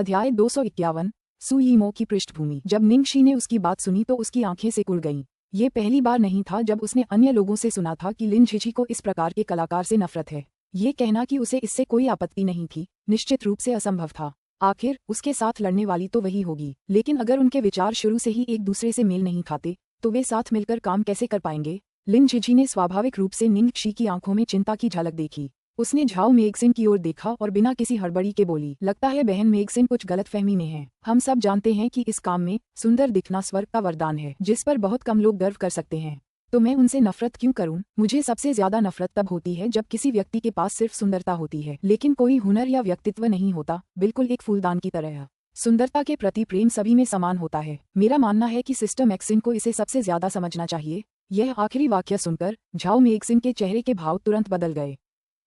अध्याय 251 सु यीमो की पृष्ठभूमि। जब निंगशी ने उसकी बात सुनी तो उसकी आंखें सिकुड़ गईं। ये पहली बार नहीं था जब उसने अन्य लोगों से सुना था कि लिन झिझी को इस प्रकार के कलाकार से नफरत है। ये कहना कि उसे इससे कोई आपत्ति नहीं थी निश्चित रूप से असंभव था। आखिर उसके साथ लड़ने वाली तो वही होगी, लेकिन अगर उनके विचार शुरू से ही एक दूसरे से मेल नहीं खाते तो वे साथ मिलकर काम कैसे कर पाएंगे। लिन झिझी ने स्वाभाविक रूप से निंगशी की आंखों में चिंता की झलक देखी। उसने झाओ मेगसिन की ओर देखा और बिना किसी हड़बड़ी के बोली, लगता है बहन मेगसिन कुछ गलतफहमी में है। हम सब जानते हैं कि इस काम में सुंदर दिखना स्वर्ग का वरदान है जिस पर बहुत कम लोग गर्व कर सकते हैं। तो मैं उनसे नफरत क्यों करूं? मुझे सबसे ज्यादा नफरत तब होती है जब किसी व्यक्ति के पास सिर्फ सुंदरता होती है लेकिन कोई हुनर या व्यक्तित्व नहीं होता, बिल्कुल एक फूलदान की तरह। सुंदरता के प्रति प्रेम सभी में समान होता है। मेरा मानना है कि सिस्टर मैक्सिन को इसे सबसे ज्यादा समझना चाहिए। यह आखिरी वाक्य सुनकर झाओ मेगसिन के चेहरे के भाव तुरंत बदल गए।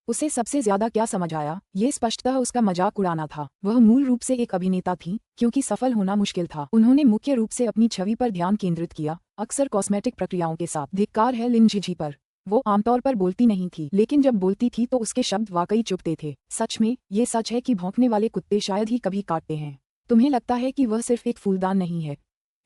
उसे सबसे ज्यादा क्या समझ आया? ये स्पष्टतः उसका मजाक उड़ाना था। वह मूल रूप से एक अभिनेता थी, क्योंकि सफल होना मुश्किल था। उन्होंने मुख्य रूप से अपनी छवि पर ध्यान केंद्रित किया, अक्सर कॉस्मेटिक प्रक्रियाओं के साथ। धिक्कार है लिन झिझी पर। वो आमतौर पर बोलती नहीं थी, लेकिन जब बोलती थी तो उसके शब्द वाकई चुभते थे। सच में, ये सच है कि भौंकने वाले कुत्ते शायद ही कभी काटते हैं। तुम्हें लगता है कि वह सिर्फ एक फूलदान नहीं है?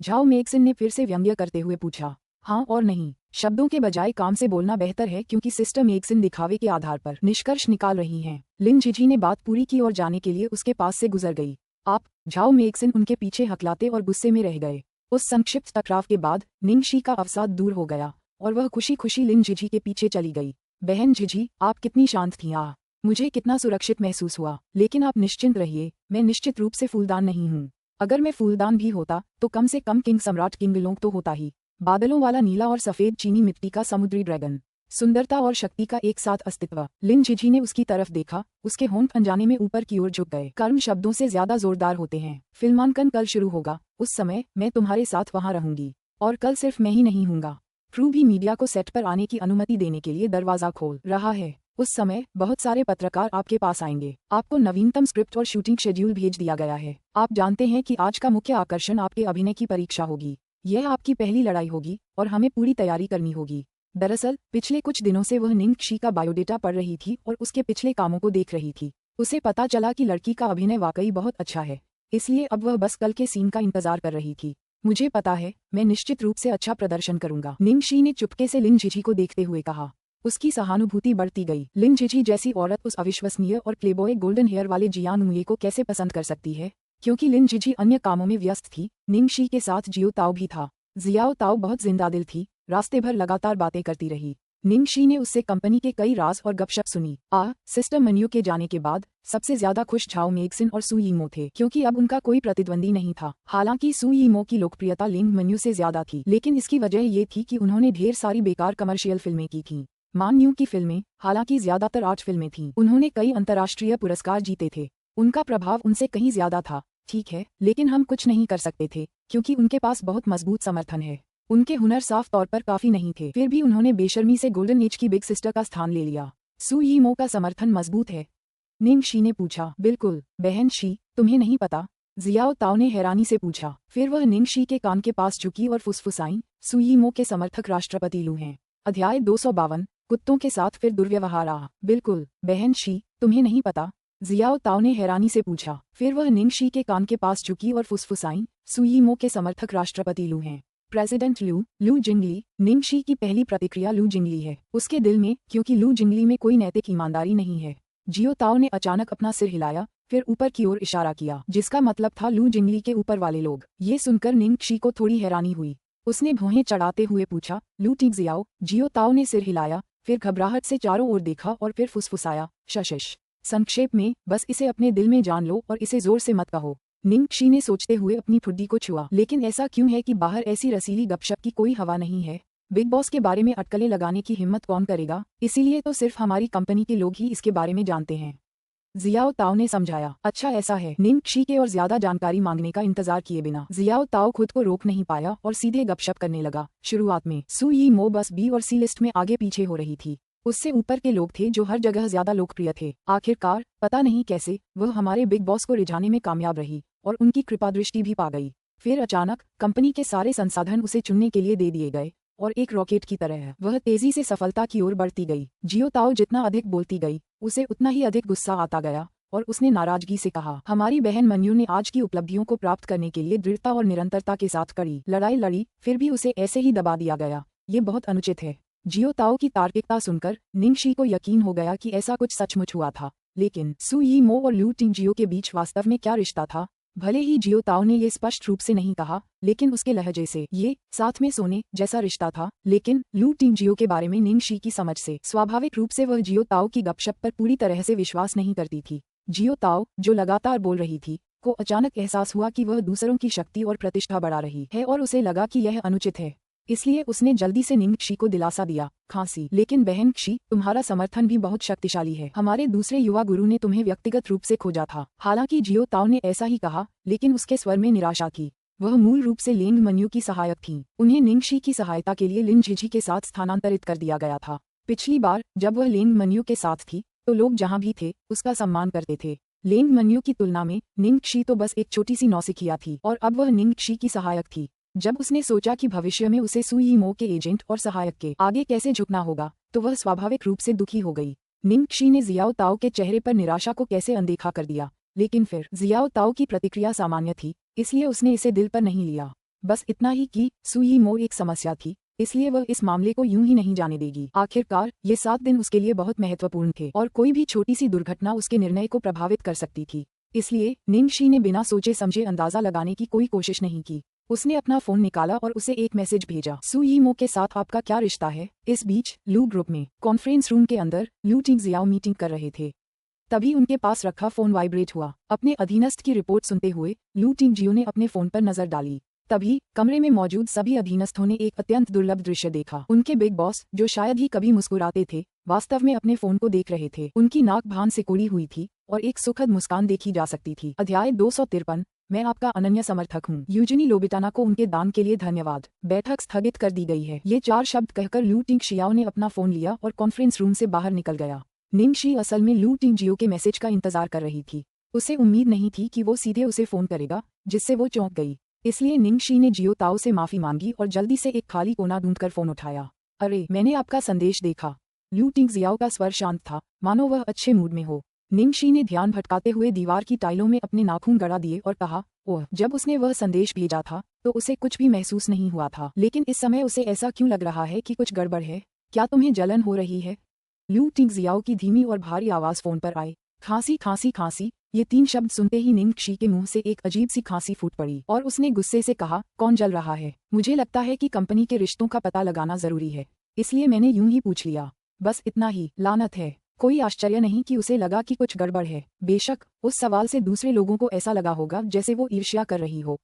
झाओ मेगसिन ने फिर से व्यंग्य करते हुए पूछा। हाँ और नहीं। शब्दों के बजाय काम से बोलना बेहतर है, क्योंकि सिस्टर मेगसिन दिखावे के आधार पर निष्कर्ष निकाल रही हैं। लिन झिझी ने बात पूरी की और जाने के लिए उसके पास से गुजर गई। आप? झाओ मेगसिन उनके पीछे हकलाते और गुस्से में रह गए। उस संक्षिप्त टकराव के बाद निंगशी का अवसाद दूर हो गया और वह खुशी खुशी लिन झिझी के पीछे चली गई। बहन झिझी, आप कितनी शांत थीं। मुझे कितना सुरक्षित महसूस हुआ। लेकिन आप निश्चिंत रहिए, मैं निश्चित रूप से फूलदान नहीं हूँ। अगर मैं फूलदान भी होता तो कम से कम किंग सम्राट किंगलोंग तो होता ही। बादलों वाला नीला और सफेद चीनी मिट्टी का समुद्री ड्रैगन। सुंदरता और शक्ति का एक साथ अस्तित्व। लिन झिझी ने उसकी तरफ देखा। उसके होंठ अनजाने में ऊपर की ओर झुक गए। कर्म शब्दों से ज्यादा जोरदार होते हैं। फिल्मांकन कल शुरू होगा। उस समय मैं तुम्हारे साथ वहां रहूंगी। और कल सिर्फ मैं ही नहीं हूंगा। क्रू भी मीडिया को सेट पर आने की अनुमति देने के लिए दरवाजा खोल रहा है। उस समय बहुत सारे पत्रकार आपके पास आएंगे। आपको नवीनतम स्क्रिप्ट और शूटिंग शेड्यूल भेज दिया गया है। आप जानते हैं कि आज का मुख्य आकर्षण आपके अभिनय की परीक्षा होगी। यह आपकी पहली लड़ाई होगी और हमें पूरी तैयारी करनी होगी। दरअसल पिछले कुछ दिनों से वह निंगशी का बायोडेटा पढ़ रही थी और उसके पिछले कामों को देख रही थी। उसे पता चला कि लड़की का अभिनय वाकई बहुत अच्छा है, इसलिए अब वह बस कल के सीन का इंतजार कर रही थी। मुझे पता है, मैं निश्चित रूप से अच्छा प्रदर्शन करूंगा, निंगशी ने चुपके से लिन झिझी को देखते हुए कहा। उसकी सहानुभूति बढ़ती गई। लिन झिझी जैसी औरत उस अविश्वसनीय और प्लेबॉय गोल्डन हेयर वाले जियान मुये को कैसे पसंद कर सकती है? क्योंकि लिन झिझी अन्य कामों में व्यस्त थी। निंगशी के साथ जियो ताओ भी था। जियाओ ताओ बहुत जिंदादिल थी, रास्ते भर लगातार बातें करती रही। निंगशी ने उससे कंपनी के कई राज और गपशप सुनी। सिस्टर मन्यू के जाने के बाद सबसे ज्यादा खुश झाओ मेगसिन और सु यीमो थे, क्योंकि अब उनका कोई प्रतिद्वंदी नहीं था। हालांकि सु यीमो की लोकप्रियता लिंग मन्यू से ज्यादा थी, लेकिन इसकी वजह ये थी कि उन्होंने ढेर सारी बेकार कमर्शियल फिल्में की थीं। मान्यू की फिल्में, हालांकि ज्यादातर आर्ट फिल्में थीं। उन्होंने कई अंतर्राष्ट्रीय पुरस्कार जीते थे। उनका प्रभाव उनसे कहीं ज्यादा था। ठीक है, लेकिन हम कुछ नहीं कर सकते थे, क्योंकि उनके पास बहुत मजबूत समर्थन है। उनके हुनर साफ तौर पर काफी नहीं थे, फिर भी उन्होंने बेशर्मी से गोल्डन एज की बिग सिस्टर का स्थान ले लिया। सु यीमो का समर्थन मजबूत है? निंगशी ने पूछा। बिल्कुल, बहन शी, तुम्हें नहीं पता? जियाओ ताओ ने हैरानी से पूछा। फिर वह निंगशी के कान के पास झुकी और फुसफुसाई, सु यीमो के समर्थक राष्ट्रपति लू हैं। अध्याय 252 कुत्तों के साथ फिर दुर्व्यवहार। बिल्कुल, बहन शी, तुम्हें नहीं पता? जियाओ ताओ ने हैरानी से पूछा। फिर वह निंगशी के कान के पास झुकी और फुसफुसाई, सु यीमो के समर्थक राष्ट्रपति लू हैं। प्रेसिडेंट लू जिंगली। निंगशी की पहली प्रतिक्रिया लू जिंगली है उसके दिल में, क्योंकि लू जिंगली में कोई नैतिक ईमानदारी नहीं है। जियो ताओ ने अचानक अपना सिर हिलाया, फिर ऊपर की ओर इशारा किया, जिसका मतलब था लू जिंगली के ऊपर वाले लोग। ये सुनकर निंगशी को थोड़ी हैरानी हुई। उसने भौहें चढ़ाते हुए पूछा, लू ठीक जियाओ? जियो ताओ ने सिर हिलाया, फिर घबराहट से चारों ओर देखा और फिर फुसफुसाया, शशिश। संक्षेप में, बस इसे अपने दिल में जान लो और इसे जोर से मत कहो। निंगशी ने सोचते हुए अपनी ठुड्डी को छुआ। लेकिन ऐसा क्यों है कि बाहर ऐसी रसीली गपशप की कोई हवा नहीं है? बिग बॉस के बारे में अटकलें लगाने की हिम्मत कौन करेगा? इसीलिए तो सिर्फ हमारी कंपनी के लोग ही इसके बारे में जानते हैं, जियाओ ताओ ने समझाया। अच्छा ऐसा है। निंगशी के और ज्यादा जानकारी मांगने का इंतजार किए बिना जियाओ ताओ खुद को रोक नहीं पाया और सीधे गपशप करने लगा। शुरुआत में सु यीमो बस बी और सी लिस्ट में आगे पीछे हो रही थी। उससे ऊपर के लोग थे जो हर जगह ज्यादा लोकप्रिय थे। आखिरकार पता नहीं कैसे वह हमारे बिग बॉस को रिझाने में कामयाब रही और उनकी कृपा दृष्टि भी पा गई। फिर अचानक कंपनी के सारे संसाधन उसे चुनने के लिए दे दिए गए और एक रॉकेट की तरह वह तेजी से सफलता की ओर बढ़ती गई। जियो ताओ जितना अधिक बोलती गई, उसे उतना ही अधिक गुस्सा आता गया और उसने नाराजगी से कहा, हमारी बहन मनयू ने आज की उपलब्धियों को प्राप्त करने के लिए दृढ़ता और निरंतरता के साथ कड़ी लड़ाई लड़ी, फिर भी उसे ऐसे ही दबा दिया गया। ये बहुत अनुचित है। जियो ताओ की तार्किकता सुनकर निंगशी को यकीन हो गया कि ऐसा कुछ सचमुच हुआ था। लेकिन सु यीमो और लू टिंगजियो के बीच वास्तव में क्या रिश्ता था? भले ही जियो ताओ ने ये स्पष्ट रूप से नहीं कहा, लेकिन उसके लहजे से ये साथ में सोने जैसा रिश्ता था। लेकिन लू टिंगजियो के बारे में निंगशी की समझ से स्वाभाविक रूप से वह जियो ताओ की गपशप पर पूरी तरह से विश्वास नहीं करती थी। जियो ताओ, जो लगातार बोल रही थी, को अचानक एहसास हुआ कि वह दूसरों की शक्ति और प्रतिष्ठा बढ़ा रही है और उसे लगा कि यह अनुचित है। इसलिए उसने जल्दी से निंगशी को दिलासा दिया, खांसी, लेकिन बहन क्षी, तुम्हारा समर्थन भी बहुत शक्तिशाली है। हमारे दूसरे युवा गुरु ने तुम्हें व्यक्तिगत रूप से खोजा था। हालांकि जियो ताओ ने ऐसा ही कहा, लेकिन उसके स्वर में निराशा थी। वह मूल रूप से लिंग मनयू की सहायक थीं। उन्हें निंगशी की सहायता के लिए लिन झिझी के साथ स्थानांतरित कर दिया गया था। पिछली बार जब वह लिंग मनयू के साथ थी तो लोग जहाँ भी थे उसका सम्मान करते थे। लिंग मनयू की तुलना में निंगशी तो बस एक छोटी सी नौसिखिया थी और अब वह निंगशी की सहायक थी। जब उसने सोचा कि भविष्य में उसे सु यीमो के एजेंट और सहायक के आगे कैसे झुकना होगा, तो वह स्वाभाविक रूप से दुखी हो गई। निंगशी ने जियाओ ताओ के चेहरे पर निराशा को कैसे अनदेखा कर दिया, लेकिन फिर जियाओ ताओ की प्रतिक्रिया सामान्य थी, इसलिए उसने इसे दिल पर नहीं लिया। बस इतना ही कि सु यीमो एक समस्या थी, इसलिए वह इस मामले को यूं ही नहीं जाने देगी। आखिरकार ये 7 दिन उसके लिए बहुत महत्वपूर्ण थे और कोई भी छोटी सी दुर्घटना उसके निर्णय को प्रभावित कर सकती थी। इसलिए निंगशी ने बिना सोचे समझे अंदाजा लगाने की कोई कोशिश नहीं की। उसने अपना फोन निकाला और उसे एक मैसेज भेजा, सु यीमो के साथ आपका क्या रिश्ता है? इस बीच लू ग्रुप में कॉन्फ्रेंस रूम के अंदर लू टिंगजियाओ मीटिंग कर रहे थे। तभी उनके पास रखा फोन वाइब्रेट हुआ। अपने अधीनस्थ की रिपोर्ट सुनते हुए लू टिंगजियो ने अपने फोन पर नजर डाली। तभी कमरे में मौजूद सभी अधीनस्थों ने एक अत्यंत दुर्लभ दृश्य देखा। उनके बिग बॉस, जो शायद ही कभी मुस्कुराते थे, वास्तव में अपने फोन को देख रहे थे। उनकी नाक भान सिकोड़ी हुई थी और एक सुखद मुस्कान देखी जा सकती थी। अध्याय 253, मैं आपका अनन्य समर्थक हूँ। यूजिनी लोबिटाना को उनके दान के लिए धन्यवाद। बैठक स्थगित कर दी गई है। ये 4 शब्द कहकर लू टिंगजियाओ ने अपना फोन लिया और कॉन्फ्रेंस रूम से बाहर निकल गया। निंगशी असल में लू टिंगजियो के मैसेज का इंतजार कर रही थी। उसे उम्मीद नहीं थी कि वो सीधे उसे फोन करेगा, जिससे वो चौंक गई। इसलिए निंगशी ने जियो ताओ से माफी मांगी और जल्दी से एक खाली कोना ढूंढकर फोन उठाया। अरे, मैंने आपका संदेश देखा। लू टिंगजियाओ का स्वर शांत था, मानो वह अच्छे मूड में हो। निंगशी ने ध्यान भटकाते हुए दीवार की टाइलों में अपने नाखून गड़ा दिए और कहा, ओह, जब उसने वह संदेश भेजा था तो उसे कुछ भी महसूस नहीं हुआ था, लेकिन इस समय उसे ऐसा क्यों लग रहा है कि कुछ गड़बड़ है? क्या तुम्हें जलन हो रही है? लू टिंगजियाओ की धीमी और भारी आवाज फोन पर आई। खांसी खांसी खांसी। ये 3 शब्द सुनते ही निंगशी के मुंह से एक अजीब सी खांसी फूट पड़ी और उसने गुस्से से कहा, कौन जल रहा है? मुझे लगता है कि कंपनी के रिश्तों का पता लगाना जरूरी है, इसलिए मैंने यूं ही पूछ लिया। बस इतना ही। लानत है। कोई आश्चर्य नहीं कि उसे लगा कि कुछ गड़बड़ है। बेशक उस सवाल से दूसरे लोगों को ऐसा लगा होगा जैसे वो ईर्ष्या कर रही हो।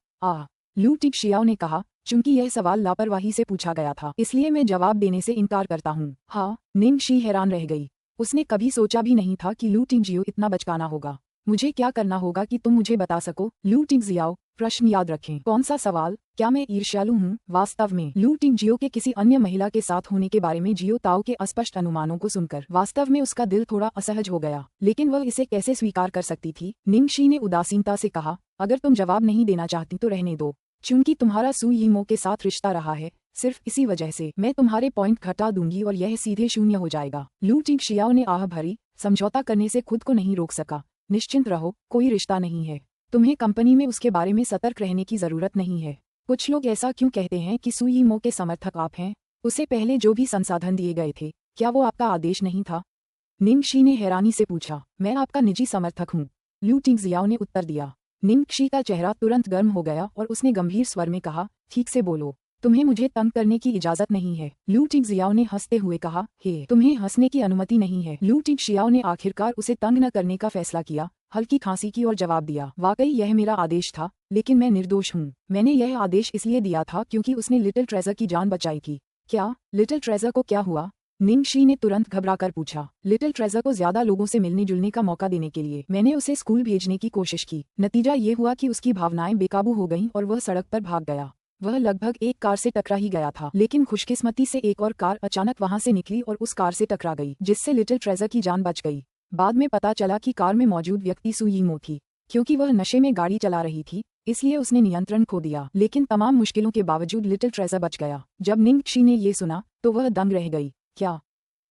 लू टिंगजियाओ ने कहा, चूंकि यह सवाल लापरवाही से पूछा गया था, इसलिए मैं जवाब देने से इनकार करता हूँ। हाँ। निंगशी हैरान रह गई। उसने कभी सोचा भी नहीं था कि लू टिंगजियो इतना बचकाना होगा। मुझे क्या करना होगा कि तुम मुझे बता सको? लू टिंगजियाओ, प्रश्न याद रखें। कौन सा सवाल? क्या मैं ईर्ष्यालु हूँ? वास्तव में लू टिंगजियो के किसी अन्य महिला के साथ होने के बारे में जियो ताओ के अस्पष्ट अनुमानों को सुनकर वास्तव में उसका दिल थोड़ा असहज हो गया, लेकिन वह इसे कैसे स्वीकार कर सकती थी? निंगशी ने उदासीनता से कहा, अगर तुम जवाब नहीं देना चाहती तो रहने दो। चूंकि तुम्हारा सु यीमो के साथ रिश्ता रहा है, सिर्फ इसी वजह से मैं तुम्हारे पॉइंट घटा दूंगी और यह सीधे 0 हो जाएगा। लू टिंगजियाओ ने आह भरी। समझौता करने से खुद को नहीं रोक सका। निश्चिंत रहो, कोई रिश्ता नहीं है। तुम्हें कंपनी में उसके बारे में सतर्क रहने की जरूरत नहीं है। कुछ लोग ऐसा क्यों कहते हैं कि सु यीमो के समर्थक आप हैं? उसे पहले जो भी संसाधन दिए गए थे, क्या वो आपका आदेश नहीं था? निंगशी ने हैरानी से पूछा। मैं आपका निजी समर्थक हूँ, लू टिंगजियाओ ने उत्तर दिया। निंगशी का चेहरा तुरंत गर्म हो गया और उसने गंभीर स्वर में कहा, ठीक से बोलो, तुम्हें मुझे तंग करने की इजाजत नहीं है। लू टिंगजियाओ ने हंसते हुए कहा, हे, तुम्हें हंसने की अनुमति नहीं है। लू टिंगजियाओ ने आखिरकार उसे तंग न करने का फैसला किया, हल्की खांसी की और जवाब दिया, वाकई यह मेरा आदेश था, लेकिन मैं निर्दोष हूँ। मैंने यह आदेश इसलिए दिया था क्योंकि उसने लिटिल ट्रेजर की जान बचाई थी। क्या? लिटिल ट्रेजर को क्या हुआ? निंगशी ने तुरंत घबराकर पूछा। लिटिल ट्रेजर को ज्यादा लोगों से मिलने जुलने का मौका देने के लिए मैंने उसे स्कूल भेजने की कोशिश की। नतीजा ये हुआ कि उसकी भावनाएं बेकाबू हो गईं और वह सड़क पर भाग गया। वह लगभग एक कार से टकरा ही गया था, लेकिन खुशकिस्मती से एक और कार अचानक वहां से निकली और उस कार से टकरा गई, जिससे लिटिल ट्रेजर की जान बच गई। बाद में पता चला कि कार में मौजूद व्यक्ति सु यीमो थी। क्योंकि वह नशे में गाड़ी चला रही थी, इसलिए उसने नियंत्रण खो दिया, लेकिन तमाम मुश्किलों के बावजूद लिटिल ट्रेजर बच गया। जब निंगशी ने ये सुना तो वह दंग रह गई। क्या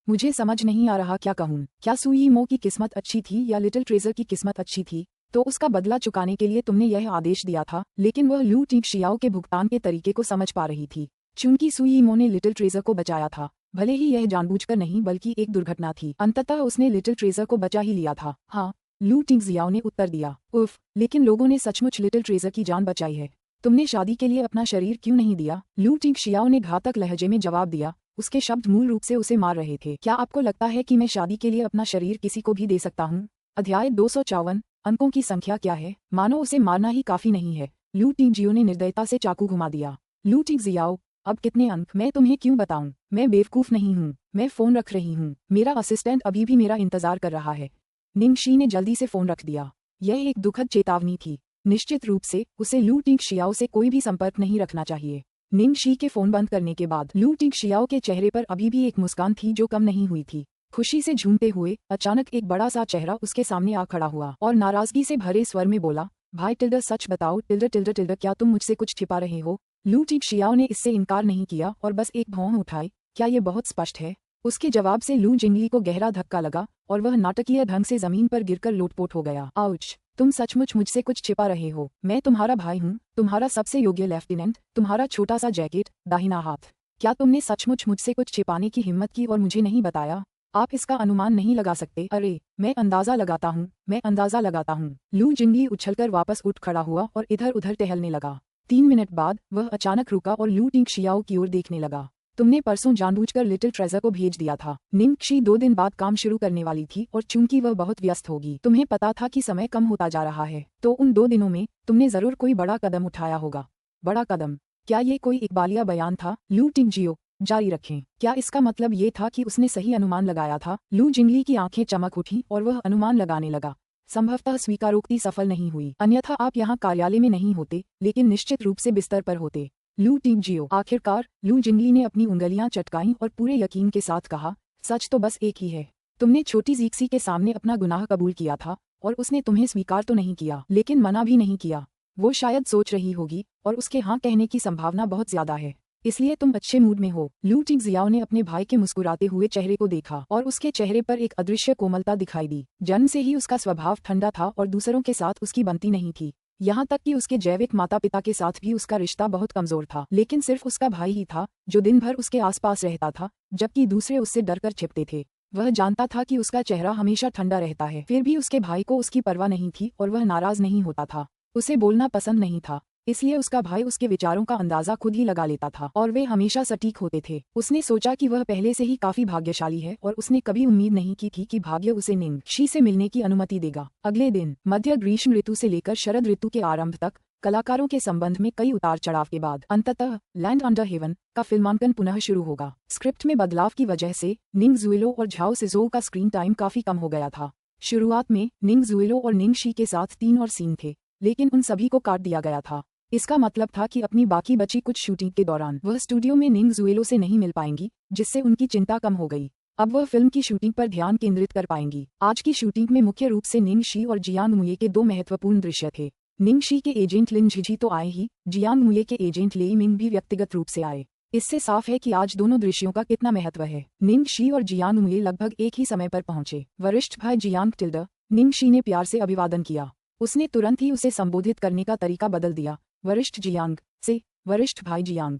मुझे समझ नहीं आ रहा क्या कहूँ। क्या सुई मो की किस्मत अच्छी थी या लिटिल ट्रेजर की किस्मत अच्छी थी? तो उसका बदला चुकाने के लिए तुमने यह आदेश दिया था, लेकिन वह लू टिंगशियाओ के भुगतान के तरीके को समझ पा रही थी। चूंकि सुई मो ने लिटिल ट्रेजर को बचाया था, भले ही यह जानबूझकर नहीं बल्कि एक दुर्घटना थी, अंततः उसने लिटिल ट्रेजर को बचा ही लिया था। हाँ, लू टिंगजियाओ ने उत्तर दिया। उफ, लेकिन लोगों ने सचमुच लिटिल ट्रेजर की जान बचाई है। तुमने शादी के लिए अपना शरीर क्यों नहीं दिया? लू टिंगशियाओ ने घातक लहजे में जवाब दिया। उसके शब्द मूल रूप से उसे मार रहे थे। क्या आपको लगता है कि मैं शादी के लिए अपना शरीर किसी को भी दे सकता हूँ? अध्याय 254। अंकों की संख्या क्या है? मानो उसे मारना ही काफी नहीं है। लू टिंगजियो ने निर्दयता से चाकू घुमा दिया। लू टिंगजियाओ, अब कितने अंक? मैं तुम्हें क्यों बताऊं? मैं बेवकूफ नहीं हूँ। मैं फोन रख रही हूँ। मेरा असिस्टेंट अभी भी मेरा इंतजार कर रहा है। निंगशी ने जल्दी से फोन रख दिया। यह एक दुखद चेतावनी थी। निश्चित रूप से उसे लू टिंगशियाओ से कोई भी संपर्क नहीं रखना चाहिए। निंगशी के फोन बंद करने के बाद लू टिंगशियाओ के चेहरे पर अभी भी एक मुस्कान थी जो कम नहीं हुई थी। खुशी से झूमते हुए अचानक एक बड़ा सा चेहरा उसके सामने आ खड़ा हुआ और नाराजगी से भरे स्वर में बोला, भाई टिल्डर सच बताओ, टिल्डर टिल्डर टिल्डर, क्या तुम मुझसे कुछ छिपा रहे हो? लू टिंगशियाओ ने इससे इनकार नहीं किया और बस एक भौं उठाई। क्या ये बहुत स्पष्ट है? उसके जवाब से लू जिंगली को गहरा धक्का लगा और वह नाटकीय ढंग से जमीन पर गिरकर लोटपोट हो गया। आउच! तुम सचमुच मुझसे कुछ छिपा रहे हो। मैं तुम्हारा भाई हूँ, तुम्हारा सबसे योग्य लेफ्टिनेंट, तुम्हारा छोटा सा जैकेट, दाहिना हाथ। क्या तुमने सचमुच मुझसे कुछ छिपाने की हिम्मत की और मुझे नहीं बताया? आप इसका अनुमान नहीं लगा सकते? अरे, मैं अंदाजा लगाता हूँ, मैं अंदाजा लगाता हूँ। लू जिंगली उछलकर वापस उठ खड़ा हुआ और इधर उधर टहलने लगा। 3 मिनट बाद वह अचानक रुका और लू टिंगशियाओ की ओर देखने लगा। तुमने परसों जानबूझकर लिटिल ट्रेजर को भेज दिया था। निंगशी 2 दिन बाद काम शुरू करने वाली थी और चूंकि वह बहुत व्यस्त होगी, तुम्हें पता था कि समय कम होता जा रहा है, तो उन 2 दिनों में तुमने जरूर कोई बड़ा कदम उठाया होगा। बड़ा कदम? क्या ये कोई इकबालिया बयान था? लू टिंगजियो, जारी रखें। क्या इसका मतलब ये था कि उसने सही अनुमान लगाया था? लू जिंगली की आंखें चमक उठी और वह अनुमान लगाने लगा। संभवतः स्वीकारोक्ति सफल नहीं हुई, अन्यथा आप यहाँ कार्यालय में नहीं होते, लेकिन निश्चित रूप से बिस्तर पर होते। लू टिंगजियो, आखिरकार लू जिंगली ने अपनी उंगलियां चटकाईं और पूरे यकीन के साथ कहा, सच तो बस एक ही है। तुमने छोटी जीक्सी के सामने अपना गुनाह कबूल किया था और उसने तुम्हें स्वीकार तो नहीं किया, लेकिन मना भी नहीं किया। वो शायद सोच रही होगी और उसके हाँ कहने की संभावना बहुत ज्यादा है, इसलिए तुम अच्छे मूड में हो। लू टिंगजियाओ ने अपने भाई के मुस्कुराते हुए चेहरे को देखा और उसके चेहरे पर एक अदृश्य कोमलता दिखाई दी। जन्म से ही उसका स्वभाव ठंडा था और दूसरों के साथ उसकी बनती नहीं थी। यहाँ तक कि उसके जैविक माता पिता के साथ भी उसका रिश्ता बहुत कमजोर था, लेकिन सिर्फ उसका भाई ही था जो दिन भर उसके आसपास रहता था, जबकि दूसरे उससे डरकर छिपते थे। वह जानता था कि उसका चेहरा हमेशा ठंडा रहता है, फिर भी उसके भाई को उसकी परवाह नहीं थी और वह नाराज नहीं होता था। उसे बोलना पसंद नहीं था, इसलिए उसका भाई उसके विचारों का अंदाजा खुद ही लगा लेता था और वे हमेशा सटीक होते थे। उसने सोचा कि वह पहले से ही काफी भाग्यशाली है और उसने कभी उम्मीद नहीं की थी कि भाग्य उसे निंगशी से मिलने की अनुमति देगा। अगले दिन मध्य ग्रीष्म ऋतु से लेकर शरद ऋतु के आरंभ तक कलाकारों के संबंध में कई उतार चढ़ाव के बाद अंततः लैंड अंडर हेवन का फिल्मांकन पुनः शुरू होगा। स्क्रिप्ट में बदलाव की वजह से निंग जुएलो और झाओ सिजोउ का स्क्रीन टाइम काफी कम हो गया था। शुरुआत में निंग जुएलो और निंगशी के साथ 3 और सीन थे, लेकिन उन सभी को काट दिया गया था। इसका मतलब था कि अपनी बाकी बची कुछ शूटिंग के दौरान वह स्टूडियो में निंग जुएलो से नहीं मिल पाएंगी, जिससे उनकी चिंता कम हो गई। अब वह फिल्म की शूटिंग पर ध्यान केंद्रित कर पाएंगी। आज की शूटिंग में मुख्य रूप से निंगशी और जियांग मुये के 2 महत्वपूर्ण दृश्य थे। निंगशी के एजेंट लिन झिझी तो आए ही, जियांग मुये के एजेंट लेई मिंग भी व्यक्तिगत रूप से आए। इससे साफ है कि आज दोनों दृश्यों का कितना महत्व है। निंगशी और जियांग मुये लगभग एक ही समय पर पहुंचे। वरिष्ठ भाई जियांग टिल्डर, निंगशी ने प्यार से अभिवादन किया। उसने तुरंत ही उसे संबोधित करने का तरीका बदल दिया, वरिष्ठ जियांग से वरिष्ठ भाई जियांग।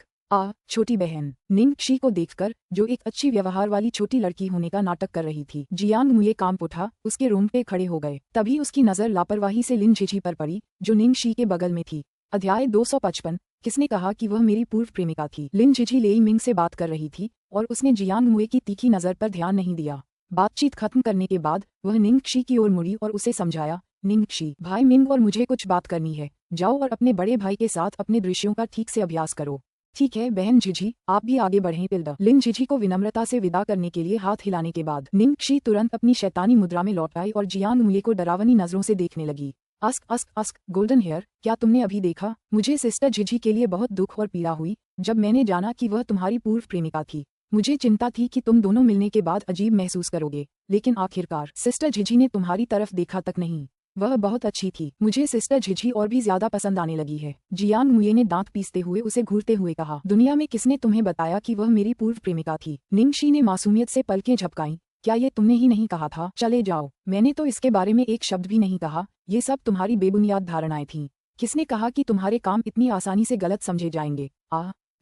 छोटी बहन। निंगशी को देखकर, जो एक अच्छी व्यवहार वाली छोटी लड़की होने का नाटक कर रही थी, जियांग मुये कांप उठा, उसके रोंगटे खड़े हो गए। तभी उसकी नजर लापरवाही से लिन झिझी पर पड़ी, जो निंगशी के बगल में थी। अध्याय 255। किसने कहा कि वह मेरी पूर्व प्रेमिका थी? लिन झिझी लेई मिंग से बात कर रही थी और उसने जियांग मुये की तीखी नजर पर ध्यान नहीं दिया। बातचीत खत्म करने के बाद वह निंगशी की ओर मुड़ी और उसे समझाया, निंगशी, भाई मिंग और मुझे कुछ बात करनी है। जाओ और अपने बड़े भाई के साथ अपने दृश्यों का ठीक से अभ्यास करो। ठीक है बहन झिझी, आप भी आगे बढ़ें। टिल्डा। लिन झिझी को विनम्रता से विदा करने के लिए हाथ हिलाने के बाद निंगशी तुरंत अपनी शैतानी मुद्रा में लौट आई और जियांग मुये को डरावनी नजरों से देखने लगी। अस्क अस्क अस्क, गोल्डन हेयर, क्या तुमने अभी देखा? मुझे सिस्टर झिझी के लिए बहुत दुख और पीड़ा हुई जब मैंने जाना कि वह तुम्हारी पूर्व प्रेमिका थी। मुझे चिंता थी कि तुम दोनों मिलने के बाद अजीब महसूस करोगे, लेकिन आखिरकार सिस्टर झिझी ने तुम्हारी तरफ देखा तक नहीं। वह बहुत अच्छी थी। मुझे सिस्टर झिझी और भी ज्यादा पसंद आने लगी है। जियांग मुये ने दांत पीसते हुए उसे घूरते हुए कहा। दुनिया में किसने तुम्हें बताया कि वह मेरी पूर्व प्रेमिका थी? निंगशी ने मासूमियत से पलकें झपकाईं। क्या ये तुमने ही नहीं कहा था? चले जाओ। मैंने तो इसके बारे में एक शब्द भी नहीं कहा। ये सब तुम्हारी बेबुनियाद धारणाएं थीं। किसने कहा कि तुम्हारे काम इतनी आसानी से गलत समझे जाएंगे?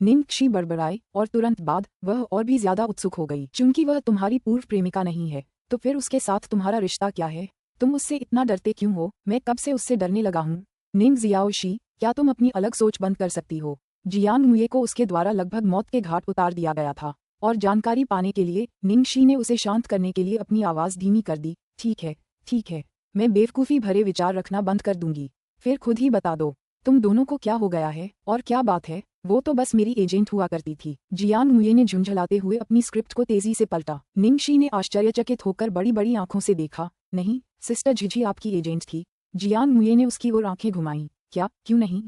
निंगशी बड़बड़ाए और तुरंत बाद वह और भी ज्यादा उत्सुक हो गई। चूंकि वह तुम्हारी पूर्व प्रेमिका नहीं है तो फिर उसके साथ तुम्हारा रिश्ता क्या है? तुम उससे इतना डरते क्यों हो? मैं कब से उससे डरने लगा हूँ। निंग जियाओशी, क्या तुम अपनी अलग सोच बंद कर सकती हो? जियांग मुये को उसके द्वारा लगभग मौत के घाट उतार दिया गया था और जानकारी पाने के लिए निंगशी ने उसे शांत करने के लिए अपनी आवाज धीमी कर दी। ठीक है, मैं बेवकूफ़ी भरे विचार रखना बंद कर दूंगी। फिर खुद ही बता दो, तुम दोनों को क्या हो गया है और क्या बात है? वो तो बस मेरी एजेंट हुआ करती थी। जियांग मुये ने झुंझलाते हुए अपनी स्क्रिप्ट को तेजी से पलटा। निंगशी ने आश्चर्यचकित होकर बड़ी बड़ी आंखों से देखा। नहीं, सिस्टर झिझी आपकी एजेंट थी? जियांग मुये ने उसकी ओर आंखें घुमाईं। क्या? क्यों नहीं?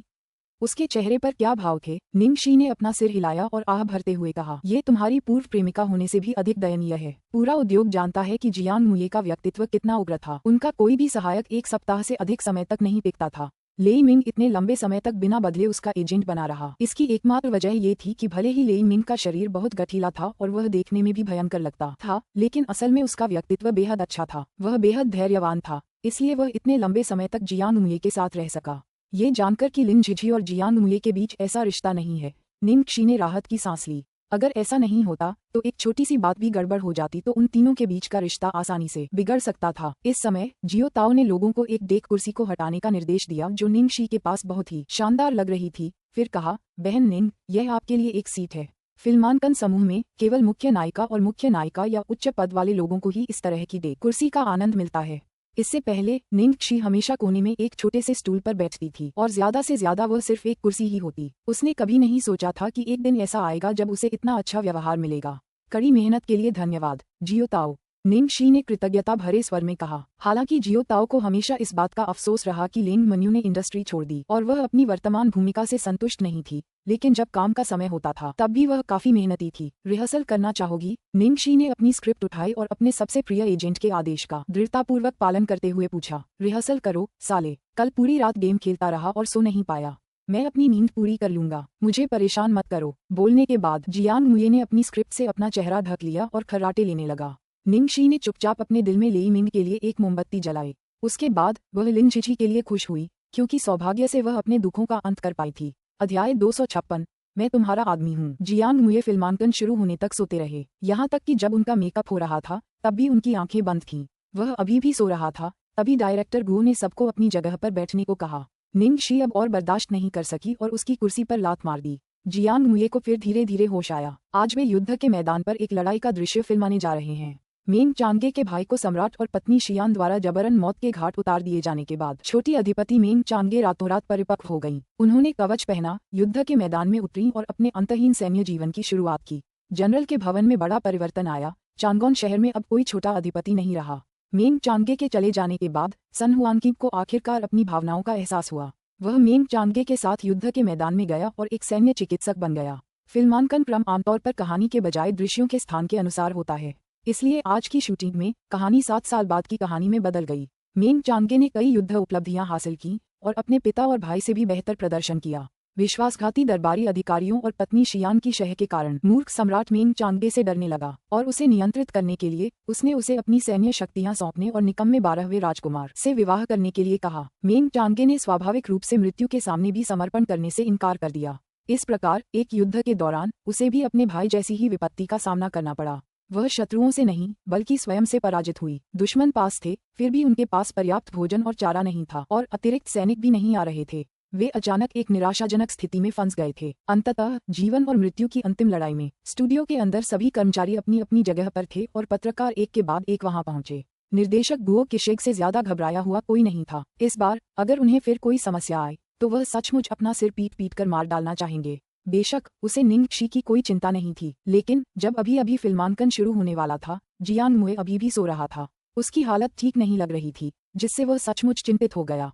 उसके चेहरे पर क्या भाव थे? निंगशी ने अपना सिर हिलाया और आह भरते हुए कहा, ये तुम्हारी पूर्व प्रेमिका होने से भी अधिक दयनीय है। पूरा उद्योग जानता है कि जियांग मुये का व्यक्तित्व कितना उग्र था। उनका कोई भी सहायक एक सप्ताह से अधिक समय तक नहीं टिकता था। लेई मिंग इतने लंबे समय तक बिना बदले उसका एजेंट बना रहा। इसकी एकमात्र वजह ये थी कि भले ही लेई मिंग का शरीर बहुत गठीला था और वह देखने में भी भयंकर लगता था, लेकिन असल में उसका व्यक्तित्व बेहद अच्छा था। वह बेहद धैर्यवान था, इसलिए वह इतने लंबे समय तक जियांग मुये के साथ रह सका। ये जानकर कि लिन झिझी और जियांग मुये के बीच ऐसा रिश्ता नहीं है, निंगशी ने राहत की सांस ली। अगर ऐसा नहीं होता तो एक छोटी सी बात भी गड़बड़ हो जाती तो उन तीनों के बीच का रिश्ता आसानी से बिगड़ सकता था। इस समय जियो ताओ ने लोगों को एक डेक कुर्सी को हटाने का निर्देश दिया जो निंगशी के पास बहुत ही शानदार लग रही थी। फिर कहा, बहन निंग, यह आपके लिए एक सीट है। फिल्मांकन समूह में केवल मुख्य नायिका और मुख्य नायिका या उच्च पद वाले लोगों को ही इस तरह की डेक कुर्सी का आनंद मिलता है। इससे पहले निंगशी हमेशा कोने में एक छोटे से स्टूल पर बैठती थी और ज्यादा से ज्यादा वह सिर्फ एक कुर्सी ही होती। उसने कभी नहीं सोचा था कि एक दिन ऐसा आएगा जब उसे इतना अच्छा व्यवहार मिलेगा। कड़ी मेहनत के लिए धन्यवाद, जियो ताओ, निंगशी ने कृतज्ञता भरे स्वर में कहा। हालांकि जियो ताओ को हमेशा इस बात का अफसोस रहा कि लेंग मनयू ने इंडस्ट्री छोड़ दी और वह अपनी वर्तमान भूमिका से संतुष्ट नहीं थी, लेकिन जब काम का समय होता था तब भी वह काफी मेहनती थी। रिहर्सल करना चाहोगी? निंगशी ने अपनी स्क्रिप्ट उठाई और अपने सबसे प्रिय एजेंट के आदेश का दृढ़तापूर्वक पालन करते हुए पूछा। रिहर्सल करो साले, कल पूरी रात गेम खेलता रहा और सो नहीं पाया। मैं अपनी नींद पूरी कर लूंगा, मुझे परेशान मत करो। बोलने के बाद जियांग मुये ने अपनी स्क्रिप्ट से अपना चेहरा ढक लिया और खर्राटे लेने लगा। निंगशी ने चुपचाप अपने दिल में लेई मिंग के लिए एक मोमबत्ती जलाई। उसके बाद वह लिन झिझी के लिए खुश हुई, क्योंकि सौभाग्य से वह अपने दुखों का अंत कर पाई थी। अध्याय 256, मैं तुम्हारा आदमी हूँ। जियांग मुये फिल्मांकन शुरू होने तक सोते रहे। यहाँ तक कि जब उनका मेकअप हो रहा था तब भी उनकी आंखें बंद थीं। वह अभी भी सो रहा था। तभी डायरेक्टर गुओ ने सबको अपनी जगह पर बैठने को कहा। निंगशी अब और बर्दाश्त नहीं कर सकी और उसकी कुर्सी पर लात मार दी। जियांग मुये को फिर धीरे धीरे होश आया। आज वे युद्ध के मैदान पर एक लड़ाई का दृश्य फिल्माने जा रहे हैं। मेंग चांगे के भाई को सम्राट और पत्नी शियान द्वारा जबरन मौत के घाट उतार दिए जाने के बाद छोटी अधिपति मेंग चांगे रातों रात परिपक्व हो गईं। उन्होंने कवच पहना, युद्ध के मैदान में उतरीं और अपने अंतहीन सैन्य जीवन की शुरुआत की। जनरल के भवन में बड़ा परिवर्तन आया। चांगोन शहर में अब कोई छोटा अधिपति नहीं रहा। मेंग चांगे के चले जाने के बाद सन हुआनकिंग को आखिरकार अपनी भावनाओं का एहसास हुआ। वह मेंग चांगे के साथ युद्ध के मैदान में गया और एक सैन्य चिकित्सक बन गया। फिल्मांकन क्रम आमतौर पर कहानी के बजाय दृश्यों के स्थान के अनुसार होता है, इसलिए आज की शूटिंग में कहानी 7 साल बाद की कहानी में बदल गई। मेंग चांगे ने कई युद्ध उपलब्धियां हासिल की और अपने पिता और भाई से भी बेहतर प्रदर्शन किया। विश्वासघाती दरबारी अधिकारियों और पत्नी शियान की शह के कारण मूर्ख सम्राट मेंग चांगे से डरने लगा और उसे नियंत्रित करने के लिए उसने उसे अपनी सैन्य शक्तियां सौंपने और निकम्मे 12वें राजकुमार से विवाह करने के लिए कहा। मेंग चांगे ने स्वाभाविक रूप से मृत्यु के सामने भी समर्पण करने से इनकार कर दिया। इस प्रकार एक युद्ध के दौरान उसे भी अपने भाई जैसी ही विपत्ति का सामना करना पड़ा। वह शत्रुओं से नहीं बल्कि स्वयं से पराजित हुई। दुश्मन पास थे, फिर भी उनके पास पर्याप्त भोजन और चारा नहीं था और अतिरिक्त सैनिक भी नहीं आ रहे थे। वे अचानक एक निराशाजनक स्थिति में फंस गए थे। अंततः जीवन और मृत्यु की अंतिम लड़ाई में स्टूडियो के अंदर सभी कर्मचारी अपनी अपनी जगह पर थे और पत्रकार एक के बाद एक वहां पहुंचे। निर्देशक गुओ किशेग से ज्यादा घबराया हुआ कोई नहीं था। इस बार अगर उन्हें फिर कोई समस्या आए तो वह सचमुच अपना सिर पीट पीट कर मार डालना चाहेंगे। बेशक उसे निंगशी की कोई चिंता नहीं थी, लेकिन जब अभी अभी फिल्मांकन शुरू होने वाला था, जियांग मुये अभी भी सो रहा था। उसकी हालत ठीक नहीं लग रही थी, जिससे वह सचमुच चिंतित हो गया।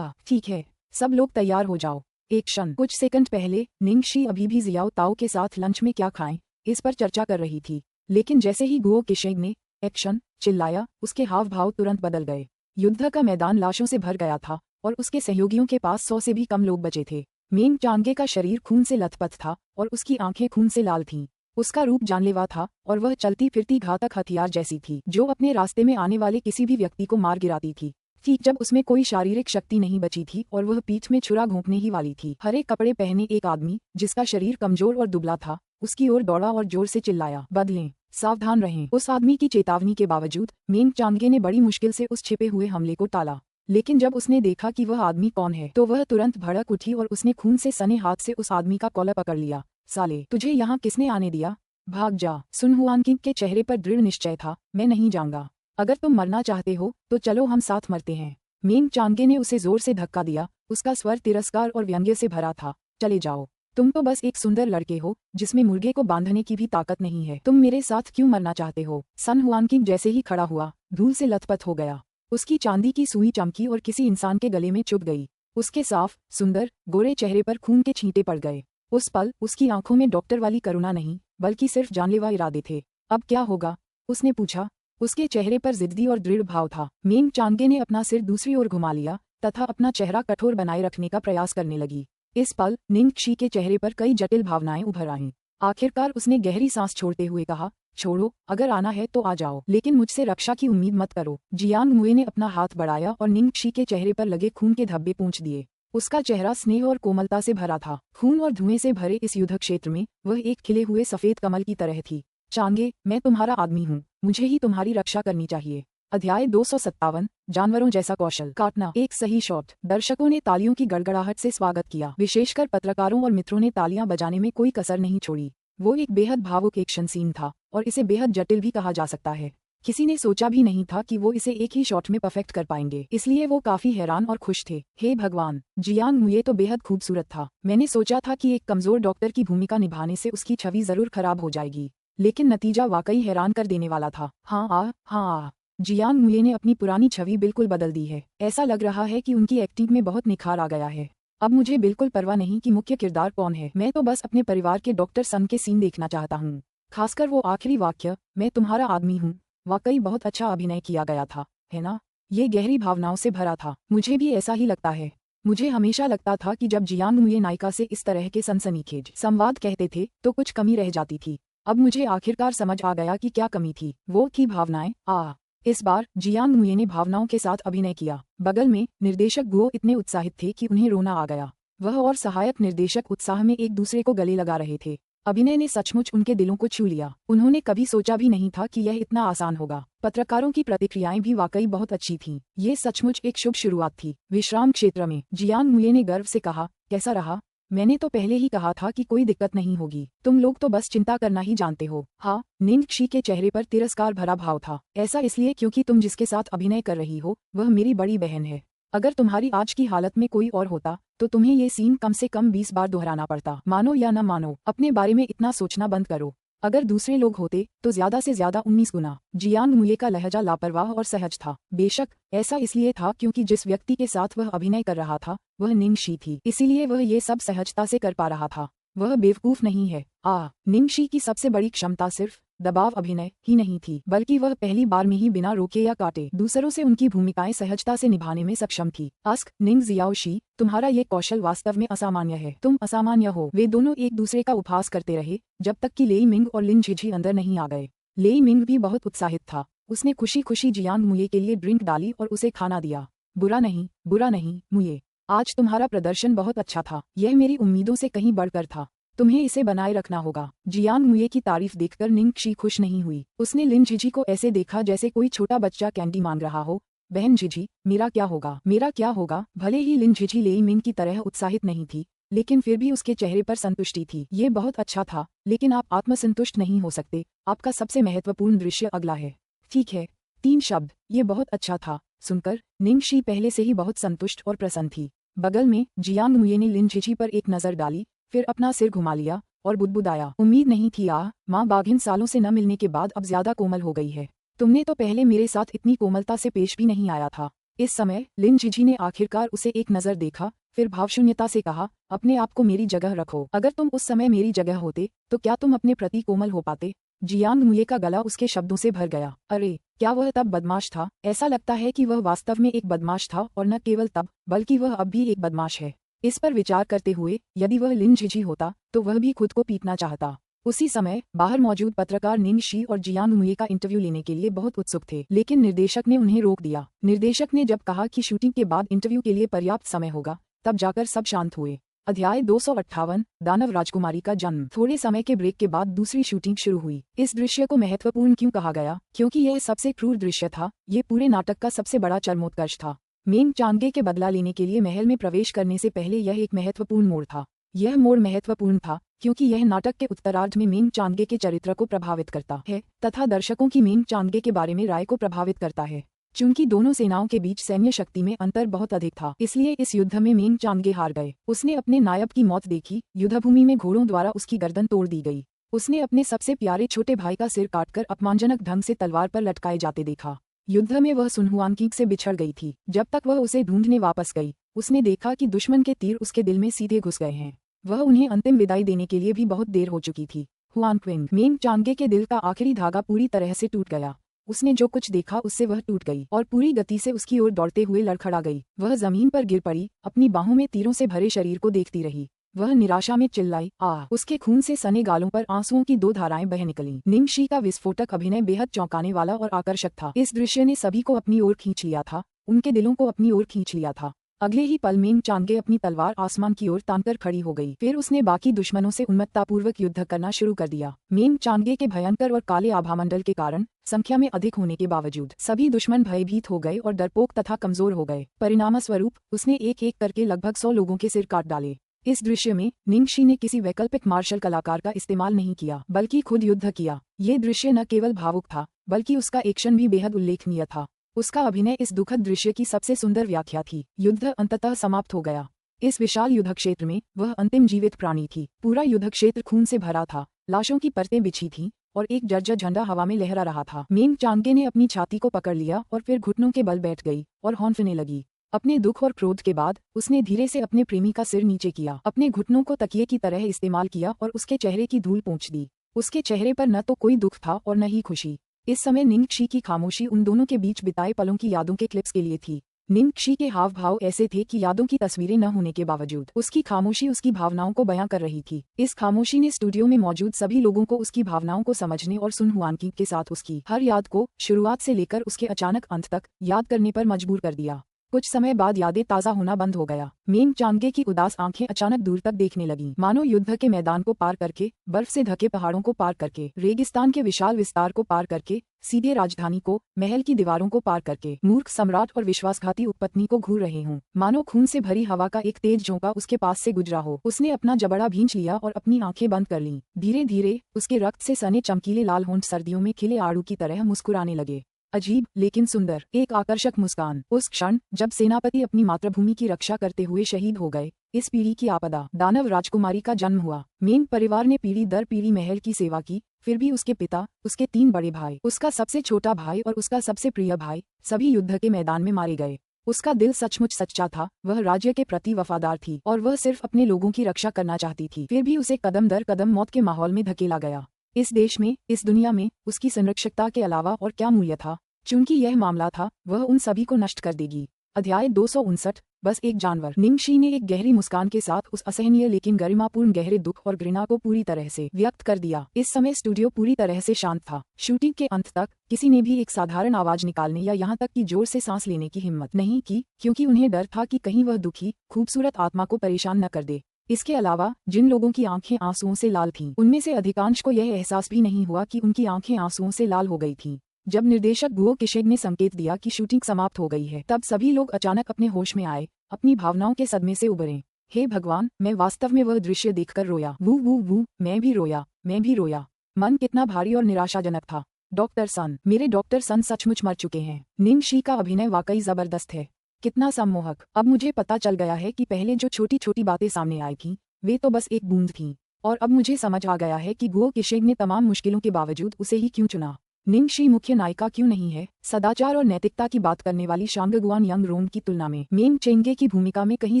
ठीक है, सब लोग तैयार हो जाओ। एक्शन। कुछ सेकंड पहले निंगशी अभी भी जियाओ ताओ के साथ लंच में क्या खाएं इस पर चर्चा कर रही थी, लेकिन जैसे ही गुओ किशेग ने एक्शन चिल्लाया, उसके हाव भाव तुरंत बदल गए। युद्ध का मैदान लाशों से भर गया था और उसके सहयोगियों के पास 100 से भी कम लोग बचे थे। मेंग चांगे का शरीर खून से लथपथ था और उसकी आंखें खून से लाल थीं। उसका रूप जानलेवा था और वह चलती फिरती घातक हथियार जैसी थी जो अपने रास्ते में आने वाले किसी भी व्यक्ति को मार गिराती थी। ठीक जब उसमें कोई शारीरिक शक्ति नहीं बची थी और वह पीठ में छुरा घोंपने ही वाली थी, हरे कपड़े पहने एक आदमी जिसका शरीर कमजोर और दुबला था उसकी ओर दौड़ा और जोर से चिल्लाया, बदलें, सावधान रहें। उस आदमी की चेतावनी के बावजूद मेंग चांगे ने बड़ी मुश्किल से उस छिपे हुए हमले को टाला। लेकिन जब उसने देखा कि वह आदमी कौन है तो वह तुरंत भड़क उठी और उसने खून से सने हाथ से उस आदमी का कॉलर पकड़ लिया। साले, तुझे यहाँ किसने आने दिया? भाग जा। सुन हुआन किंग के चेहरे पर दृढ़ निश्चय था, मैं नहीं जाऊंगा। अगर तुम मरना चाहते हो तो चलो हम साथ मरते हैं। मेंग चांगे ने उसे जोर से धक्का दिया, उसका स्वर तिरस्कार और व्यंग्य से भरा था। चले जाओ, तुम तो बस एक सुंदर लड़के हो जिसमें मुर्गे को बांधने की भी ताकत नहीं है। तुम मेरे साथ क्यों मरना चाहते हो? सन हुआन किंग जैसे ही खड़ा हुआ धूल से लथपथ हो गया। उसकी चांदी की सुई चमकी और किसी इंसान के गले में चुभ गई। उसके साफ, सुंदर, गोरे चेहरे पर खून के छींटे पड़ गए। उस पल उसकी आंखों में डॉक्टर वाली करुणा नहीं बल्कि सिर्फ जानलेवा इरादे थे। अब क्या होगा? उसने पूछा। उसके चेहरे पर जिद्दी और दृढ़ भाव था। मेंग चांगे ने अपना सिर दूसरी ओर घुमा लिया तथा अपना चेहरा कठोर बनाए रखने का प्रयास करने लगी। इस पल निंग शी के चेहरे पर कई जटिल भावनाएं उभर आईं। आखिरकार उसने गहरी सांस छोड़ते हुए कहा, छोड़ो, अगर आना है तो आ जाओ, लेकिन मुझसे रक्षा की उम्मीद मत करो। जियांग मुए ने अपना हाथ बढ़ाया और निंग शी के चेहरे पर लगे खून के धब्बे पोंछ दिए। उसका चेहरा स्नेह और कोमलता से भरा था। खून और धुएं से भरे इस युद्ध क्षेत्र में वह एक खिले हुए सफेद कमल की तरह थी। चांगे, मैं तुम्हारा आदमी हूँ, मुझे ही तुम्हारी रक्षा करनी चाहिए। अध्याय 257, जानवरों जैसा कौशल काटना। एक सही शॉट। दर्शकों ने तालियों की गड़गड़ाहट से स्वागत किया। विशेषकर पत्रकारों और मित्रों ने तालियां बजाने में कोई कसर नहीं छोड़ी। वो एक बेहद भावुक एक्शन सीन था और इसे बेहद जटिल भी कहा जा सकता है। किसी ने सोचा भी नहीं था कि वो इसे एक ही शॉट में परफेक्ट कर पाएंगे, इसलिए वो काफी हैरान और खुश थे। हे भगवान, जियांग मुए तो बेहद खूबसूरत था। मैंने सोचा था कि एक कमजोर डॉक्टर की भूमिका निभाने से उसकी छवि जरूर खराब हो जाएगी, लेकिन नतीजा वाकई हैरान कर देने वाला था। हाँ, जियांग मुए ने अपनी पुरानी छवि बिल्कुल बदल दी है। ऐसा लग रहा है कि उनकी एक्टिंग में बहुत निखार आ गया है। अब मुझे बिल्कुल परवाह नहीं कि मुख्य किरदार कौन है, मैं तो बस अपने परिवार के डॉक्टर सन के सीन देखना चाहता हूँ। खासकर वो आखिरी वाक्य, मैं तुम्हारा आदमी हूँ, वाकई बहुत अच्छा अभिनय किया गया था, है ना? ये गहरी भावनाओं से भरा था। मुझे भी ऐसा ही लगता है। मुझे हमेशा लगता था कि जब जियांग मुए नायिका से इस तरह के सनसनीखेज संवाद कहते थे तो कुछ कमी रह जाती थी। अब मुझे आखिरकार समझ आ गया कि क्या कमी थी। वो थी भावनाएं। इस बार जियांग मुए ने भावनाओं के साथ अभिनय किया। बगल में निर्देशक गुओ इतने उत्साहित थे कि उन्हें रोना आ गया। वह और सहायक निर्देशक उत्साह में एक दूसरे को गले लगा रहे थे। अभिनय ने सचमुच उनके दिलों को छू लिया। उन्होंने कभी सोचा भी नहीं था कि यह इतना आसान होगा। पत्रकारों की प्रतिक्रियाएं भी वाकई बहुत अच्छी थीं। ये सचमुच एक शुभ शुरुआत थी। विश्राम क्षेत्र में जियांग मुए ने गर्व से कहा, कैसा रहा? मैंने तो पहले ही कहा था कि कोई दिक्कत नहीं होगी, तुम लोग तो बस चिंता करना ही जानते हो। हाँ, निंग शी के चेहरे पर तिरस्कार भरा भाव था। ऐसा इसलिए क्योंकि तुम जिसके साथ अभिनय कर रही हो वह मेरी बड़ी बहन है। अगर तुम्हारी आज की हालत में कोई और होता तो तुम्हें ये सीन कम से कम 20 बार दोहराना पड़ता। मानो या न मानो, अपने बारे में इतना सोचना बंद करो। अगर दूसरे लोग होते तो ज्यादा से ज्यादा 19 गुना। जियांग मुए का लहजा लापरवाह और सहज था। बेशक ऐसा इसलिए था क्योंकि जिस व्यक्ति के साथ वह अभिनय कर रहा था वह निंग शी थी, इसीलिए वह ये सब सहजता से कर पा रहा था। वह बेवकूफ नहीं है। निंग शी की सबसे बड़ी क्षमता सिर्फ दबाव अभिनय ही नहीं थी, बल्कि वह पहली बार में ही बिना रोके या काटे दूसरों से उनकी भूमिकाएं सहजता से निभाने में सक्षम थी। आस्क निंग जियाओशी, तुम्हारा ये कौशल वास्तव में असामान्य है। तुम असामान्य हो। वे दोनों एक दूसरे का उपहास करते रहे जब तक कि लेई मिंग और लिन झिझी अंदर नहीं आ गए। लेई मिंग भी बहुत उत्साहित था। उसने खुशी खुशी जियांग मुए के लिए ड्रिंक डाली और उसे खाना दिया। बुरा नहीं मुए, आज तुम्हारा प्रदर्शन बहुत अच्छा था। यह मेरी उम्मीदों से कहीं बढ़कर था। तुम्हें इसे बनाए रखना होगा। जियांग मुए की तारीफ देखकर निंग शी खुश नहीं हुई। उसने लिन झिझी को ऐसे देखा जैसे कोई छोटा बच्चा कैंडी मांग रहा हो। बहन झिझी, मेरा क्या होगा? भले ही लिन झिझी लेई मिंग की तरह उत्साहित नहीं थी, लेकिन फिर भी उसके चेहरे पर संतुष्टि थी। ये बहुत अच्छा था, लेकिन आप आत्मसंतुष्ट नहीं हो सकते। आपका सबसे महत्वपूर्ण दृश्य अगला है। ठीक है, 3 शब्द। ये बहुत अच्छा था। सुनकर निंग शी पहले से ही बहुत संतुष्ट और प्रसन्न थी। बगल में जियांग मुए ने लिन झिझी पर एक नजर डाली, फिर अपना सिर घुमा लिया और बुदबुदाया, उम्मीद नहीं थी। माँ बाघिन सालों से न मिलने के बाद अब ज्यादा कोमल हो गई है। तुमने तो पहले मेरे साथ इतनी कोमलता से पेश भी नहीं आया था। इस समय लिन झिझी ने आखिरकार उसे एक नजर देखा, फिर भावशून्यता से कहा, अपने आप को मेरी जगह रखो। अगर तुम उस समय मेरी जगह होते तो क्या तुम अपने प्रति कोमल हो पाते? जियांग मुये का गला उसके शब्दों से भर गया। अरे क्या वह तब बदमाश था? ऐसा लगता है कि वह वास्तव में एक बदमाश था, और न केवल तब बल्कि वह अब भी एक बदमाश है। इस पर विचार करते हुए यदि वह लिन झिझी होता तो वह भी खुद को पीटना चाहता। उसी समय बाहर मौजूद पत्रकार निंग शी और जियांग मुये का इंटरव्यू लेने के लिए बहुत उत्सुक थे, लेकिन निर्देशक ने उन्हें रोक दिया। निर्देशक ने जब कहा कि शूटिंग के बाद इंटरव्यू के लिए पर्याप्त समय होगा, तब जाकर सब शांत हुए। अध्याय 258 दानव राजकुमारी का जन्म। थोड़े समय के ब्रेक के बाद दूसरी शूटिंग शुरू हुई। इस दृश्य को महत्वपूर्ण क्यों कहा गया? क्योंकि यह सबसे क्रूर दृश्य था। ये पूरे नाटक का सबसे बड़ा चरमोत्कर्ष था। मेंग चांगे के बदला लेने के लिए महल में प्रवेश करने से पहले यह एक महत्वपूर्ण मोड़ था। यह मोड़ महत्वपूर्ण था क्योंकि यह नाटक के उत्तरार्ध में मेंग चांगे के चरित्र को प्रभावित करता है तथा दर्शकों की मेंग चांगे के बारे में राय को प्रभावित करता है। चूंकि दोनों सेनाओं के बीच सैन्य शक्ति में अंतर बहुत अधिक था, इसलिए इस युद्ध में मेंग चांगे हार गए। उसने अपने नायब की मौत देखी। युद्धभूमि में घोड़ों द्वारा उसकी गर्दन तोड़ दी गई। उसने अपने सबसे प्यारे छोटे भाई का सिर काटकर अपमानजनक ढंग से तलवार पर लटकाए जाते देखा। युद्ध में वह सुनहुआंग से बिछड़ गई थी। जब तक वह उसे ढूंढने वापस गई, उसने देखा कि दुश्मन के तीर उसके दिल में सीधे घुस गए हैं। वह उन्हें अंतिम विदाई देने के लिए भी बहुत देर हो चुकी थी। हुआनक्विंग। मेंग चांगे के दिल का आखिरी धागा पूरी तरह से टूट गया। उसने जो कुछ देखा उससे वह टूट गई और पूरी गति से उसकी ओर दौड़ते हुए लड़खड़ा गई। वह जमीन पर गिर पड़ी, अपनी बाहों में तीरों से भरे शरीर को देखती रही। वह निराशा में चिल्लाई, आ! उसके खून से सने गालों पर आंसुओं की 2 धाराएं बह निकलीं। निंग शी का विस्फोटक अभिनय बेहद चौंकाने वाला और आकर्षक था। इस दृश्य ने सभी को अपनी ओर खींच लिया था, उनके दिलों को अपनी ओर खींच लिया था। अगले ही पल मेंग चांगे अपनी तलवार आसमान की ओर तानकर खड़ी हो गई। फिर उसने बाकी दुश्मनों से उन्मत्ततापूर्वक युद्ध करना शुरू कर दिया। मेंग चांगे के भयंकर और काले आभामंडल के कारण संख्या में अधिक होने के बावजूद सभी दुश्मन भयभीत हो गए और डरपोक तथा कमजोर हो गए। परिणामस्वरूप उसने एक एक करके लगभग 100 लोगों के सिर काट डाले। इस दृश्य में निंग शी ने किसी वैकल्पिक मार्शल कलाकार का इस्तेमाल नहीं किया, बल्कि खुद युद्ध किया। ये दृश्य न केवल भावुक था, बल्कि उसका एक्शन भी बेहद उल्लेखनीय था। उसका अभिनय इस दुखद दृश्य की सबसे सुंदर व्याख्या थी। युद्ध अंततः समाप्त हो गया। इस विशाल युद्ध क्षेत्र में वह अंतिम जीवित प्राणी थी। पूरा युद्ध क्षेत्र खून से भरा था, लाशों की परतें बिछी थीं और एक जर्जर झंडा हवा में लहरा रहा था। मेंग चांगे ने अपनी छाती को पकड़ लिया और फिर घुटनों के बल बैठ गई और हौंफने लगी। अपने दुख और क्रोध के बाद उसने धीरे से अपने प्रेमी का सिर नीचे किया, अपने घुटनों को तकिए की तरह इस्तेमाल किया और उसके चेहरे की धूल पोंछ दी। उसके चेहरे पर न तो कोई दुख था और न ही खुशी। इस समय निंग शी की खामोशी उन दोनों के बीच बिताए पलों की यादों के क्लिप्स के लिए थी। निंग शी के हाव भाव ऐसे थे कि यादों की तस्वीरें न होने के बावजूद उसकी खामोशी उसकी भावनाओं को बयां कर रही थी। इस खामोशी ने स्टूडियो में मौजूद सभी लोगों को उसकी भावनाओं को समझने और सुनहुआंग के साथ उसकी हर याद को शुरुआत से लेकर उसके अचानक अंत तक याद करने पर मजबूर कर दिया। कुछ समय बाद यादें ताज़ा होना बंद हो गया। मेंग चांगे की उदास आंखें अचानक दूर तक देखने लगीं, मानो युद्ध के मैदान को पार करके, बर्फ से ढके पहाड़ों को पार करके, रेगिस्तान के विशाल विस्तार को पार करके, सीधे राजधानी को, महल की दीवारों को पार करके, मूर्ख सम्राट और विश्वासघाती उपपत्नी को घूर रहे हों। मानो खून से भरी हवा का एक तेज झोंका उसके पास से गुजरा हो। उसने अपना जबड़ा भींच लिया और अपनी आंखें बंद कर लीं। धीरे धीरे उसके रक्त से सने चमकीले लाल होंठ सर्दियों में खिले आड़ू की तरह मुस्कुराने लगे। अजीब लेकिन सुंदर, एक आकर्षक मुस्कान। उस क्षण जब सेनापति अपनी मातृभूमि की रक्षा करते हुए शहीद हो गए, इस पीढ़ी की आपदा दानव राजकुमारी का जन्म हुआ। मेंग परिवार ने पीढ़ी दर पीढ़ी महल की सेवा की, फिर भी उसके पिता, उसके 3 बड़े भाई, उसका सबसे छोटा भाई और उसका सबसे प्रिय भाई सभी युद्ध के मैदान में मारे गए। उसका दिल सचमुच सच्चा था, वह राज्य के प्रति वफादार थी और वह सिर्फ अपने लोगों की रक्षा करना चाहती थी। फिर भी उसे कदम दर कदम मौत के माहौल में धकेला गया। इस देश में, इस दुनिया में उसकी संरक्षकता के अलावा और क्या मूल्य था? चूंकि यह मामला था, वह उन सभी को नष्ट कर देगी। अध्याय 259 बस एक जानवर। निंग शी ने एक गहरी मुस्कान के साथ उस असहनीय लेकिन गरिमापूर्ण गहरे दुख और घृणा को पूरी तरह से व्यक्त कर दिया। इस समय स्टूडियो पूरी तरह से शांत था। शूटिंग के अंत तक किसी ने भी एक साधारण आवाज निकालने या यहाँ तक कि जोर से सांस लेने की हिम्मत नहीं की, क्योंकि उन्हें डर था कि कहीं वह दुखी, खूबसूरत आत्मा को परेशान न कर दे। इसके अलावा जिन लोगों की आंखें आंसुओं से लाल थीं, उनमें से अधिकांश को यह एहसास भी नहीं हुआ कि उनकी आंखें आंसुओं से लाल हो गई थीं। जब निर्देशक गुओ किशेग ने संकेत दिया कि शूटिंग समाप्त हो गई है, तब सभी लोग अचानक अपने होश में आए, अपनी भावनाओं के सदमे से उबरे। हे भगवान, मैं वास्तव में वह दृश्य देखकर रोया। वू वू वू, मैं भी रोया, मैं भी रोया। मन कितना भारी और निराशाजनक था। डॉक्टर सन, मेरे डॉक्टर सन सचमुच मर चुके हैं। निंग शी का अभिनय वाकई जबरदस्त है। कितना सम्मोहक। अब मुझे पता चल गया है कि पहले जो छोटी छोटी बातें सामने आई थीं, वे तो बस एक बूंद थीं, और अब मुझे समझ आ गया है कि गुओ किशेग ने तमाम मुश्किलों के बावजूद उसे ही क्यों चुना। निंग शी मुख्य नायिका क्यों नहीं है? सदाचार और नैतिकता की बात करने वाली शांगगुआन यंग रोंग की तुलना में मेंग चेंगे की भूमिका में कहीं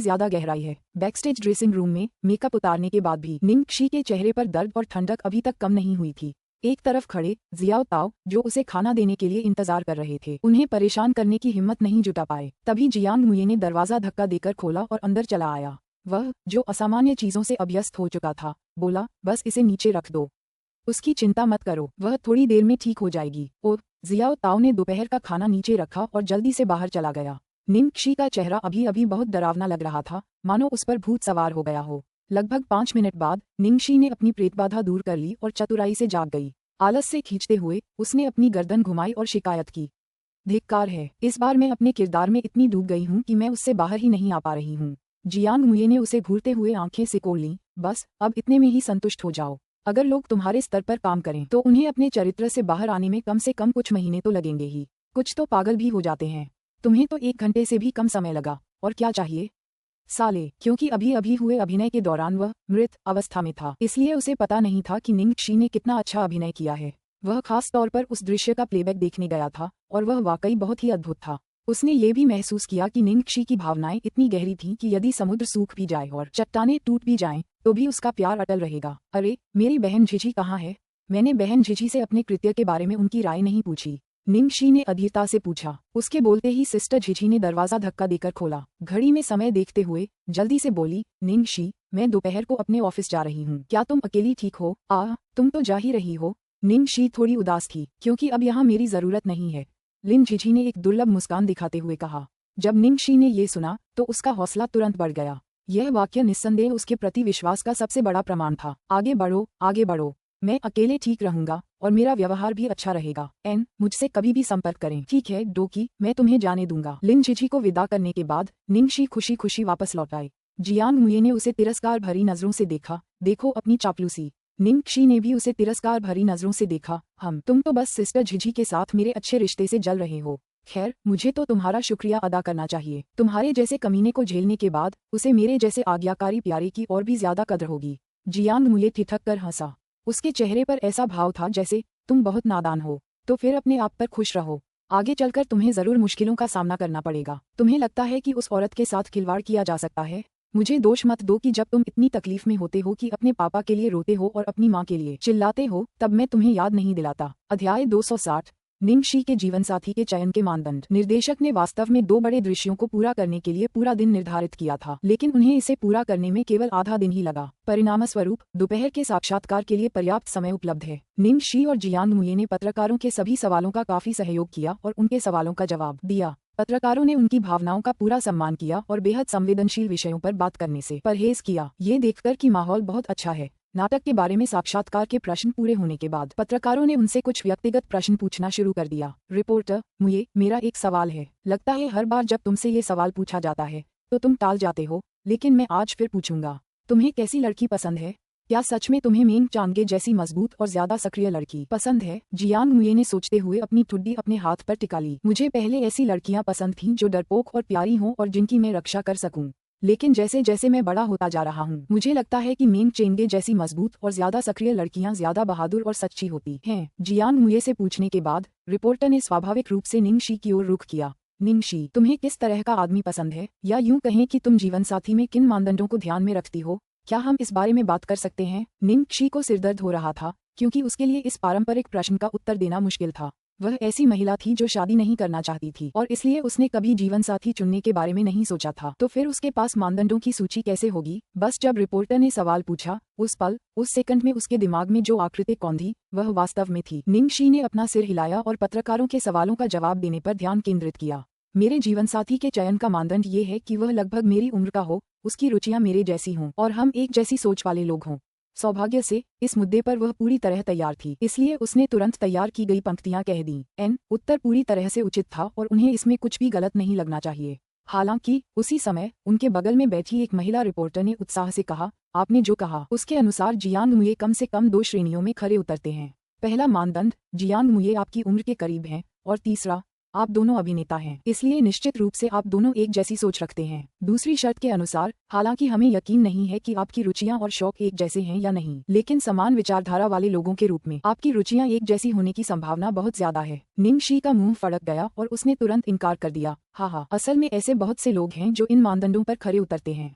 ज्यादा गहराई है। बैकस्टेज ड्रेसिंग रूम में मेकअप उतारने के बाद भी निंग शी के चेहरे पर दर्द और ठंडक अभी तक कम नहीं हुई थी। एक तरफ खड़े जियाओ ताओ, जो उसे खाना देने के लिए इंतजार कर रहे थे, उन्हें परेशान करने की हिम्मत नहीं जुटा पाए। तभी जियांग मुये ने दरवाजा धक्का देकर खोला और अंदर चला आया। वह, जो असामान्य चीजों से अभ्यस्त हो चुका था, बोला, बस इसे नीचे रख दो। उसकी चिंता मत करो, वह थोड़ी देर में ठीक हो जाएगी। और जियाओ ताओ ने दोपहर का खाना नीचे रखा और जल्दी से बाहर चला गया। निंगक्षी का चेहरा अभी अभी बहुत डरावना लग रहा था, मानो उस पर भूत सवार हो गया हो। लगभग 5 मिनट बाद निंगक्षी ने अपनी प्रेतबाधा दूर कर ली और चतुराई से जाग गई। आलस से खींचते हुए उसने अपनी गर्दन घुमाई और शिकायत की, धिक्कार है, इस बार मैं अपने किरदार में इतनी डूब गई हूँ कि मैं उससे बाहर ही नहीं आ पा रही हूँ। जियांग मुये ने उसे घूरते हुए आंखें सिकोड़ लीं। बस अब इतने में ही संतुष्ट हो जाओ। अगर लोग तुम्हारे स्तर पर काम करें तो उन्हें अपने चरित्र से बाहर आने में कम से कम कुछ महीने तो लगेंगे ही। कुछ तो पागल भी हो जाते हैं। तुम्हें तो 1 घंटे से भी कम समय लगा, और क्या चाहिए? साले, क्योंकि अभी अभी हुए अभिनय के दौरान वह मृत अवस्था में था, इसलिए उसे पता नहीं था कि निंगक्षी ने कितना अच्छा अभिनय किया है। वह खास तौर पर उस दृश्य का प्लेबैक देखने गया था और वह वाकई बहुत ही अद्भुत था। उसने ये भी महसूस किया कि निंगक्षी की भावनाएं इतनी गहरी थीं कि यदि समुद्र सूख भी जाए और चट्टानें टूट भी जाएं, तो भी उसका प्यार अटल रहेगा। अरे, मेरी बहन झिझी कहाँ है? मैंने बहन झिझी से अपने कृत्य के बारे में उनकी राय नहीं पूछी, निंगक्षी ने अधीरता से पूछा। उसके बोलते ही सिस्टर झिझी ने दरवाजा धक्का देकर खोला। घड़ी में समय देखते हुए जल्दी से बोली, निंगक्षी, मैं दोपहर को अपने ऑफिस जा रही हूँ, क्या तुम अकेली ठीक हो? तुम तो जा ही रही हो। निंगक्षी थोड़ी उदास थी, क्योंकि अब यहाँ मेरी जरूरत नहीं है, लिन झिझी ने एक दुर्लभ मुस्कान दिखाते हुए कहा। जब निंगक्षी ने ये सुना तो उसका हौसला तुरंत बढ़ गया। यह वाक्य निस्संदेह उसके प्रति विश्वास का सबसे बड़ा प्रमाण था। आगे बढ़ो, आगे बढ़ो, मैं अकेले ठीक रहूंगा और मेरा व्यवहार भी अच्छा रहेगा। मुझसे कभी भी संपर्क करें। ठीक है डोकी, मैं तुम्हें जाने दूंगा। लिन झिझी को विदा करने के बाद निंगक्षी खुशी खुशी वापस लौट आए। जियांग मुये ने उसे तिरस्कार भरी नजरों से देखा। देखो अपनी चापलूसी। निंगक्षी ने भी उसे तिरस्कार भरी नजरों से देखा। तुम तो बस सिस्टर झिझी के साथ मेरे अच्छे रिश्ते से जल रहे हो। खैर, मुझे तो तुम्हारा शुक्रिया अदा करना चाहिए। तुम्हारे जैसे कमीने को झेलने के बाद उसे मेरे जैसे आज्ञाकारी प्यारे की और भी ज्यादा कद्र होगी। जियांग मुये ठिठक कर हंसा। उसके चेहरे पर ऐसा भाव था जैसे, तुम बहुत नादान हो, तो फिर अपने आप पर खुश रहो। आगे चलकर तुम्हें जरूर मुश्किलों का सामना करना पड़ेगा। तुम्हें लगता है कि उस औरत के साथ खिलवाड़ किया जा सकता है? मुझे दोष मत दो कि जब तुम इतनी तकलीफ में होते हो कि अपने पापा के लिए रोते हो और अपनी माँ के लिए चिल्लाते हो, तब मैं तुम्हें याद नहीं दिलाता। अध्याय 260। निंगक्षी के जीवनसाथी के चयन के मानदंड। निर्देशक ने वास्तव में 2 बड़े दृश्यों को पूरा करने के लिए पूरा दिन निर्धारित किया था, लेकिन उन्हें इसे पूरा करने में केवल आधा दिन ही लगा। परिणामस्वरूप दोपहर के साक्षात्कार के लिए पर्याप्त समय उपलब्ध है। निंगक्षी और जियांग मुये ने पत्रकारों के सभी सवालों का काफी सहयोग किया और उनके सवालों का जवाब दिया। पत्रकारों ने उनकी भावनाओं का पूरा सम्मान किया और बेहद संवेदनशील विषयों पर बात करने से परहेज किया। ये देखकर कि माहौल बहुत अच्छा है। नाटक के बारे में साक्षात्कार के प्रश्न पूरे होने के बाद पत्रकारों ने उनसे कुछ व्यक्तिगत प्रश्न पूछना शुरू कर दिया। रिपोर्टर, मुये, मेरा एक सवाल है। लगता है हर बार जब तुमसे ये सवाल पूछा जाता है तो तुम टाल जाते हो, लेकिन मैं आज फिर पूछूंगा। तुम्हें कैसी लड़की पसंद है? क्या सच में तुम्हें मेंग चांगे जैसी मजबूत और ज्यादा सक्रिय लड़की पसंद है? जियांग मुये ने सोचते हुए अपनी ठुड्डी अपने हाथ पर टिका ली। मुझे पहले ऐसी लड़कियां पसंद थीं जो डरपोक और प्यारी हों और जिनकी मैं रक्षा कर सकूं, लेकिन जैसे जैसे मैं बड़ा होता जा रहा हूँ, मुझे लगता है कि मेंग चेंगे जैसी मजबूत और ज्यादा सक्रिय लड़कियां ज्यादा बहादुर और सच्ची होती हैं। जियांग मुये से पूछने के बाद रिपोर्टर ने स्वाभाविक रूप से निंगक्षी की ओर रुख किया। निंगक्षी, तुम्हें किस तरह का आदमी पसंद है, या यूं कहें कि तुम जीवनसाथी में किन मानदंडों को ध्यान में रखती हो? क्या हम इस बारे में बात कर सकते हैं? निंगक्षी को सिरदर्द हो रहा था, क्योंकि उसके लिए इस पारंपरिक प्रश्न का उत्तर देना मुश्किल था। वह ऐसी महिला थी जो शादी नहीं करना चाहती थी और इसलिए उसने कभी जीवनसाथी चुनने के बारे में नहीं सोचा था। तो फिर उसके पास मानदंडों की सूची कैसे होगी? बस जब रिपोर्टर ने सवाल पूछा, उस पल, उस सेकंड में उसके दिमाग में जो आकृति कौंधी, वह वास्तव में थी। निंगक्षी ने अपना सिर हिलाया और पत्रकारों के सवालों का जवाब देने पर ध्यान केंद्रित किया। मेरे जीवनसाथी के चयन का मानदंड ये है कि वह लगभग मेरी उम्र का हो, उसकी रुचियां मेरे जैसी हों और हम एक जैसी सोच वाले लोग हों। सौभाग्य से इस मुद्दे पर वह पूरी तरह तैयार थी, इसलिए उसने तुरंत तैयार की गई पंक्तियां कह दी। उत्तर पूरी तरह से उचित था और उन्हें इसमें कुछ भी गलत नहीं लगना चाहिए। हालांकि उसी समय उनके बगल में बैठी एक महिला रिपोर्टर ने उत्साह से कहा, आपने जो कहा उसके अनुसार जियांग मुये कम से कम 2 श्रेणियों में खरे उतरते हैं। पहला मानदंड, जियांग मुये आपकी उम्र के करीब हैं, और तीसरा, आप दोनों अभिनेता हैं, इसलिए निश्चित रूप से आप दोनों एक जैसी सोच रखते हैं। दूसरी शर्त के अनुसार, हालांकि हमें यकीन नहीं है कि आपकी रुचियां और शौक एक जैसे हैं या नहीं, लेकिन समान विचारधारा वाले लोगों के रूप में आपकी रुचियां एक जैसी होने की संभावना बहुत ज्यादा है। निंगक्षी का मुंह फड़क गया और उसने तुरंत इनकार कर दिया। हाँ, असल में ऐसे बहुत से लोग हैं जो इन मानदंडों पर खरे उतरते हैं।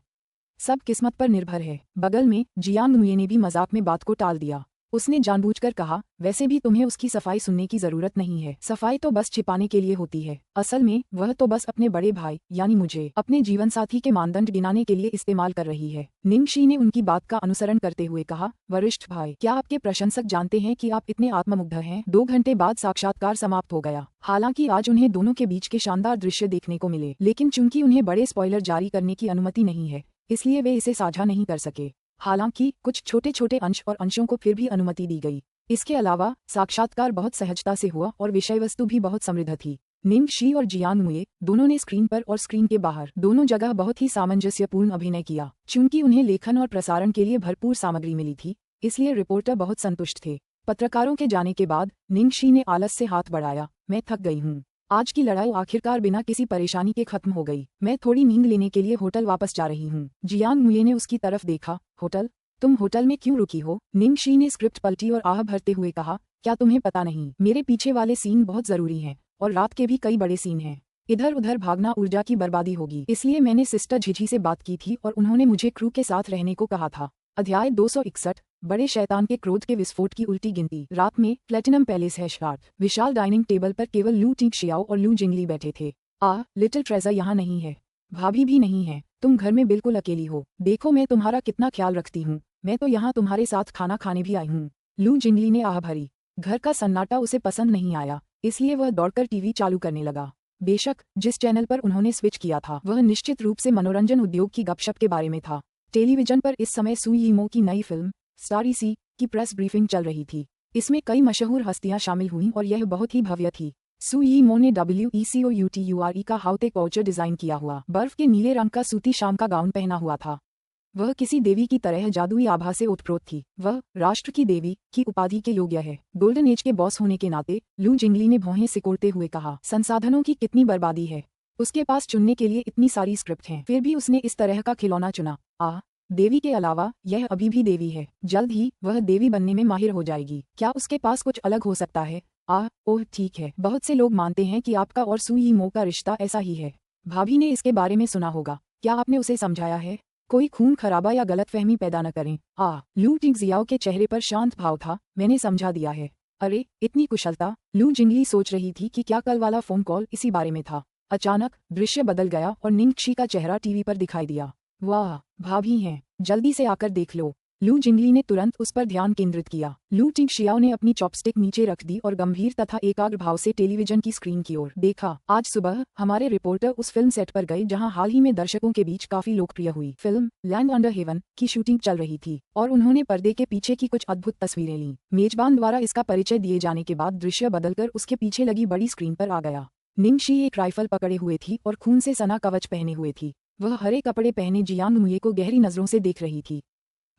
सब किस्मत पर निर्भर है। बगल में जियांग मुये ने भी मजाक में बात को टाल दिया। उसने जानबूझकर कहा, वैसे भी तुम्हें उसकी सफाई सुनने की जरूरत नहीं है। सफाई तो बस छिपाने के लिए होती है। असल में वह तो बस अपने बड़े भाई यानी मुझे अपने जीवन साथी के मानदंड गिनाने के लिए इस्तेमाल कर रही है। निंगशी ने उनकी बात का अनुसरण करते हुए कहा, वरिष्ठ भाई, क्या आपके प्रशंसक जानते हैं कि आप इतने आत्ममुग्ध हैं? 2 घंटे बाद साक्षात्कार समाप्त हो गया। हालांकि आज उन्हें दोनों के बीच के शानदार दृश्य देखने को मिले, लेकिन चूंकि उन्हें बड़े स्पॉइलर जारी करने की अनुमति नहीं है, इसलिए वे इसे साझा नहीं कर सके। हालांकि कुछ छोटे छोटे अंश और अंशों को फिर भी अनुमति दी गई। इसके अलावा साक्षात्कार बहुत सहजता से हुआ और विषय वस्तु भी बहुत समृद्ध थी। निंगशी और जियांग मुए दोनों ने स्क्रीन पर और स्क्रीन के बाहर दोनों जगह बहुत ही सामंजस्यपूर्ण अभिनय किया। चूंकि उन्हें लेखन और प्रसारण के लिए भरपूर सामग्री मिली थी, इसलिए रिपोर्टर बहुत संतुष्ट थे। पत्रकारों के जाने के बाद निंगशी ने आलस से हाथ बढ़ाया, मैं थक गई हूँ। आज की लड़ाई आखिरकार बिना किसी परेशानी के खत्म हो गई। मैं थोड़ी नींद लेने के लिए होटल वापस जा रही हूँ। जियांग मुए ने उसकी तरफ देखा, होटल? तुम होटल में क्यों रुकी हो? निंगशी ने स्क्रिप्ट पलटी और आह भरते हुए कहा, क्या तुम्हें पता नहीं, मेरे पीछे वाले सीन बहुत जरूरी हैं और रात के भी कई बड़े सीन हैं। इधर उधर भागना ऊर्जा की बर्बादी होगी, इसलिए मैंने सिस्टर झिझी से बात की थी और उन्होंने मुझे क्रू के साथ रहने को कहा था। अध्याय 261, बड़े शैतान के क्रोध के विस्फोट की उल्टी गिनती। रात में प्लेटिनम पैलेस है शार्ट। विशाल डाइनिंग टेबल पर केवल लू टिंगशियाओ और लू जिंगली बैठे थे। लिटिल ट्रेजर यहाँ नहीं है, भाभी भी नहीं है, तुम घर में बिल्कुल अकेली हो। देखो मैं तुम्हारा कितना ख्याल रखती हूँ, मैं तो यहाँ तुम्हारे साथ खाना खाने भी आई हूँ। लू जिंगली ने आह भरी। घर का सन्नाटा उसे पसंद नहीं आया, इसलिए वह दौड़कर टीवी चालू करने लगा। बेशक जिस चैनल पर उन्होंने स्विच किया था वह निश्चित रूप से मनोरंजन उद्योग की गपशप के बारे में था। टेलीविजन पर इस समय सू यीमो की नई फिल्म स्टारी सी की प्रेस ब्रीफिंग चल रही थी। इसमें कई मशहूर हस्तियां शामिल हुईं और यह बहुत ही भव्य थी। सू यीमो ने WECOUTURE का हाउते कॉर्चर डिजाइन किया हुआ बर्फ के नीले रंग का सूती शाम का गाउन पहना हुआ था। वह किसी देवी की तरह जादुई आभा से ओतप्रोत थी। वह राष्ट्र की देवी की उपाधि के योग्य है। गोल्डन एज के बॉस होने के नाते लू जिंगली ने भौहें सिकोड़ते हुए कहा, संसाधनों की कितनी बर्बादी है। उसके पास चुनने के लिए इतनी सारी स्क्रिप्ट हैं, फिर भी उसने इस तरह का खिलौना चुना। देवी के अलावा यह अभी भी देवी है। जल्द ही वह देवी बनने में माहिर हो जाएगी। क्या उसके पास कुछ अलग हो सकता है? ओह ठीक है, बहुत से लोग मानते हैं कि आपका और सू यीमो का रिश्ता ऐसा ही है। भाभी ने इसके बारे में सुना होगा, क्या आपने उसे समझाया है? कोई खून खराबा या गलतफहमी पैदा न करें। लू टिंगजियाओ के चेहरे पर शांत भाव था, मैंने समझा दिया है। अरे इतनी कुशलता। लू जिंगली सोच रही थी कि क्या कल वाला फोन कॉल इसी बारे में था। अचानक दृश्य बदल गया और निंगशी का चेहरा टीवी पर दिखाई दिया। वाह, भाभी हैं, जल्दी से आकर देख लो। लू जिंगली ने तुरंत उस पर ध्यान केंद्रित किया। लू टिंगशियाओ ने अपनी चॉपस्टिक नीचे रख दी और गंभीर तथा एकाग्र भाव से टेलीविजन की स्क्रीन की ओर देखा। आज सुबह हमारे रिपोर्टर उस फिल्म सेट पर गए जहां हाल ही में दर्शकों के बीच काफी लोकप्रिय हुई फिल्म लैंड अंडर हेवन की शूटिंग चल रही थी और उन्होंने पर्दे के पीछे की कुछ अद्भुत तस्वीरें लीं। मेजबान द्वारा इसका परिचय दिए जाने के बाद दृश्य बदलकर उसके पीछे लगी बड़ी स्क्रीन पर आ गया। निंगशी एक राइफल पकड़े हुए थी और खून से सना कवच पहने हुए थी। वह हरे कपड़े पहने जियांग मुए को गहरी नजरों से देख रही थी।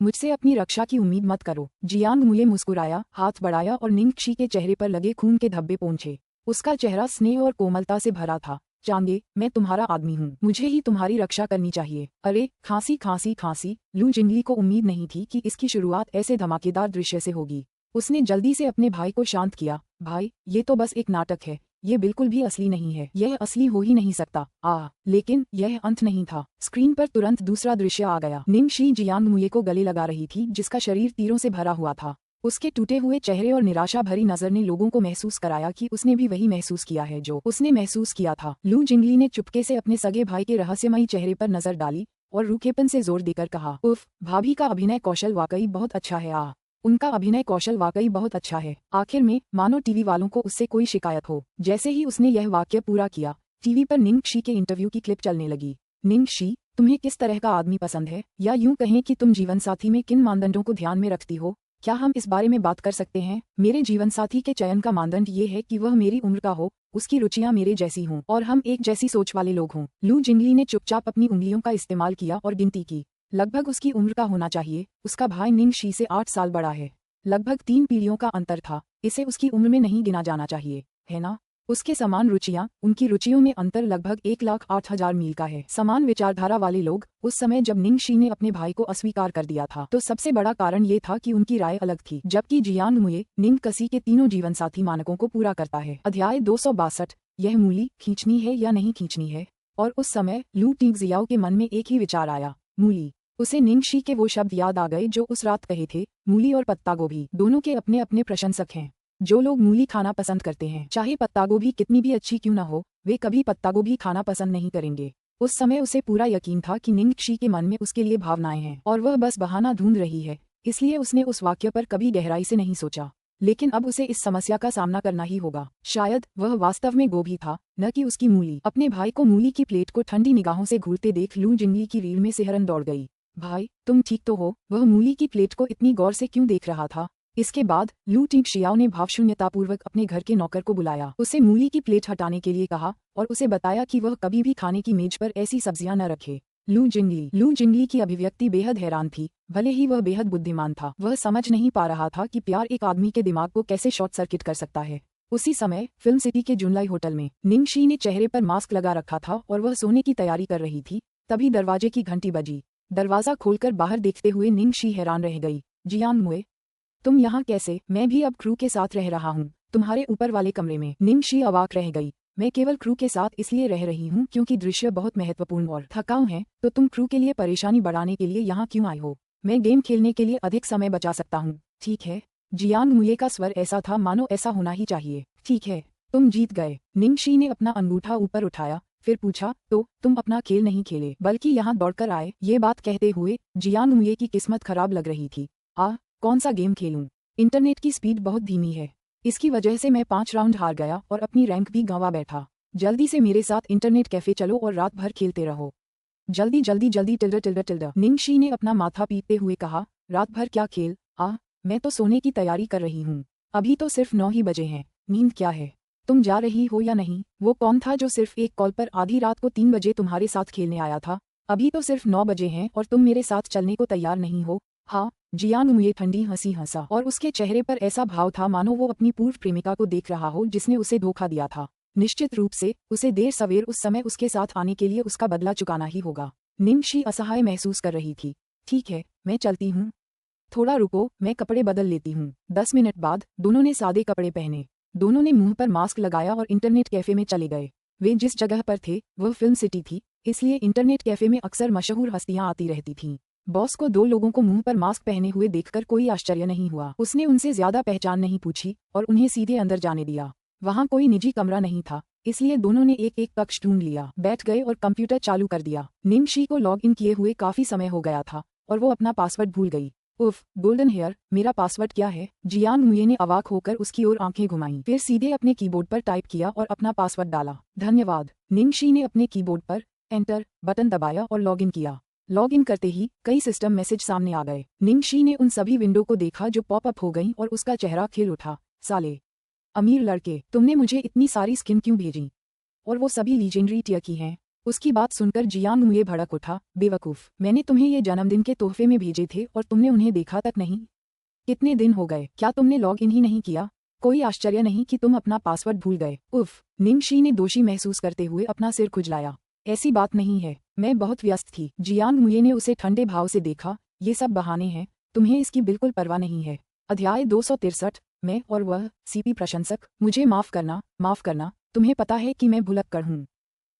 मुझसे अपनी रक्षा की उम्मीद मत करो। जियांग मुए मुस्कुराया, हाथ बढ़ाया और निंगशी के चेहरे पर लगे खून के धब्बे पोंछे। उसका चेहरा स्नेह और कोमलता से भरा था। चांगे, मैं तुम्हारा आदमी हूँ, मुझे ही तुम्हारी रक्षा करनी चाहिए। अरे खांसी खांसी खांसी। लू जिंगली को उम्मीद नहीं थी कि इसकी शुरुआत ऐसे धमाकेदार दृश्य से होगी। उसने जल्दी से अपने भाई को शांत किया, भाई ये तो बस एक नाटक है, ये बिल्कुल भी असली नहीं है, यह असली हो ही नहीं सकता। लेकिन यह अंत नहीं था। स्क्रीन पर तुरंत दूसरा दृश्य आ गया। निंगशी जियांग मुए को गले लगा रही थी जिसका शरीर तीरों से भरा हुआ था। उसके टूटे हुए चेहरे और निराशा भरी नजर ने लोगों को महसूस कराया कि उसने भी वही महसूस किया है जो उसने महसूस किया था। लू जिंगली ने चुपके से अपने सगे भाई के रहस्यमयी चेहरे पर नजर डाली और रूखेपन से जोर देकर कहा, उफ, भाभी का अभिनय कौशल वाकई बहुत अच्छा है। उनका अभिनय कौशल वाकई बहुत अच्छा है। आखिर में मानो टीवी वालों को उससे कोई शिकायत हो। जैसे ही उसने यह वाक्य पूरा किया, टीवी पर निंगशी के इंटरव्यू की क्लिप चलने लगी। निंगशी, तुम्हें किस तरह का आदमी पसंद है, या यूं कहें कि तुम जीवन साथी में किन मानदंडों को ध्यान में रखती हो? क्या हम इस बारे में बात कर सकते हैं? मेरे जीवन साथी के चयन का मानदंड ये है कि वह मेरी उम्र का हो, उसकी रुचियां मेरे जैसी हों और हम एक जैसी सोच वाले लोग हों। लू जिंगली ने चुपचाप अपनी उंगलियों का इस्तेमाल किया और गिनती की। लगभग उसकी उम्र का होना चाहिए। उसका भाई निंगशी से 8 साल बड़ा है। लगभग 3 पीढ़ियों का अंतर था। इसे उसकी उम्र में नहीं गिना जाना चाहिए, है ना? उसके समान रुचियां, उनकी रुचियों में अंतर लगभग 1,08,000 मील का है। समान विचारधारा वाले लोग। उस समय जब निंगशी ने अपने भाई को अस्वीकार कर दिया था तो सबसे बड़ा कारण ये था कि उनकी राय अलग थी, जबकि जियांग मुए निंगकसी के तीनों जीवन साथी मानकों को पूरा करता है। अध्याय 262, यह मूली खींचनी है या नहीं खींचनी है। और उस समय लू टिंगजियाओ के मन में एक ही विचार आया, मूली। उसे निंगशी के वो शब्द याद आ गए जो उस रात कहे थे, मूली और पत्ता गोभी। दोनों के अपने अपने प्रशंसक हैं। जो लोग मूली खाना पसंद करते हैं, चाहे पत्ता गोभी कितनी भी अच्छी क्यों न हो, वे कभी पत्ता गोभी खाना पसंद नहीं करेंगे। उस समय उसे पूरा यकीन था कि निंगशी के मन में उसके लिए भावनाएं हैं और वह बस बहाना ढूंढ रही है, इसलिए उसने उस वाक्य पर कभी गहराई से नहीं सोचा। लेकिन अब उसे इस समस्या का सामना करना ही होगा। शायद वह वास्तव में गोभी था, न कि उसकी मूली। अपने भाई को मूली की प्लेट को ठंडी निगाहों से घूरते देख लू जिंगली की रीढ़ में सिहरन दौड़ गई। भाई, तुम ठीक तो हो? वह मूली की प्लेट को इतनी गौर से क्यों देख रहा था? इसके बाद लू टिंगशियाओ ने भावशून्यतापूर्वक अपने घर के नौकर को बुलाया, उसे मूली की प्लेट हटाने के लिए कहा और उसे बताया कि वह कभी भी खाने की मेज पर ऐसी सब्जियां न रखे। लू जिंगली की अभिव्यक्ति बेहद हैरान थी। भले ही वह बेहद बुद्धिमान था, वह समझ नहीं पा रहा था कि प्यार एक आदमी के दिमाग को कैसे शॉर्ट सर्किट कर सकता है। उसी समय फिल्म सिटी के जुनलाई होटल में निंगशी ने चेहरे पर मास्क लगा रखा था और वह सोने की तैयारी कर रही थी। तभी दरवाजे की घंटी बजी। दरवाजा खोलकर बाहर देखते हुए निंगशी हैरान रह गई। जियांग मुए, तुम यहाँ कैसे? मैं भी अब क्रू के साथ रह रहा हूँ, तुम्हारे ऊपर वाले कमरे में। निंगशी अवाक रह गई। मैं केवल क्रू के साथ इसलिए रह रही हूँ क्योंकि दृश्य बहुत महत्वपूर्ण और थकाऊ है, तो तुम क्रू के लिए परेशानी बढ़ाने के लिए यहाँ क्यों आए हो? मैं गेम खेलने के लिए अधिक समय बचा सकता हूँ। ठीक है। जियांग मुए का स्वर ऐसा था मानो ऐसा होना ही चाहिए। ठीक है, तुम जीत गए। निंगशी ने अपना अंगूठा ऊपर उठाया, फिर पूछा, तो तुम अपना खेल नहीं खेले बल्कि यहाँ दौड़कर आए? ये बात कहते हुए जियांग मुए की किस्मत खराब लग रही थी। कौन सा गेम खेलूं? इंटरनेट की स्पीड बहुत धीमी है, इसकी वजह से मैं 5 राउंड हार गया और अपनी रैंक भी गंवा बैठा। जल्दी से मेरे साथ इंटरनेट कैफे चलो और रात भर खेलते रहो। जल्दी जल्दी जल्दी टिल्डर। निंगशी ने अपना माथा पीटते हुए कहा, रात भर क्या खेल? मैं तो सोने की तैयारी कर रही हूँ। अभी तो सिर्फ 9 ही बजे हैं। नींद क्या है? तुम जा रही हो या नहीं? वो कौन था जो सिर्फ एक कॉल पर आधी रात को 3 बजे तुम्हारे साथ खेलने आया था? अभी तो सिर्फ 9 बजे हैं और तुम मेरे साथ चलने को तैयार नहीं हो? हाँ। जियांग मुए ठंडी हंसी हंसा और उसके चेहरे पर ऐसा भाव था मानो वो अपनी पूर्व प्रेमिका को देख रहा हो जिसने उसे धोखा दिया था। निश्चित रूप से उसे देर सवेर उस समय उसके साथ आने के लिए उसका बदला चुकाना ही होगा। निंगशी असहाय महसूस कर रही थी। ठीक है, मैं चलती हूँ। थोड़ा रुको, मैं कपड़े बदल लेती हूँ। 10 मिनट बाद दोनों ने सादे कपड़े पहने। दोनों ने मुंह पर मास्क लगाया और इंटरनेट कैफे में चले गए। वे जिस जगह पर थे वह फिल्म सिटी थी, इसलिए इंटरनेट कैफे में अक्सर मशहूर हस्तियां आती रहती थीं। बॉस को 2 लोगों को मुंह पर मास्क पहने हुए देखकर कोई आश्चर्य नहीं हुआ। उसने उनसे ज्यादा पहचान नहीं पूछी और उन्हें सीधे अंदर जाने दिया। वहां कोई निजी कमरा नहीं था, इसलिए दोनों ने एक एक कक्ष ढूंढ लिया, बैठ गए और कंप्यूटर चालू कर दिया। निंगशी को लॉग इन किए हुए काफी समय हो गया था और वो अपना पासवर्ड भूल गई। उफ, गोल्डन हेयर, मेरा पासवर्ड क्या है? जियांग मुए ने अवाक होकर उसकी ओर आंखें घुमाईं, फिर सीधे अपने कीबोर्ड पर टाइप किया और अपना पासवर्ड डाला। धन्यवाद। निंगशी ने अपने कीबोर्ड पर एंटर बटन दबाया और लॉग इन किया। लॉग इन करते ही कई सिस्टम मैसेज सामने आ गए। निंगशी ने उन सभी विंडो को देखा जो पॉप अप हो गईं और उसका चेहरा खिल उठा। साले अमीर लड़के, तुमने मुझे इतनी सारी स्किन क्यों भेजी? और वो सभी लीजेंडरी टियर की हैं। उसकी बात सुनकर जियांग मुए भड़क उठा। बेवकूफ, मैंने तुम्हें ये जन्मदिन के तोहफे में भेजे थे और तुमने उन्हें देखा तक नहीं। कितने दिन हो गए, क्या तुमने लॉग इन ही नहीं किया? कोई आश्चर्य नहीं कि तुम अपना पासवर्ड भूल गए। उफ, निंगशी ने दोषी महसूस करते हुए अपना सिर खुजलाया। ऐसी बात नहीं है, मैं बहुत व्यस्त थी। जियांग मुए ने उसे ठंडे भाव से देखा। ये सब बहाने हैं, तुम्हें इसकी बिल्कुल परवाह नहीं है। अध्याय 263, मैं और वह सीपी प्रशंसक। मुझे माफ करना, तुम्हें पता है कि मैं भुलक्कड़ हूँ।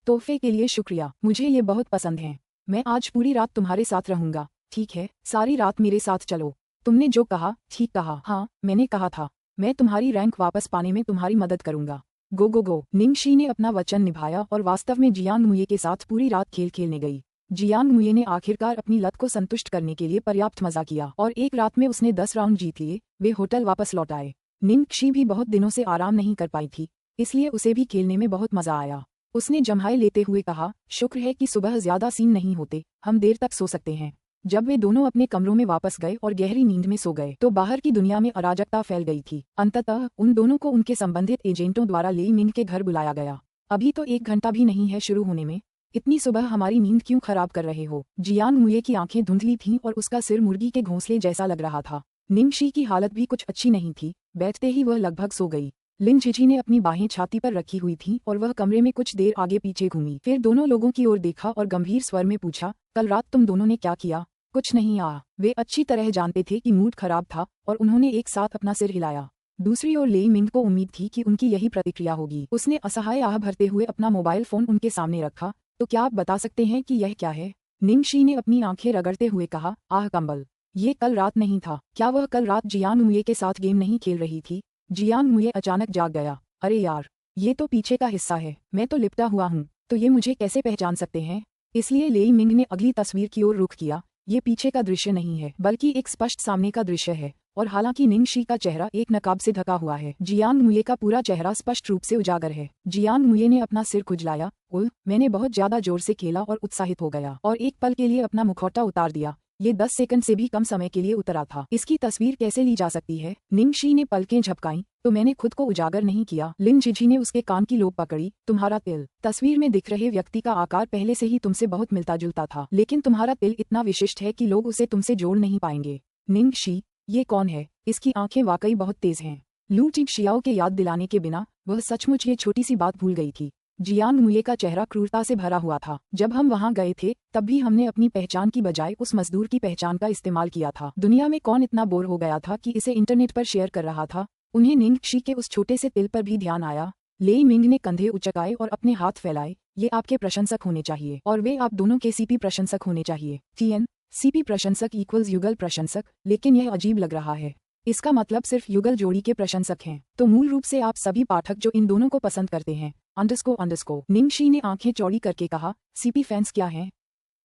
तोहफे के लिए शुक्रिया, मुझे ये बहुत पसंद है। मैं आज पूरी रात तुम्हारे साथ रहूंगा। ठीक है, सारी रात मेरे साथ चलो। तुमने जो कहा ठीक कहा। हाँ, मैंने कहा था, मैं तुम्हारी रैंक वापस पाने में तुम्हारी मदद करूंगा। गो। निंगशी ने अपना वचन निभाया और वास्तव में जियांग मुए के साथ पूरी रात खेल खेलने गई। जियांग मुए ने आखिरकार अपनी लत को संतुष्ट करने के लिए पर्याप्त मजा किया और एक रात में उसने 10 राउंड जीत लिए। वे होटल वापस लौट आए। निंगशी भी बहुत दिनों से आराम नहीं कर पाई थी, इसलिए उसे भी खेलने में बहुत मजा आया। उसने जम्हाई लेते हुए कहा, शुक्र है कि सुबह ज्यादा सीन नहीं होते, हम देर तक सो सकते हैं। जब वे दोनों अपने कमरों में वापस गए और गहरी नींद में सो गए तो बाहर की दुनिया में अराजकता फैल गई थी। अंततः उन दोनों को उनके संबंधित एजेंटों द्वारा लेई मिंग के घर बुलाया गया। अभी तो 1 घंटा भी नहीं है शुरू होने में, इतनी सुबह हमारी नींद क्यों खराब कर रहे हो? जियांग मुए की आंखें धुंधली थीं और उसका सिर मुर्गी के घोंसले जैसा लग रहा था। निंगशी की हालत भी कुछ अच्छी नहीं थी, बैठते ही वह लगभग सो गई। लिन झिझी ने अपनी बाहें छाती पर रखी हुई थीं और वह कमरे में कुछ देर आगे पीछे घूमी, फिर दोनों लोगों की ओर देखा और गंभीर स्वर में पूछा, कल रात तुम दोनों ने क्या किया? कुछ नहीं। वे अच्छी तरह जानते थे कि मूड खराब था और उन्होंने एक साथ अपना सिर हिलाया। दूसरी ओर लेई मिंग को उम्मीद थी कि उनकी यही प्रतिक्रिया होगी। उसने असहाय आह भरते हुए अपना मोबाइल फोन उनके सामने रखा। तो क्या आप बता सकते हैं कि यह क्या है? निंगशी ने अपनी आंखें रगड़ते हुए कहा, आह कंबल, ये कल रात नहीं था। क्या वह कल रात जियान मुये के साथ गेम नहीं खेल रही थी? जियान मुये अचानक जाग गया। अरे यार, ये तो पीछे का हिस्सा है, मैं तो लिपटा हुआ हूँ, तो ये मुझे कैसे पहचान सकते हैं? इसलिए लेई मिंग ने अगली तस्वीर की ओर रुख किया। ये पीछे का दृश्य नहीं है, बल्कि एक स्पष्ट सामने का दृश्य है। और हालांकि निंगशी का चेहरा एक नकाब से ढका हुआ है, जियांग मुये का पूरा चेहरा स्पष्ट रूप से उजागर है। जियांग मुये ने अपना सिर खुजलाया। मैंने बहुत ज्यादा जोर से खेला और उत्साहित हो गया और एक पल के लिए अपना मुखौटा उतार दिया। ये 10 सेकंड से भी कम समय के लिए उतरा था। इसकी तस्वीर कैसे ली जा सकती है? निंगशी ने पलकें झपकाईं। तो मैंने खुद को उजागर नहीं किया। लिन झिझी ने उसके कान की लोब पकड़ी। तुम्हारा तिल। तस्वीर में दिख रहे व्यक्ति का आकार पहले से ही तुमसे बहुत मिलता जुलता था, लेकिन तुम्हारा तिल इतना विशिष्ट है कि लोग उसे तुमसे जोड़ नहीं पाएंगे। निंगशी, ये कौन है? इसकी आंखें वाकई बहुत तेज हैं। लू चिंगशियाओ के याद दिलाने के बिना वह सचमुच ये छोटी सी बात भूल गई थी। जियांग मुये का चेहरा क्रूरता से भरा हुआ था। जब हम वहां गए थे तब भी हमने अपनी पहचान की बजाय उस मजदूर की पहचान का इस्तेमाल किया था। दुनिया में कौन इतना बोर हो गया था कि इसे इंटरनेट पर शेयर कर रहा था? उन्हें निंगशी के उस छोटे से तिल पर भी ध्यान आया। लेई मिंग ने कंधे उचकाए और अपने हाथ फैलाए। ये आपके प्रशंसक होने चाहिए और वे आप दोनों के सीपी प्रशंसक होने चाहिए। टीएन सीपी प्रशंसक इक्वल्स युगल प्रशंसक। लेकिन यह अजीब लग रहा है। इसका मतलब सिर्फ युगल जोड़ी के प्रशंसक हैं। तो मूल रूप से आप सभी पाठक जो इन दोनों को पसंद करते हैं। अंडरस्को। निंगशी ने आंखें चौड़ी करके कहा, सीपी फैंस क्या हैं?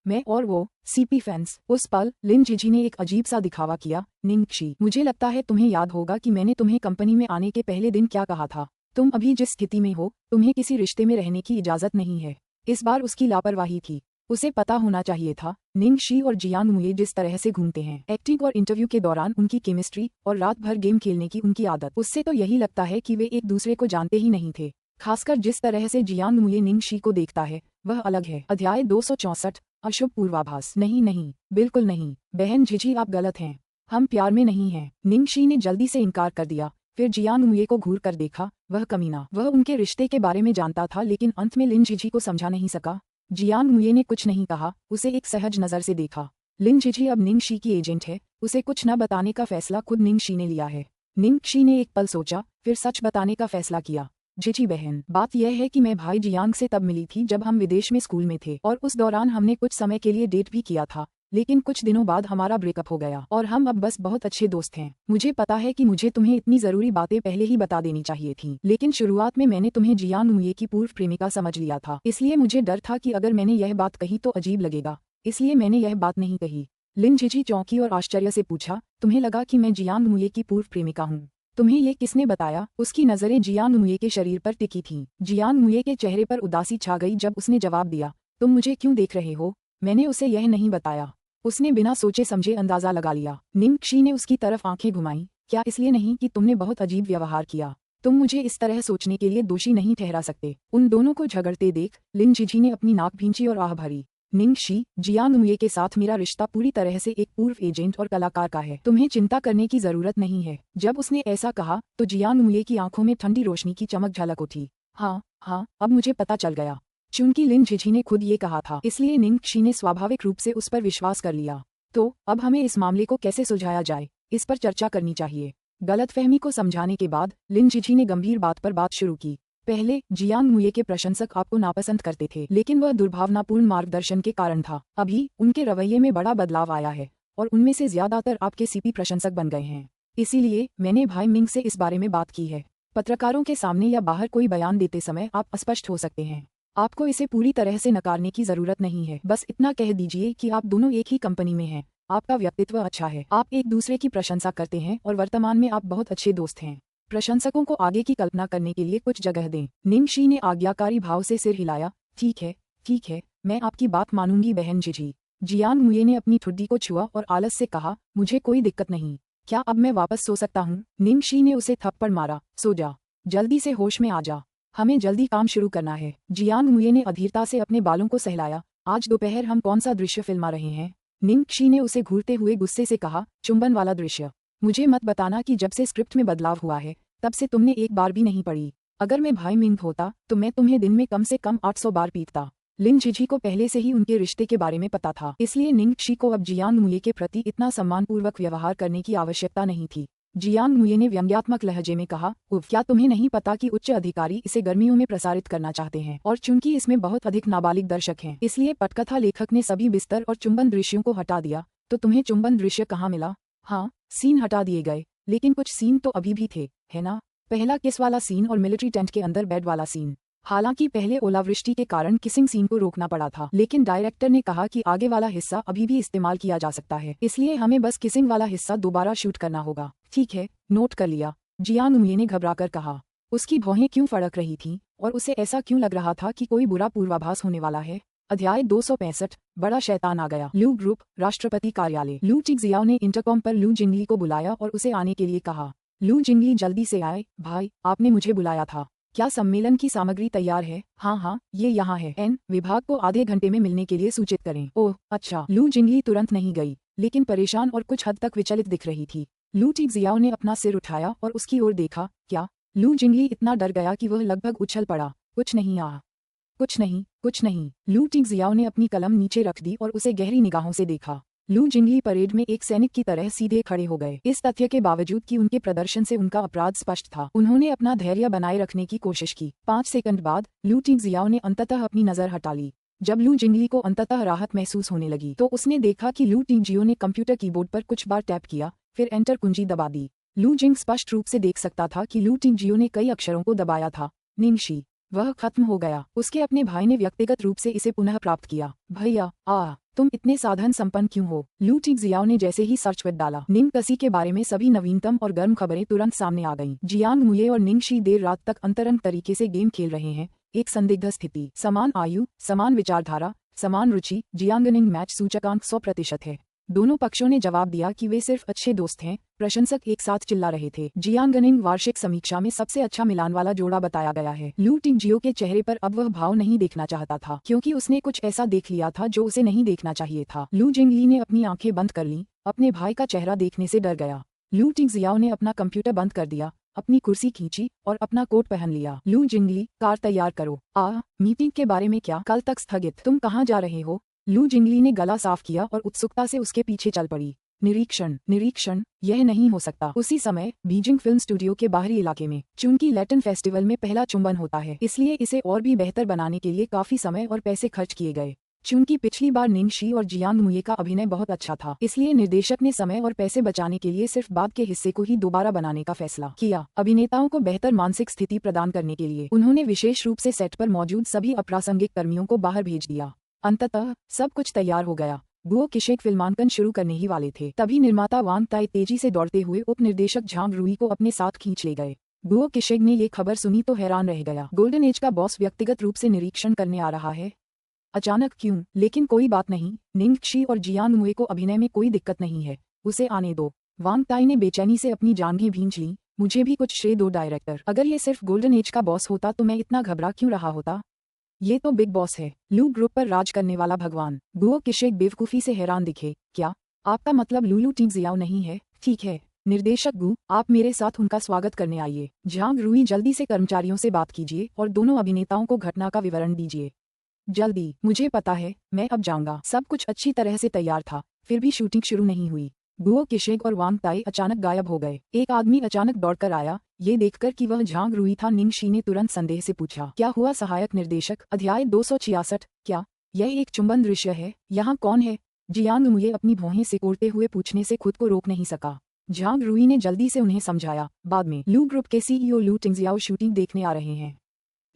मैं और वो सीपी फैंस। उस पल लिन झिझी ने एक अजीब सा दिखावा किया। निंगशी, मुझे लगता है तुम्हें याद होगा कि मैंने तुम्हें कंपनी में आने के पहले दिन क्या कहा था। तुम अभी जिस स्थिति में हो, तुम्हें किसी रिश्ते में रहने की इजाजत नहीं है। इस बार उसकी लापरवाही थी। उसे पता होना चाहिए था। निंगशी और जियांग मुये जिस तरह से घूमते हैं, एक्टिंग और इंटरव्यू के दौरान उनकी केमिस्ट्री और रात भर गेम खेलने की उनकी आदत, उससे तो यही लगता है कि वे एक दूसरे को जानते ही नहीं थे। खासकर जिस तरह से जियांग मुये निंगशी को देखता है, वह अलग है। अध्याय 264 अशुभ पूर्वाभास। नहीं, बिल्कुल नहीं। बहन झिझी, आप गलत हैं। हम प्यार में नहीं हैं। निंगशी ने जल्दी से इनकार कर दिया। फिर जियांग मुये को घूर कर देखा। वह कमीना, वह उनके रिश्ते के बारे में जानता था, लेकिन अंत में लिन झिझी को समझा नहीं सका। जियांग मुये ने कुछ नहीं कहा, उसे एक सहज नजर से देखा। लिन झिझी अब निंगशी की एजेंट है। उसे कुछ न बताने का फैसला खुद निंगशी ने लिया है। निंगशी ने एक पल सोचा, फिर सच बताने का फैसला किया। झिझी बहन, बात यह है कि मैं भाई जियांग से तब मिली थी जब हम विदेश में स्कूल में थे, और उस दौरान हमने कुछ समय के लिए डेट भी किया था। लेकिन कुछ दिनों बाद हमारा ब्रेकअप हो गया और हम अब बस बहुत अच्छे दोस्त हैं। मुझे पता है कि मुझे तुम्हें इतनी जरूरी बातें पहले ही बता देनी चाहिए थी, लेकिन शुरुआत में मैंने तुम्हें जियांग मुये की पूर्व प्रेमिका समझ लिया था। इसलिए मुझे डर था कि अगर मैंने यह बात कही तो अजीब लगेगा, इसलिए मैंने यह बात नहीं कही। लिन झिझी चौंकी और आश्चर्य से पूछा, तुम्हें लगा कि मैं जियांग मुये की पूर्व प्रेमिका हूँ? तुम्हें ये किसने बताया? उसकी नजरें जियांग मुये के शरीर पर टिकी थीं। जियांग मुये के चेहरे पर उदासी छा गई जब उसने जवाब दिया, तुम मुझे क्यों देख रहे हो? मैंने उसे यह नहीं बताया। उसने बिना सोचे समझे अंदाजा लगा लिया। निंगशी ने उसकी तरफ आंखें घुमाईं। क्या इसलिए नहीं कि तुमने बहुत अजीब व्यवहार किया? तुम मुझे इस तरह सोचने के लिए दोषी नहीं ठहरा सकते। उन दोनों को झगड़ते देख लिन झिझी ने अपनी नाक भींची और आह भरी। निंगशी, जियांग मुये के साथ मेरा रिश्ता पूरी तरह से एक पूर्व एजेंट और कलाकार का है। तुम्हें चिंता करने की जरूरत नहीं है। जब उसने ऐसा कहा तो जियांग मुये की आंखों में ठंडी रोशनी की चमक झलक उठी। हाँ, अब मुझे पता चल गया। चूंकि लिन झिझी ने खुद ये कहा था, इसलिए निंगशी ने स्वाभाविक रूप से उस पर विश्वास कर लिया। तो अब हमें इस मामले को कैसे सुलझाया जाए, इस पर चर्चा करनी चाहिए। गलतफहमी को समझाने के बाद लिन झिझी ने गंभीर बात पर बात शुरू की। पहले जियांग मुये के प्रशंसक आपको नापसंद करते थे, लेकिन वह दुर्भावनापूर्ण मार्गदर्शन के कारण था। अभी उनके रवैये में बड़ा बदलाव आया है और उनमें से ज्यादातर आपके सीपी प्रशंसक बन गए हैं। इसीलिए मैंने भाई मिंग से इस बारे में बात की है। पत्रकारों के सामने या बाहर कोई बयान देते समय आप अस्पष्ट हो सकते हैं। आपको इसे पूरी तरह से नकारने की जरूरत नहीं है। बस इतना कह दीजिए कि आप दोनों एक ही कंपनी में हैं। आपका व्यक्तित्व अच्छा है, आप एक दूसरे की प्रशंसा करते हैं और वर्तमान में आप बहुत अच्छे दोस्त हैं। प्रशंसकों को आगे की कल्पना करने के लिए कुछ जगह दें। निंगशी ने आज्ञाकारी भाव से सिर हिलाया। ठीक है, मैं आपकी बात मानूंगी बहन झिझी। जियांग मुये ने अपनी ठुड्डी को छुआ और आलस से कहा, मुझे कोई दिक्कत नहीं। क्या अब मैं वापस सो सकता हूँ? निंगशी ने उसे थप्पड़ मारा। सो जा, जल्दी से होश में आ जा, हमें जल्दी काम शुरू करना है। जियांग मुये ने अधीरता से अपने बालों को सहलाया। आज दोपहर हम कौन सा दृश्य फिल्मा रहे हैं? निंगशी ने उसे घूरते हुए गुस्से से कहा, चुंबन वाला दृश्य। मुझे मत बताना कि जब से स्क्रिप्ट में बदलाव हुआ है तब से तुमने एक बार भी नहीं पढ़ी। अगर मैं भाई मिंग होता तो मैं तुम्हें दिन में कम से कम 800 बार पीटता। लिन झिझी को पहले से ही उनके रिश्ते के बारे में पता था, इसलिए निंगशी को अब जियांग मुये के प्रति इतना सम्मानपूर्वक व्यवहार करने की आवश्यकता नहीं थी। जियांग मुये ने व्यंग्यात्मक लहजे में कहा, उफ, क्या तुम्हें नहीं पता कि उच्च अधिकारी इसे गर्मियों में प्रसारित करना चाहते हैं, और चूंकि इसमें बहुत अधिक नाबालिग दर्शक हैं, इसलिए पटकथा लेखक ने सभी बिस्तर और चुंबन दृश्यों को हटा दिया। तो तुम्हें चुंबन दृश्य कहाँ मिला? हाँ, सीन हटा दिए गए, लेकिन कुछ सीन तो अभी भी थे, है ना? पहला किस वाला सीन और मिलिट्री टेंट के अंदर बेड वाला सीन। हालांकि पहले ओलावृष्टि के कारण किसिंग सीन को रोकना पड़ा था, लेकिन डायरेक्टर ने कहा कि आगे वाला हिस्सा अभी भी इस्तेमाल किया जा सकता है, इसलिए हमें बस किसिंग वाला हिस्सा दोबारा शूट करना होगा। ठीक है, नोट कर लिया, जियांग मुये ने घबराकर कहा। उसकी भौहें क्यों फड़क रही थीं, और उसे ऐसा क्यों लग रहा था कि कोई बुरा पूर्वाभास होने वाला है। अध्याय 265, बड़ा शैतान आ गया। लू ग्रुप, राष्ट्रपति कार्यालय। लू चिंगजियाओ ने इंटरकॉम पर लू जिंगली को बुलाया और उसे आने के लिए कहा। लू जिंगली जल्दी से आए। भाई, आपने मुझे बुलाया था। क्या सम्मेलन की सामग्री तैयार है? हाँ, ये यहाँ है। एन विभाग को आधे घंटे में मिलने के लिए सूचित करें। ओह अच्छा। लू जिंगली तुरंत नहीं गई, लेकिन परेशान और कुछ हद तक विचलित दिख रही थी। लू चिंगजियाओ ने अपना सिर उठाया और उसकी ओर देखा। क्या? लू जिंगली इतना डर गया कि वह लगभग उछल पड़ा। कुछ नहीं। लू चिंगजियाओ ने अपनी कलम नीचे रख दी और उसे गहरी निगाहों से देखा। लू जिंगली परेड में एक सैनिक की तरह सीधे खड़े हो गए। इस तथ्य के बावजूद कि उनके प्रदर्शन से उनका अपराध स्पष्ट था, उन्होंने अपना धैर्य बनाए रखने की कोशिश की। 5 सेकंड बाद लू चिंगजियाओ ने अंततः अपनी नजर हटा ली। जब लू जिंगली को अंततः राहत महसूस होने लगी, तो उसने देखा कि लू टिंगजियो ने कंप्यूटर कीबोर्ड पर कुछ बार टैप किया, फिर एंटर कुंजी दबा दी। लू जिंग स्पष्ट रूप से देख सकता था कि लू टिंगजियो ने कई अक्षरों को दबाया था। निंगशी। वह खत्म हो गया। उसके अपने भाई ने व्यक्तिगत रूप से इसे पुनः प्राप्त किया। भैया, तुम इतने साधन संपन्न क्यों हो? लू चिंगजियाओ ने जैसे ही सर्च पर डाला, निंग कसी के बारे में सभी नवीनतम और गर्म खबरें तुरंत सामने आ गईं। जियांग मुये और निंगशी देर रात तक अंतरंग तरीके से गेम खेल रहे हैं। एक संदिग्ध स्थिति, समान आयु, समान विचारधारा, समान रुचि। जियांगनिंग मैच सूचकांक 100% है। दोनों पक्षों ने जवाब दिया कि वे सिर्फ अच्छे दोस्त हैं। प्रशंसक एक साथ चिल्ला रहे थे। जियांगनिंग वार्षिक समीक्षा में सबसे अच्छा मिलान वाला जोड़ा बताया गया है। लू टिंगजियो के चेहरे पर अब वह भाव नहीं देखना चाहता था, क्योंकि उसने कुछ ऐसा देख लिया था जो उसे नहीं देखना चाहिए था। लू जिंगली ने अपनी आंखें बंद कर लीं, अपने भाई का चेहरा देखने से डर गया। लू टिंगजियाओ ने अपना कंप्यूटर बंद कर दिया, अपनी कुर्सी खींची और अपना कोट पहन लिया। लू जिंगली, कार तैयार करो। मीटिंग के बारे में क्या? कल तक स्थगित। तुम कहाँ जा रहे हो? लू जिंगली ने गला साफ किया और उत्सुकता से उसके पीछे चल पड़ी। निरीक्षण, यह नहीं हो सकता। उसी समय बीजिंग फिल्म स्टूडियो के बाहरी इलाके में, चूंकि लैटिन फेस्टिवल में पहला चुंबन होता है, इसलिए इसे और भी बेहतर बनाने के लिए काफी समय और पैसे खर्च किए गए। चूंकि पिछली बार निंगशी और जियांग मुये का अभिनय बहुत अच्छा था, इसलिए निर्देशक ने समय और पैसे बचाने के लिए सिर्फ बाद के हिस्से को ही दोबारा बनाने का फैसला किया। अभिनेताओं को बेहतर मानसिक स्थिति प्रदान करने के लिए उन्होंने विशेष रूप से सेट पर मौजूद सभी अप्रासंगिक कर्मियों को बाहर भेज दिया। अंततः सब कुछ तैयार हो गया। गुओ किशेक फिल्मांकन शुरू करने ही वाले थे, तभी निर्माता वांग ताई तेजी से दौड़ते हुए उप निर्देशक झांग रुई को अपने साथ खींच ले गए। गुओ किशेक ने ये खबर सुनी तो हैरान रह गया। गोल्डन एज का बॉस व्यक्तिगत रूप से निरीक्षण करने आ रहा है? अचानक क्यों? लेकिन कोई बात नहीं, निंगशी और जियांग मुये को अभिनय में कोई दिक्कत नहीं है, उसे आने दो। वांग ताई ने बेचैनी से अपनी जांघें भींच लीं। मुझे भी कुछ श्रेय दो डायरेक्टर। अगर ये सिर्फ गोल्डन एज का बॉस होता तो मैं इतना घबरा क्यों रहा होता? ये तो बिग बॉस है, लू ग्रुप पर राज करने वाला भगवान। गुओ किशेक बेवकूफी से हैरान दिखे। क्या आपका मतलब लूलू टिंगजियाओ नहीं है? ठीक है निर्देशक गु, आप मेरे साथ उनका स्वागत करने आइए। झांग रुई, जल्दी से कर्मचारियों से बात कीजिए और दोनों अभिनेताओं को घटना का विवरण दीजिए। जल्दी। मुझे पता है, मैं अब जाऊंगा। सब कुछ अच्छी तरह से तैयार था, फिर भी शूटिंग शुरू नहीं हुई। गुओ किशेक और वांग ताई अचानक गायब हो गए। एक आदमी अचानक दौड़कर आया। ये देखकर कि वह झांग रुई था, निंगशी ने तुरंत संदेह से पूछा, क्या हुआ सहायक निर्देशक? अध्याय 266। क्या यह एक चुंबन दृश्य है? यहाँ कौन है? जियांग मुये अपनी भौहें सिकोड़ते हुए पूछने से खुद को रोक नहीं सका। झांग रुई ने जल्दी से उन्हें समझाया। बाद में लू ग्रुप के सीईओ लू टिंगजियाओ शूटिंग देखने आ रहे हैं।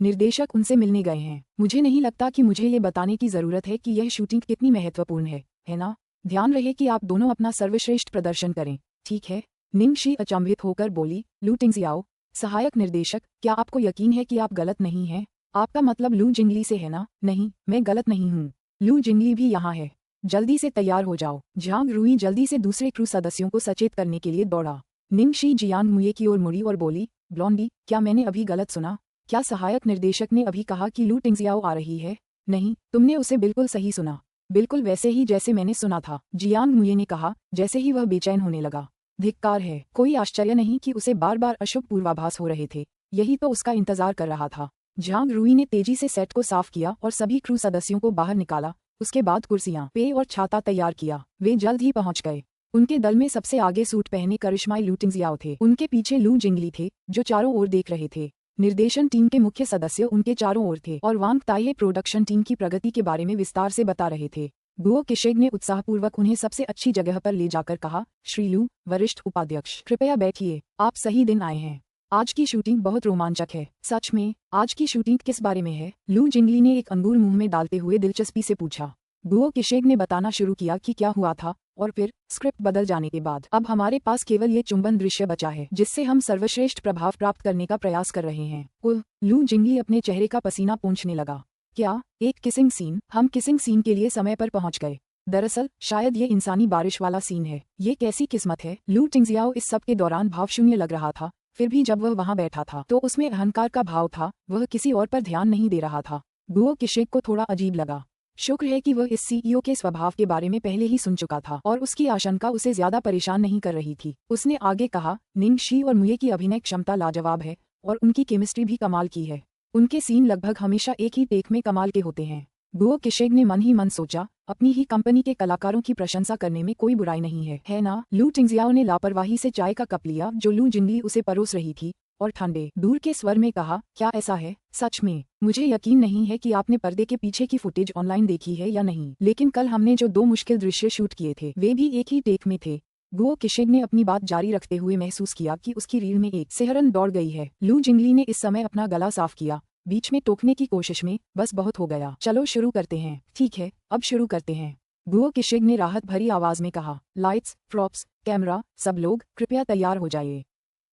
निर्देशक उनसे मिलने गए हैं। मुझे नहीं लगता कि मुझे ये बताने की जरूरत है कि यह शूटिंग कितनी महत्वपूर्ण है ना? ध्यान रहे कि आप दोनों अपना सर्वश्रेष्ठ प्रदर्शन करें, ठीक है? निंगशी अचंभित होकर बोली। लू टिंगजियाओ, सहायक निर्देशक, क्या आपको यकीन है कि आप गलत नहीं हैं? आपका मतलब लू जिंगली से है ना? नहीं, मैं गलत नहीं हूँ। लू जिंगली भी यहाँ है। जल्दी से तैयार हो जाओ। झांग रुई जल्दी से दूसरे क्रू सदस्यों को सचेत करने के लिए दौड़ा। निंगशी जियांग मुये की ओर मुड़ी और बोली, ब्लॉन्डी, क्या मैंने अभी गलत सुना? क्या सहायक निर्देशक ने अभी कहा कि लू टिंगजियाओ आ रही है? नहीं, तुमने उसे बिल्कुल सही सुना, बिल्कुल वैसे ही जैसे मैंने सुना था, जियांग मुये ने कहा, जैसे ही वह बेचैन होने लगा। धिक्कार है। कोई आश्चर्य नहीं कि उसे बार बार अशुभ पूर्वाभास हो रहे थे। यही तो उसका इंतजार कर रहा था। झांग रुई ने तेजी से सेट को साफ किया और सभी क्रू सदस्यों को बाहर निकाला। उसके बाद कुर्सियां, पेय और छाता तैयार किया। वे जल्द ही पहुंच गए। उनके दल में सबसे आगे सूट पहने करिश्माई लू टिंगजियाओ थे। उनके पीछे लू जिंगली थे, जो चारों ओर देख रहे थे। निर्देशन टीम के मुख्य सदस्य उनके चारों ओर थे और वांग ताइये प्रोडक्शन टीम की प्रगति के बारे में विस्तार से बता रहे थे। गुओ किशेग ने उत्साहपूर्वक उन्हें सबसे अच्छी जगह पर ले जाकर कहा, श्री लू, वरिष्ठ उपाध्यक्ष, कृपया बैठिए, आप सही दिन आए हैं। आज की शूटिंग बहुत रोमांचक है। सच में, आज की शूटिंग किस बारे में है? लू जिंगली ने एक अंगूर मुंह में डालते हुए दिलचस्पी से पूछा। गुओ किशेग ने बताना शुरू किया कि क्या हुआ था, और फिर स्क्रिप्ट बदल जाने के बाद अब हमारे पास केवल ये चुंबन दृश्य बचा है, जिससे हम सर्वश्रेष्ठ प्रभाव प्राप्त करने का प्रयास कर रहे हैं। लू जिंगली अपने चेहरे का पसीना पोंछने लगा। क्या, एक किसिंग सीन? हम किसिंग सीन के लिए समय पर पहुंच गए। दरअसल शायद ये इंसानी बारिश वाला सीन है। ये कैसी किस्मत है। लू टिंगजियाओ इस सब के दौरान भावशून्य लग रहा था, फिर भी जब वह वहां बैठा था तो उसमें अहंकार का भाव था। वह किसी और पर ध्यान नहीं दे रहा था। गुओ किशेग को थोड़ा अजीब लगा। शुक्र है कि वह इस सीईओ के स्वभाव के बारे में पहले ही सुन चुका था और उसकी आशंका उसे ज्यादा परेशान नहीं कर रही थी। उसने आगे कहा, निंग शी और मुये की अभिनय क्षमता लाजवाब है और उनकी केमिस्ट्री भी कमाल की है। उनके सीन लगभग हमेशा एक ही टेक में कमाल के होते हैं। गुओ किशेग ने मन ही मन सोचा, अपनी ही कंपनी के कलाकारों की प्रशंसा करने में कोई बुराई नहीं है ना? लू टिंगजियाओ ने लापरवाही से चाय का कप लिया जो लू जिंगली उसे परोस रही थी और ठंडे दूर के स्वर में कहा, क्या ऐसा है? सच में, मुझे यकीन नहीं है कि आपने पर्दे के पीछे की फुटेज ऑनलाइन देखी है या नहीं, लेकिन कल हमने जो 2 मुश्किल दृश्य शूट किए थे वे भी एक ही टेक में थे। गुओ किशेग ने अपनी बात जारी रखते हुए महसूस किया कि उसकी रीढ़ में एक सिहरन दौड़ गई है। लू जिंगली ने इस समय अपना गला साफ किया, बीच में टोकने की कोशिश में, बस बहुत हो गया, चलो शुरू करते हैं। ठीक है, अब शुरू करते हैं, गुओ किशेग ने राहत भरी आवाज में कहा। लाइट्स, प्रॉप्स, कैमरा, सब लोग कृपया तैयार हो जाइए।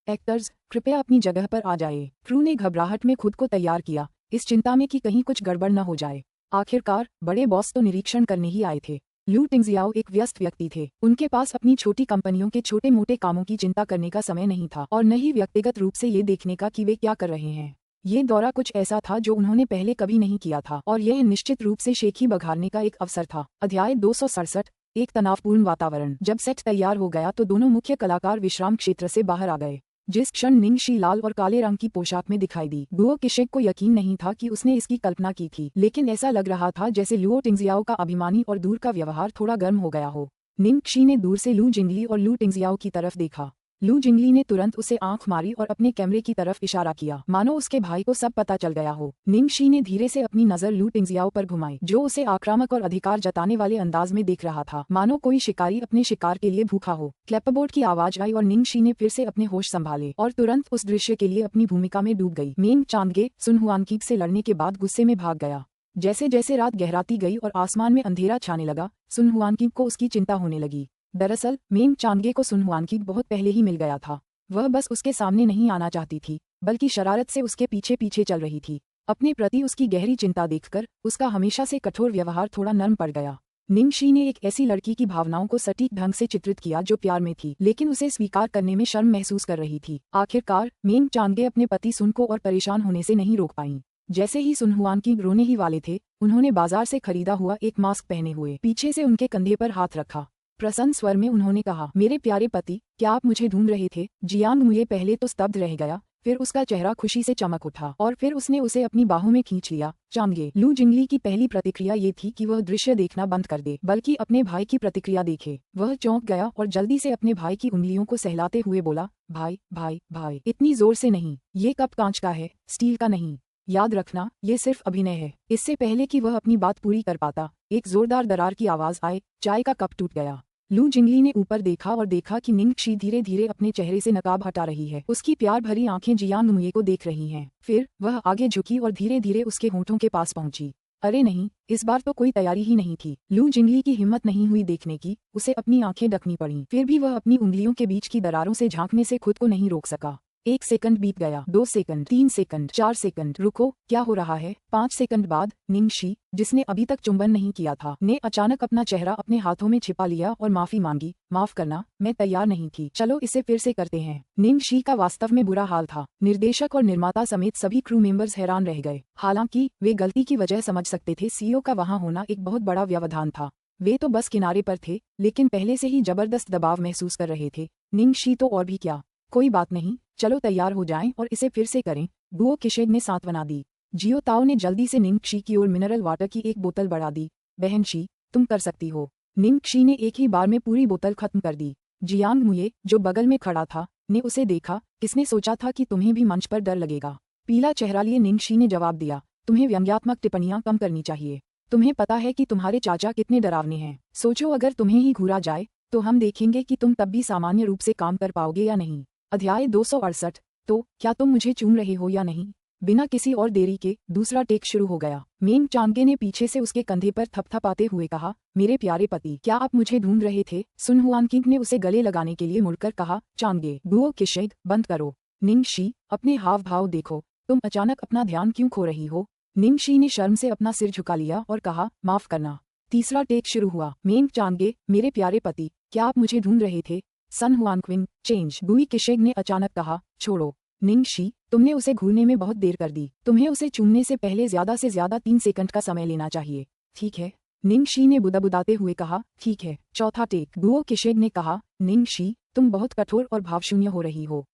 एक्टर्स, कृपया अपनी जगह पर आ जाइए। क्रू ने घबराहट में खुद को तैयार किया, इस चिंता में कि कहीं कुछ गड़बड़ न हो जाए। आखिरकार बड़े बॉस तो निरीक्षण करने ही आए थे। लू टिंगजियाओ एक व्यस्त व्यक्ति थे। उनके पास अपनी छोटी कंपनियों के छोटे मोटे कामों की चिंता करने का समय नहीं था और न ही व्यक्तिगत रूप से ये देखने का कि वे क्या कर रहे हैं। ये दौरा कुछ ऐसा था जो उन्होंने पहले कभी नहीं किया था और यह निश्चित रूप से शेखी बघारने का एक अवसर था। अध्याय 267, एक तनावपूर्ण वातावरण। जब सेट तैयार हो गया तो दोनों मुख्य कलाकार विश्राम क्षेत्र से बाहर आ गए। जिस क्षण निंग शी लाल और काले रंग की पोशाक में दिखाई दी, गुओ किशेग को यकीन नहीं था कि उसने इसकी कल्पना की थी, लेकिन ऐसा लग रहा था जैसे लुओ टिंगजियाओ का अभिमानी और दूर का व्यवहार थोड़ा गर्म हो गया हो। निंग शी ने दूर से लू जिंगली और लू टिंगजियाओ की तरफ देखा। लू जिंगली ने तुरंत उसे आंख मारी और अपने कैमरे की तरफ इशारा किया, मानो उसके भाई को सब पता चल गया हो। निंग शी ने धीरे से अपनी नजर लू टिंगजियाओ पर घुमाई, जो उसे आक्रामक और अधिकार जताने वाले अंदाज में देख रहा था, मानो कोई शिकारी अपने शिकार के लिए भूखा हो। क्लैपबोर्ड की आवाज आई और निंग शी ने फिर से अपने होश संभाले और तुरंत उस दृश्य के लिए अपनी भूमिका में डूब गई। मेंग चांदगे सुन हुआनकीक से लड़ने के बाद गुस्से में भाग गया। जैसे जैसे रात गहराती गई और आसमान में अंधेरा छाने लगा, सुन हुआनकीक को उसकी चिंता होने लगी। दरअसल मेंग चांदगे को सुन हुआनकीक बहुत पहले ही मिल गया था। वह बस उसके सामने नहीं आना चाहती थी, बल्कि शरारत से उसके पीछे पीछे चल रही थी। अपने प्रति उसकी गहरी चिंता देखकर उसका हमेशा से कठोर व्यवहार थोड़ा नरम पड़ गया। निंग शी ने एक ऐसी लड़की की भावनाओं को सटीक ढंग से चित्रित किया जो प्यार में थी, लेकिन उसे स्वीकार करने में शर्म महसूस कर रही थी। आखिरकार मेंग चांदगे अपने पति सुन को और परेशान होने से नहीं रोक पाईं। जैसे ही सुन हुआनकीक रोने ही वाले थे, उन्होंने बाजार से खरीदा हुआ एक मास्क पहने हुए पीछे से उनके कंधे पर हाथ रखा। प्रसन्न स्वर में उन्होंने कहा, मेरे प्यारे पति, क्या आप मुझे ढूंढ रहे थे? जियांग मुये पहले तो स्तब्ध रह गया, फिर उसका चेहरा खुशी से चमक उठा और फिर उसने उसे अपनी बाहों में खींच लिया। चांदगे लू जिंगली की पहली प्रतिक्रिया ये थी कि वह दृश्य देखना बंद कर दे, बल्कि अपने भाई की प्रतिक्रिया देखे। वह चौंक गया और जल्दी से अपने भाई की उंगलियों को सहलाते हुए बोला, भाई भाई भाई, इतनी जोर से नहीं, ये कप कांच का है, स्टील का नहीं। याद रखना, ये सिर्फ अभिनय है। इससे पहले कि वह अपनी बात पूरी कर पाता, एक जोरदार दरार की आवाज आए, चाय का कप टूट गया। लू जिंगली ने ऊपर देखा और देखा कि निंग शी धीरे धीरे अपने चेहरे से नकाब हटा रही है। उसकी प्यार भरी आंखें जियांग मुये को देख रही हैं। फिर वह आगे झुकी और धीरे धीरे उसके होठों के पास पहुंची। अरे नहीं, इस बार तो कोई तैयारी ही नहीं थी। लू जिंगली की हिम्मत नहीं हुई देखने की, उसे अपनी आंखें ढकनी पड़ी। फिर भी वह अपनी उंगलियों के बीच की दरारों से झांकने से खुद को नहीं रोक सका। 1 सेकंड बीत गया, 2 सेकंड, 3 सेकंड, 4 सेकंड। रुको, क्या हो रहा है? 5 सेकंड बाद निंग शी, जिसने अभी तक चुंबन नहीं किया था, ने अचानक अपना चेहरा अपने हाथों में छिपा लिया और माफी मांगी। माफ करना, मैं तैयार नहीं थी, चलो इसे फिर से करते हैं। निंग शी का वास्तव में बुरा हाल था। निर्देशक और निर्माता समेत सभी क्रू मेंबर्स हैरान रह गए। हालांकि वे गलती की वजह समझ सकते थे, सीईओ का वहां होना एक बहुत बड़ा व्यवधान था। वे तो बस किनारे पर थे, लेकिन पहले से ही जबरदस्त दबाव महसूस कर रहे थे। निंग शी तो और भी क्या। कोई बात नहीं, चलो तैयार हो जाएं और इसे फिर से करें, गुओ किशेग ने सांत्वना दी। जियो ताओ ने जल्दी से निंग शी की ओर मिनरल वाटर की एक बोतल बढ़ा दी। बहन शी, तुम कर सकती हो। निंगशी ने एक ही बार में पूरी बोतल खत्म कर दी। जियांग मुये, जो बगल में खड़ा था, ने उसे देखा। किसने सोचा था कि तुम्हें भी मंच पर डर लगेगा? पीला चेहरा लिए निंगशी ने जवाब दिया, तुम्हें व्यंग्यात्मक टिप्पणियां कम करनी चाहिए। तुम्हें पता है कि तुम्हारे चाचा कितने डरावने हैं। सोचो अगर तुम्हें ही घूरा जाए तो हम देखेंगे कि तुम तब भी सामान्य रूप से काम कर पाओगे या नहीं। अध्याय 268। तो क्या तुम मुझे चूम रहे हो या नहीं? बिना किसी और देरी के दूसरा टेक शुरू हो गया। मेंग चांगे ने पीछे से उसके कंधे पर थपथपाते हुए कहा, मेरे प्यारे पति, क्या आप मुझे ढूंढ रहे थे? सुन हुआनकिंग ने उसे गले लगाने के लिए मुड़कर कहा, चांगे, गुओ किशेग, बंद करो। निंगशी, अपने हाव भाव देखो, तुम अचानक अपना ध्यान क्यों खो रही हो? निंगशी ने शर्म से अपना सिर झुका लिया और कहा, माफ करना। तीसरा टेक शुरू हुआ। मेंग चांगे, मेरे प्यारे पति, क्या आप मुझे ढूंढ रहे थे? सन हुआनक्विंग, चेंज। गुई किशेग ने अचानक कहा, छोड़ो। निंगशी, तुमने उसे घूरने में बहुत देर कर दी। तुम्हें उसे चूमने से पहले ज्यादा से ज्यादा 3 सेकंड का समय लेना चाहिए। ठीक है, निंगशी ने बुदाबुदाते हुए कहा, ठीक है। चौथा टेक। गुओ किशेग ने कहा, निंगशी, तुम बहुत कठोर और भावशून्य हो रही हो।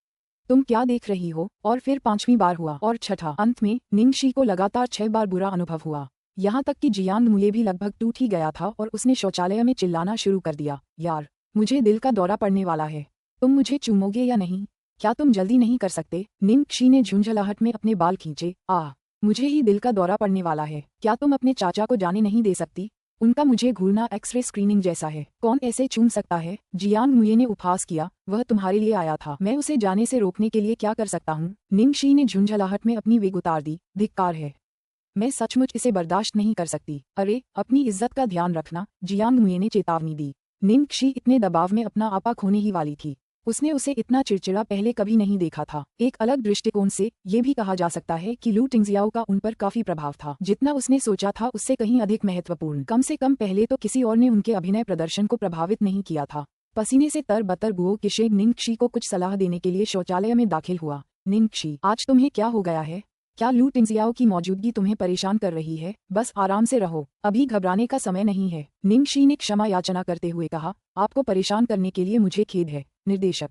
तुम क्या देख रही हो? और फिर 5वीं बार हुआ और छठा। अंत में निंगशी को लगातार 6 बार बुरा अनुभव हुआ। यहाँ तक कि जियांग मुये भी लगभग टूट ही गया था और उसने शौचालय में चिल्लाना शुरू कर दिया, यार, मुझे दिल का दौरा पड़ने वाला है। तुम मुझे चूमोगे या नहीं? क्या तुम जल्दी नहीं कर सकते? निंगशी ने झुंझलाहट में अपने बाल खींचे। मुझे ही दिल का दौरा पड़ने वाला है। क्या तुम अपने चाचा को जाने नहीं दे सकती? उनका मुझे घूरना एक्सरे स्क्रीनिंग जैसा है। कौन ऐसे चूम सकता है? जियांग मुये ने उपहास किया, वह तुम्हारे लिए आया था। मैं उसे जाने से रोकने के लिए क्या कर सकता हूँ? निंगशी ने झुंझलाहट में अपनी वेग उतार दी। धिक्कार है, मैं सचमुच इसे बर्दाश्त नहीं कर सकती। अरे, अपनी इज्जत का ध्यान रखना, जियांग मुये ने चेतावनी दी। निंगशी इतने दबाव में अपना आपा खोने ही वाली थी। उसने उसे इतना चिड़चिड़ा पहले कभी नहीं देखा था। एक अलग दृष्टिकोण से ये भी कहा जा सकता है कि लू टिंगजियाओ का उन पर काफी प्रभाव था। जितना उसने सोचा था उससे कहीं अधिक महत्वपूर्ण। कम से कम पहले तो किसी और ने उनके अभिनय प्रदर्शन को प्रभावित नहीं किया था। पसीने से तरबतर गुओ किशेग निंगशी को कुछ सलाह देने के लिए शौचालय में दाखिल हुआ। निंगशी, आज तुम्हें क्या हो गया है? क्या लू टिंगजियाओ की मौजूदगी तुम्हें परेशान कर रही है? बस आराम से रहो, अभी घबराने का समय नहीं है। निंगशी ने क्षमा याचना करते हुए कहा, आपको परेशान करने के लिए मुझे खेद है निर्देशक।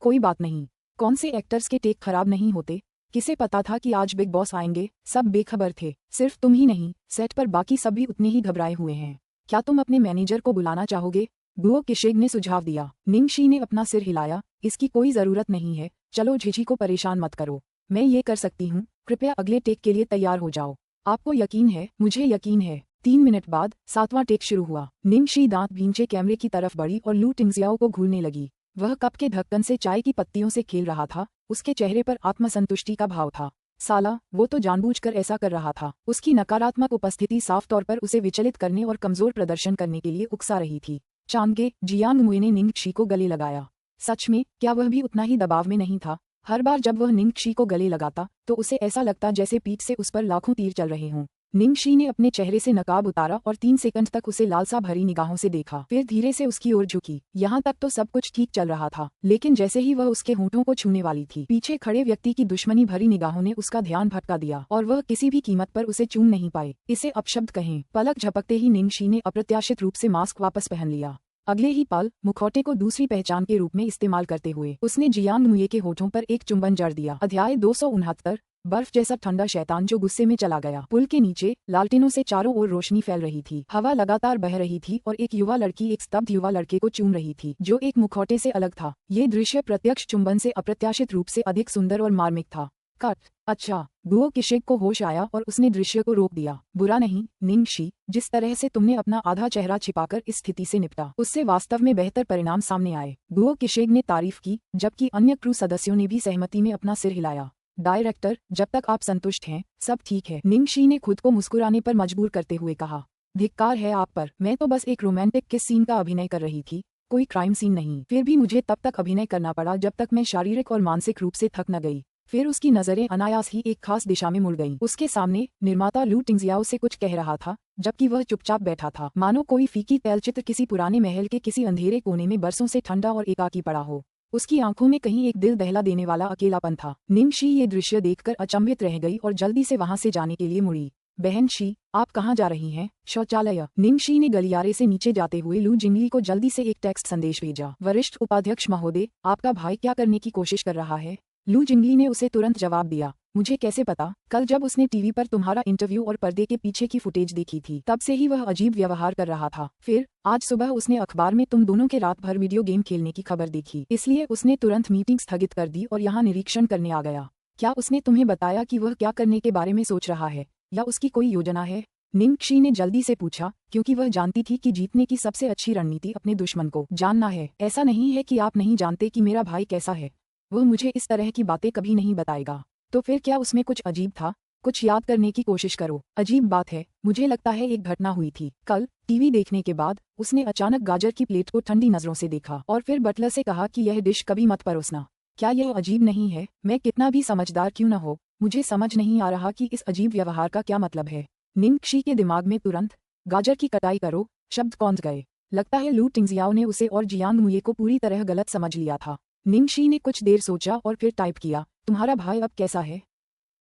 कोई बात नहीं। कौन से एक्टर्स के टेक खराब नहीं होते? किसे पता था कि आज बिग बॉस आएंगे? सब बेखबर थे। सिर्फ तुम ही नहीं, सेट पर बाकी सब भी उतने ही घबराए हुए हैं। क्या तुम अपने मैनेजर को बुलाना चाहोगे? गुओ किशेग ने सुझाव दिया। निंगशी ने अपना सिर हिलाया, इसकी कोई जरूरत नहीं है। चलो झिझी को परेशान मत करो, मैं ये कर सकती हूँ। कृपया अगले टेक के लिए तैयार हो जाओ। आपको यकीन है? मुझे यकीन है। 3 मिनट बाद 7वां टेक शुरू हुआ। निंगशी दांत भींचे कैमरे की तरफ बढ़ी और लू टिंगजियाओ को घूरने लगी। वह कप के ढक्कन से चाय की पत्तियों से खेल रहा था। उसके चेहरे पर आत्मसंतुष्टि का भाव था। साला, वो तो जानबूझकर ऐसा कर रहा था। उसकी नकारात्मक उपस्थिति साफ तौर पर उसे विचलित करने और कमजोर प्रदर्शन करने के लिए उकसा रही थी। चांगे, जियांग मुये ने निंगशी को गले लगाया। सच में, क्या वह भी उतना ही दबाव में नहीं था? हर बार जब वह निंगशी को गले लगाता तो उसे ऐसा लगता जैसे पीठ से उस पर लाखों तीर चल रहे हों। निंगशी ने अपने चेहरे से नकाब उतारा और 3 सेकंड तक उसे लालसा भरी निगाहों से देखा। फिर धीरे से उसकी ओर झुकी। यहाँ तक तो सब कुछ ठीक चल रहा था, लेकिन जैसे ही वह उसके होंठों को छूने वाली थी, पीछे खड़े व्यक्ति की दुश्मनी भरी निगाहों ने उसका ध्यान भटका दिया और वह किसी भी कीमत पर उसे चूम नहीं पाए। इसे अपशब्द कहें। पलक झपकते ही निंगशी ने अप्रत्याशित रूप से मास्क वापस पहन लिया। अगले ही पल मुखौटे को दूसरी पहचान के रूप में इस्तेमाल करते हुए उसने जियांग मुये के होठों पर एक चुंबन जड़ दिया। अध्याय 269। बर्फ जैसा ठंडा शैतान जो गुस्से में चला गया। पुल के नीचे लालटेनों से चारों ओर रोशनी फैल रही थी। हवा लगातार बह रही थी और एक युवा लड़की एक स्तब्ध युवा लड़के को चूम रही थी जो एक मुखौटे से अलग था। ये दृश्य प्रत्यक्ष चुंबन से अप्रत्याशित रूप से अधिक सुंदर और मार्मिक था। कट। अच्छा। गुओ किशेग को होश आया और उसने दृश्य को रोक दिया। बुरा नहीं, निंगशी, जिस तरह से तुमने अपना आधा चेहरा छिपाकर इस स्थिति से निपटा, उससे वास्तव में बेहतर परिणाम सामने आए। गुओ किशेग ने तारीफ की, जबकि अन्य क्रू सदस्यों ने भी सहमति में अपना सिर हिलाया। डायरेक्टर, जब तक आप संतुष्ट हैं, सब ठीक है, निंगशी ने खुद को मुस्कुराने पर मजबूर करते हुए कहा। धिक्कार है आप पर, मैं तो बस एक रोमांटिक किस सीन का अभिनय कर रही थी, कोई क्राइम सीन नहीं। फिर भी मुझे तब तक अभिनय करना पड़ा जब तक मैं शारीरिक और मानसिक रूप से थक न गई। फिर उसकी नजरें अनायास ही एक खास दिशा में मुड़ गईं। उसके सामने निर्माता लू टिंगजियाओ से कुछ कह रहा था, जबकि वह चुपचाप बैठा था, मानो कोई फीकी तैलचित्र किसी पुराने महल के किसी अंधेरे कोने में बरसों से ठंडा और एकाकी पड़ा हो। उसकी आंखों में कहीं एक दिल दहला देने वाला अकेलापन था। निंगशी ये दृश्य देखकर अचंभित रह गई और जल्दी से वहां से जाने के लिए मुड़ी। बहन शी, आप कहाँ जा रही हैं? शौचालय। निंगशी ने गलियारे से नीचे जाते हुए लू जिंगली को जल्दी से एक टेक्स्ट संदेश भेजा। वरिष्ठ उपाध्यक्ष महोदय, आपका भाई क्या करने की कोशिश कर रहा है? लू जिंगली ने उसे तुरंत जवाब दिया, मुझे कैसे पता? कल जब उसने टीवी पर तुम्हारा इंटरव्यू और पर्दे के पीछे की फुटेज देखी थी, तब से ही वह अजीब व्यवहार कर रहा था। फिर आज सुबह उसने अखबार में तुम दोनों के रात भर वीडियो गेम खेलने की खबर देखी, इसलिए उसने तुरंत मीटिंग स्थगित कर दी और यहाँ निरीक्षण करने आ गया। क्या उसने तुम्हें बताया कि वह क्या करने के बारे में सोच रहा है, या उसकी कोई योजना है? निंगक्षी ने जल्दी से पूछा, क्योंकि वह जानती थी कि जीतने की सबसे अच्छी रणनीति अपने दुश्मन को जानना है। ऐसा नहीं है कि आप नहीं जानते कि मेरा भाई कैसा है, वह मुझे इस तरह की बातें कभी नहीं बताएगा। तो फिर क्या उसमें कुछ अजीब था? कुछ याद करने की कोशिश करो। अजीब बात है, मुझे लगता है एक घटना हुई थी। कल टीवी देखने के बाद उसने अचानक गाजर की प्लेट को ठंडी नजरों से देखा और फिर बटलर से कहा कि यह डिश कभी मत परोसना। क्या यह अजीब नहीं है? मैं कितना भी समझदार क्यों न हो, मुझे समझ नहीं आ रहा कि इस अजीब व्यवहार का क्या मतलब है। निंगक्षी के दिमाग में तुरंत गाजर की कटाई करो शब्द कौंध गए। लगता है लू टिंगजियाओ ने उसे और जियांग मुये को पूरी तरह गलत समझ लिया था। निंगक्षी ने कुछ देर सोचा और फिर टाइप किया, तुम्हारा भाई अब कैसा है?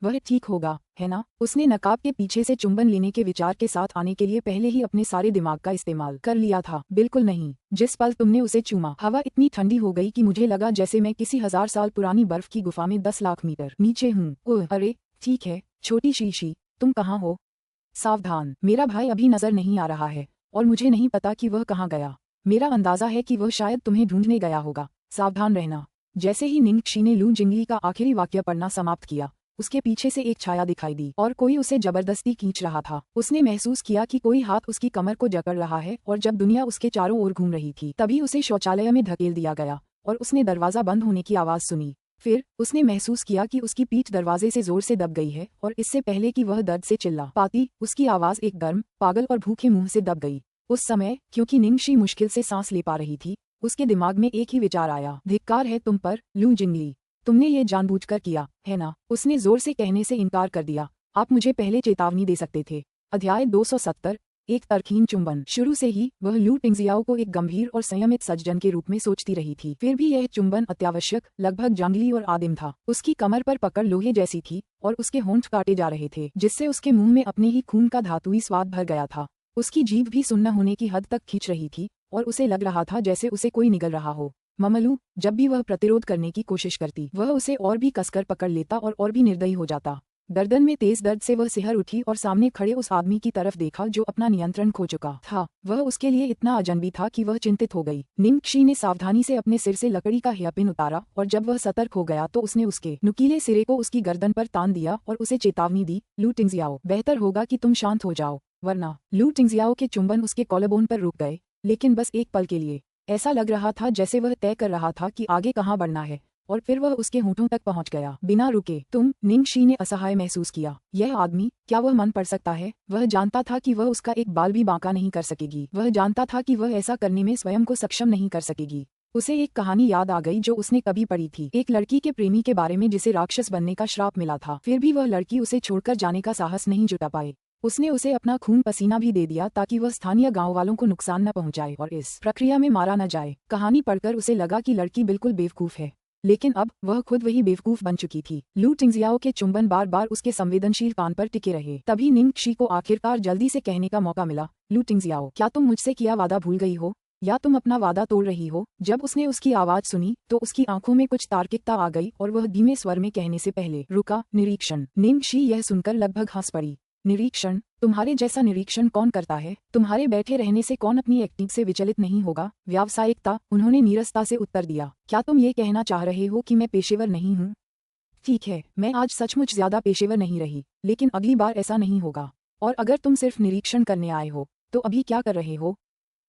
वह ठीक होगा, है ना? उसने नकाब के पीछे से चुंबन लेने के विचार के साथ आने के लिए पहले ही अपने सारे दिमाग का इस्तेमाल कर लिया था। बिल्कुल नहीं। जिस पल तुमने उसे चूमा, हवा इतनी ठंडी हो गई कि मुझे लगा जैसे मैं किसी 1000 साल पुरानी बर्फ की गुफा में 10 लाख मीटर नीचे हूँ। ओह अरे ठीक है छोटी शीशी, तुम कहाँ हो? सावधान, मेरा भाई अभी नजर नहीं आ रहा है और मुझे नहीं पता कि वह कहाँ गया। मेरा अंदाजा है कि वह शायद तुम्हें ढूंढने गया होगा। सावधान रहना। जैसे ही निंगक्षी ने लू जिंगली का आखिरी वाक्य पढ़ना समाप्त किया, उसके पीछे से एक छाया दिखाई दी और कोई उसे जबरदस्ती खींच रहा था। उसने महसूस किया कि कोई हाथ उसकी कमर को जकड़ रहा है और जब दुनिया उसके चारों ओर घूम रही थी तभी उसे शौचालय में धकेल दिया गया और उसने दरवाजा बंद होने की आवाज सुनी। फिर उसने महसूस किया कि उसकी पीठ दरवाजे से जोर से दब गई है और इससे पहले कि वह दर्द से चिल्ला पाती, उसकी आवाज एक गर्म, पागल और भूखे मुंह से दब गई। उस समय क्योंकि निंगक्षी मुश्किल से सांस ले पा रही थी, उसके दिमाग में एक ही विचार आया, धिक्कार है तुम पर लू जिंगली, तुमने ये जानबूझकर किया है ना? उसने जोर से कहने से इनकार कर दिया, आप मुझे पहले चेतावनी दे सकते थे। अध्याय 270 एक तरकीन चुंबन। शुरू से ही वह लू टिंगजियाओ को एक गंभीर और संयमित सज्जन के रूप में सोचती रही थी। फिर भी यह चुंबन अत्यावश्यक, लगभग जंगली और आदिम था। उसकी कमर पर पकड़ लोहे जैसी थी और उसके होंठ काटे जा रहे थे, जिससे उसके मुंह में अपने ही खून का धातुई स्वाद भर गया था। उसकी जीभ भी सुन्न होने की हद तक खींच रही थी और उसे लग रहा था जैसे उसे कोई निगल रहा हो। ममलू, जब भी वह प्रतिरोध करने की कोशिश करती, वह उसे और भी कसकर पकड़ लेता और भी निर्दयी हो जाता। गर्दन में तेज दर्द से वह सिहर उठी और सामने खड़े उस आदमी की तरफ देखा जो अपना नियंत्रण खो चुका था। वह उसके लिए इतना अजनबी था कि वह चिंतित हो गई। निंगक्षी ने सावधानी से अपने सिर से लकड़ी का हेयरपिन उतारा और जब वह सतर्क हो गया तो उसने उसके नुकीले सिरे को उसकी गर्दन पर तान दिया और उसे चेतावनी दी, लू टिंगजियाओ, बेहतर होगा कि तुम शांत हो जाओ, वरना। लू टिंगजियाओ के चुंबन उसके कॉलरबोन पर रुक गए, लेकिन बस एक पल के लिए। ऐसा लग रहा था जैसे वह तय कर रहा था कि आगे कहाँ बढ़ना है, और फिर वह उसके होंठों तक पहुंच गया, बिना रुके। तुम, निंगक्षी ने असहाय महसूस किया। यह आदमी, क्या वह मन पढ़ सकता है? वह जानता था कि वह उसका एक बाल भी बांका नहीं कर सकेगी। वह जानता था कि वह ऐसा करने में स्वयं को सक्षम नहीं कर सकेगी। उसे एक कहानी याद आ गई जो उसने कभी पढ़ी थी, एक लड़की के प्रेमी के बारे में जिसे राक्षस बनने का श्राप मिला था। फिर भी वह लड़की उसे छोड़कर जाने का साहस नहीं जुटा पाए। उसने उसे अपना खून पसीना भी दे दिया ताकि वह स्थानीय गांव वालों को नुकसान न पहुंचाए और इस प्रक्रिया में मारा न जाए। कहानी पढ़कर उसे लगा कि लड़की बिल्कुल बेवकूफ है, लेकिन अब वह खुद वही बेवकूफ बन चुकी थी। लू टिंगजियाओ के चुंबन बार बार उसके संवेदनशील कान पर टिके रहे। तभी निंगक्षी को आखिरकार जल्दी से कहने का मौका मिला, लू टिंगजियाओ, क्या तुम मुझसे किया वादा भूल गई हो, या तुम अपना वादा तोड़ रही हो? जब उसने उसकी आवाज सुनी तो उसकी आंखों में कुछ तार्किकता आ गई और वह धीमे स्वर में कहने से पहले रुका, निरीक्षण। निंगक्षी यह सुनकर लगभग हंस पड़ी। निरीक्षण? तुम्हारे जैसा निरीक्षण कौन करता है? तुम्हारे बैठे रहने से कौन अपनी एक्टिंग से विचलित नहीं होगा? व्यावसायिकता, उन्होंने नीरसता से उत्तर दिया। क्या तुम ये कहना चाह रहे हो कि मैं पेशेवर नहीं हूँ? ठीक है, मैं आज सचमुच ज्यादा पेशेवर नहीं रही, लेकिन अगली बार ऐसा नहीं होगा। और अगर तुम सिर्फ निरीक्षण करने आए हो, तो अभी क्या कर रहे हो?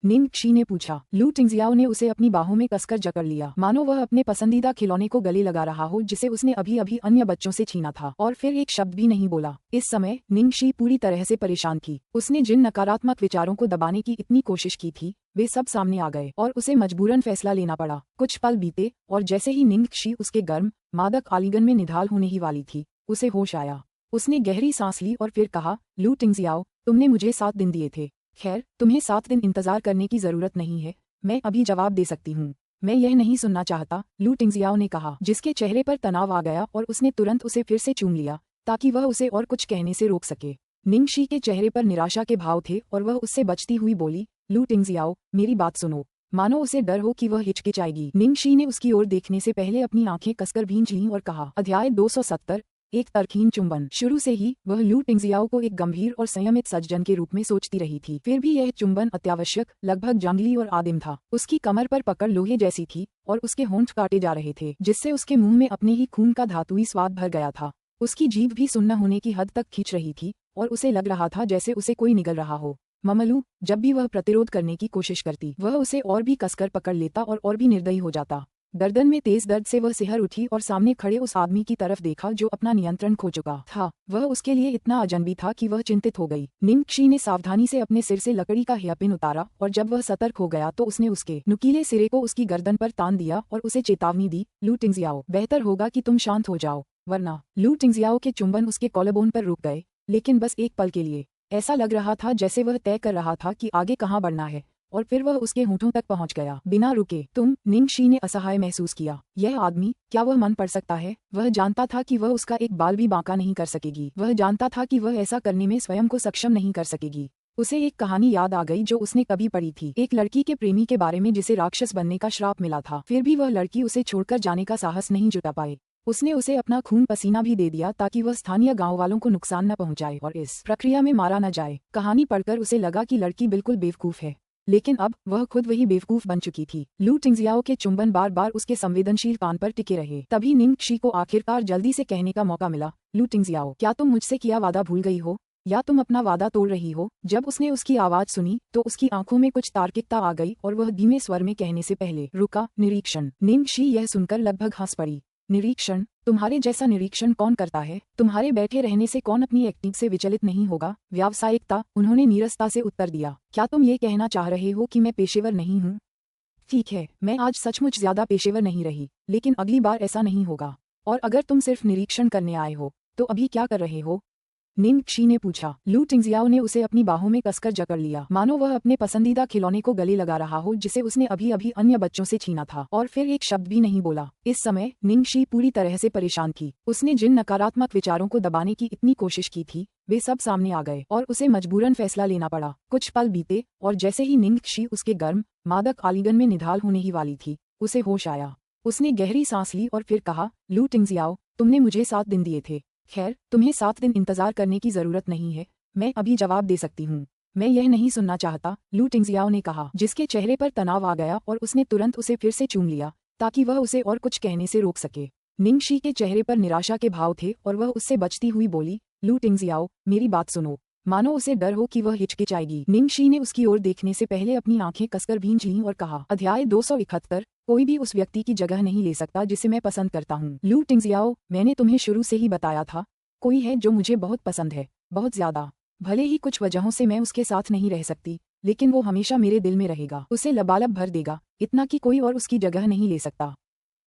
निंगक्षी ने पूछा। लू टिंगजियाओ ने उसे अपनी बाहों में कसकर जकड़ लिया, मानो वह अपने पसंदीदा खिलौने को गले लगा रहा हो जिसे उसने अभी अभी अन्य बच्चों से छीना था, और फिर एक शब्द भी नहीं बोला। इस समय निंगक्षी पूरी तरह से परेशान थी। उसने जिन नकारात्मक विचारों को दबाने की इतनी कोशिश की थी, वे सब सामने आ गए और उसे मजबूरन फैसला लेना पड़ा। कुछ पल बीते और जैसे ही निंगक्षी उसके गर्म, मादक आलिंगन में निढाल होने ही वाली थी, उसे होश आया। उसने गहरी सांस ली और फिर कहा, लू टिंगजियाओ, तुमने मुझे 7 दिन दिए थे। खैर, तुम्हें 7 दिन इंतजार करने की जरूरत नहीं है, मैं अभी जवाब दे सकती हूँ। मैं यह नहीं सुनना चाहता, लू टिंगजियाओ ने कहा, जिसके चेहरे पर तनाव आ गया और उसने तुरंत उसे फिर से चूम लिया ताकि वह उसे और कुछ कहने से रोक सके। निंगक्षी के चेहरे पर निराशा के भाव थे और वह उससे बचती हुई बोली, लू टिंगजियाओ, मेरी बात सुनो, मानो उसे डर हो कि वह हिचकिचाएगी। निंगक्षी ने उसकी ओर देखने से पहले अपनी आंखें कसकर भींच लीं और कहा, अध्याय 270 एक तरकीन चुंबन। शुरू से ही वह लू टिंगजियाओ को एक गंभीर और संयमित सज्जन के रूप में सोचती रही थी। फिर भी यह चुंबन अत्यावश्यक, लगभग जंगली और आदिम था। उसकी कमर पर पकड़ लोहे जैसी थी और उसके होंठ काटे जा रहे थे, जिससे उसके मुंह में अपने ही खून का धातुई स्वाद भर गया था। उसकी जीभ भी सुन्न होने की हद तक खींच रही थी और उसे लग रहा था जैसे उसे कोई निगल रहा हो। ममलू, जब भी वह प्रतिरोध करने की कोशिश करती, वह उसे और भी कसकर पकड़ लेता और भी निर्दयी हो जाता। गर्दन में तेज दर्द से वह सिहर उठी और सामने खड़े उस आदमी की तरफ देखा जो अपना नियंत्रण खो चुका था। वह उसके लिए इतना अजनबी था कि वह चिंतित हो गई। निंगक्षी ने सावधानी से अपने सिर से लकड़ी का हेयरपिन उतारा और जब वह सतर्क हो गया तो उसने उसके नुकीले सिरे को उसकी गर्दन पर तान दिया और उसे चेतावनी दी, लू टिंगजियाओ, बेहतर होगा कि तुम शांत हो जाओ, वरना। लू टिंगजियाओ के चुंबन उसके कॉलरबोन पर रुक गए, लेकिन बस एक पल के लिए। ऐसा लग रहा था जैसे वह तय कर रहा था कि आगे कहाँ बढ़ना है, और फिर वह उसके होंठों तक पहुंच गया। बिना रुके। तुम, निंगक्षी ने असहाय महसूस किया। यह आदमी, क्या वह मन पढ़ सकता है? वह जानता था कि वह उसका एक बाल भी बांका नहीं कर सकेगी। वह जानता था कि वह ऐसा करने में स्वयं को सक्षम नहीं कर सकेगी। उसे एक कहानी याद आ गई जो उसने कभी पढ़ी थी, एक लड़की के प्रेमी के बारे में जिसे राक्षस बनने का श्राप मिला था। फिर भी वह लड़की उसे छोड़कर जाने का साहस नहीं जुटा पाए। उसने उसे अपना खून पसीना भी दे दिया ताकि वह स्थानीय गांव वालों को नुकसान न पहुंचाए और इस प्रक्रिया में मारा न जाए। कहानी पढ़कर उसे लगा कि लड़की बिल्कुल बेवकूफ है, लेकिन अब वह खुद वही बेवकूफ बन चुकी थी। लू टिंगजियाओ के चुंबन बार बार उसके संवेदनशील कान पर टिके रहे। तभी निंगक्षी को आखिरकार जल्दी से कहने का मौका मिला, लू टिंगजियाओ, क्या तुम मुझसे किया वादा भूल गई हो, या तुम अपना वादा तोड़ रही हो? जब उसने उसकी आवाज सुनी तो उसकी आंखों में कुछ तार्किकता आ गई और वह धीमे स्वर में कहने से पहले रुका, निरीक्षण। निंगक्षी यह सुनकर लगभग हंस पड़ी। निरीक्षण? तुम्हारे जैसा निरीक्षण कौन करता है? तुम्हारे बैठे रहने से कौन अपनी एक्टिंग से विचलित नहीं होगा? व्यावसायिकता, उन्होंने नीरसता से उत्तर दिया। क्या तुम ये कहना चाह रहे हो कि मैं पेशेवर नहीं हूँ? ठीक है, मैं आज सचमुच ज्यादा पेशेवर नहीं रही, लेकिन अगली बार ऐसा नहीं होगा। और अगर तुम सिर्फ निरीक्षण करने आए हो, तो अभी क्या कर रहे हो? निंगक्षी ने पूछा। लू टिंगजियाओ ने उसे अपनी बाहों में कसकर जकड़ लिया, मानो वह अपने पसंदीदा खिलौने को गले लगा रहा हो जिसे उसने अभी अभी अन्य बच्चों से छीना था, और फिर एक शब्द भी नहीं बोला। इस समय निंगक्षी पूरी तरह से परेशान थी। उसने जिन नकारात्मक विचारों को दबाने की इतनी कोशिश की थी, वे सब सामने आ गए और उसे मजबूरन फैसला लेना पड़ा। कुछ पल बीते और जैसे ही निंगक्षी उसके गर्म, मादक आलिंगन में निढाल होने ही वाली थी, उसे होश आया। उसने गहरी सांस ली और फिर कहा, लू टिंगजियाओ, तुमने मुझे 7 दिन दिए थे। खैर, तुम्हें 7 दिन इंतजार करने की जरूरत नहीं है, मैं अभी जवाब दे सकती हूँ। मैं यह नहीं सुनना चाहता, लू टिंगजियाओ ने कहा, जिसके चेहरे पर तनाव आ गया और उसने तुरंत उसे फिर से चूम लिया ताकि वह उसे और कुछ कहने से रोक सके। निंगक्षी के चेहरे पर निराशा के भाव थे और वह उससे बचती हुई बोली, लू टिंगजियाओ, मेरी बात सुनो, मानो उसे डर हो कि वह हिचकिचाएगी। निंगक्षी ने उसकी ओर देखने से पहले अपनी आंखें कसकर भींच लीं और कहा, अध्याय 271, कोई भी उस व्यक्ति की जगह नहीं ले सकता जिसे मैं पसंद करता हूँ। लू टिंगजियाओ, मैंने तुम्हें शुरू से ही बताया था, कोई है जो मुझे बहुत पसंद है, बहुत ज्यादा। भले ही कुछ वजहों से मैं उसके साथ नहीं रह सकती, लेकिन वो हमेशा मेरे दिल में रहेगा, उसे लबालब भर देगा, इतना कि कोई और उसकी जगह नहीं ले सकता।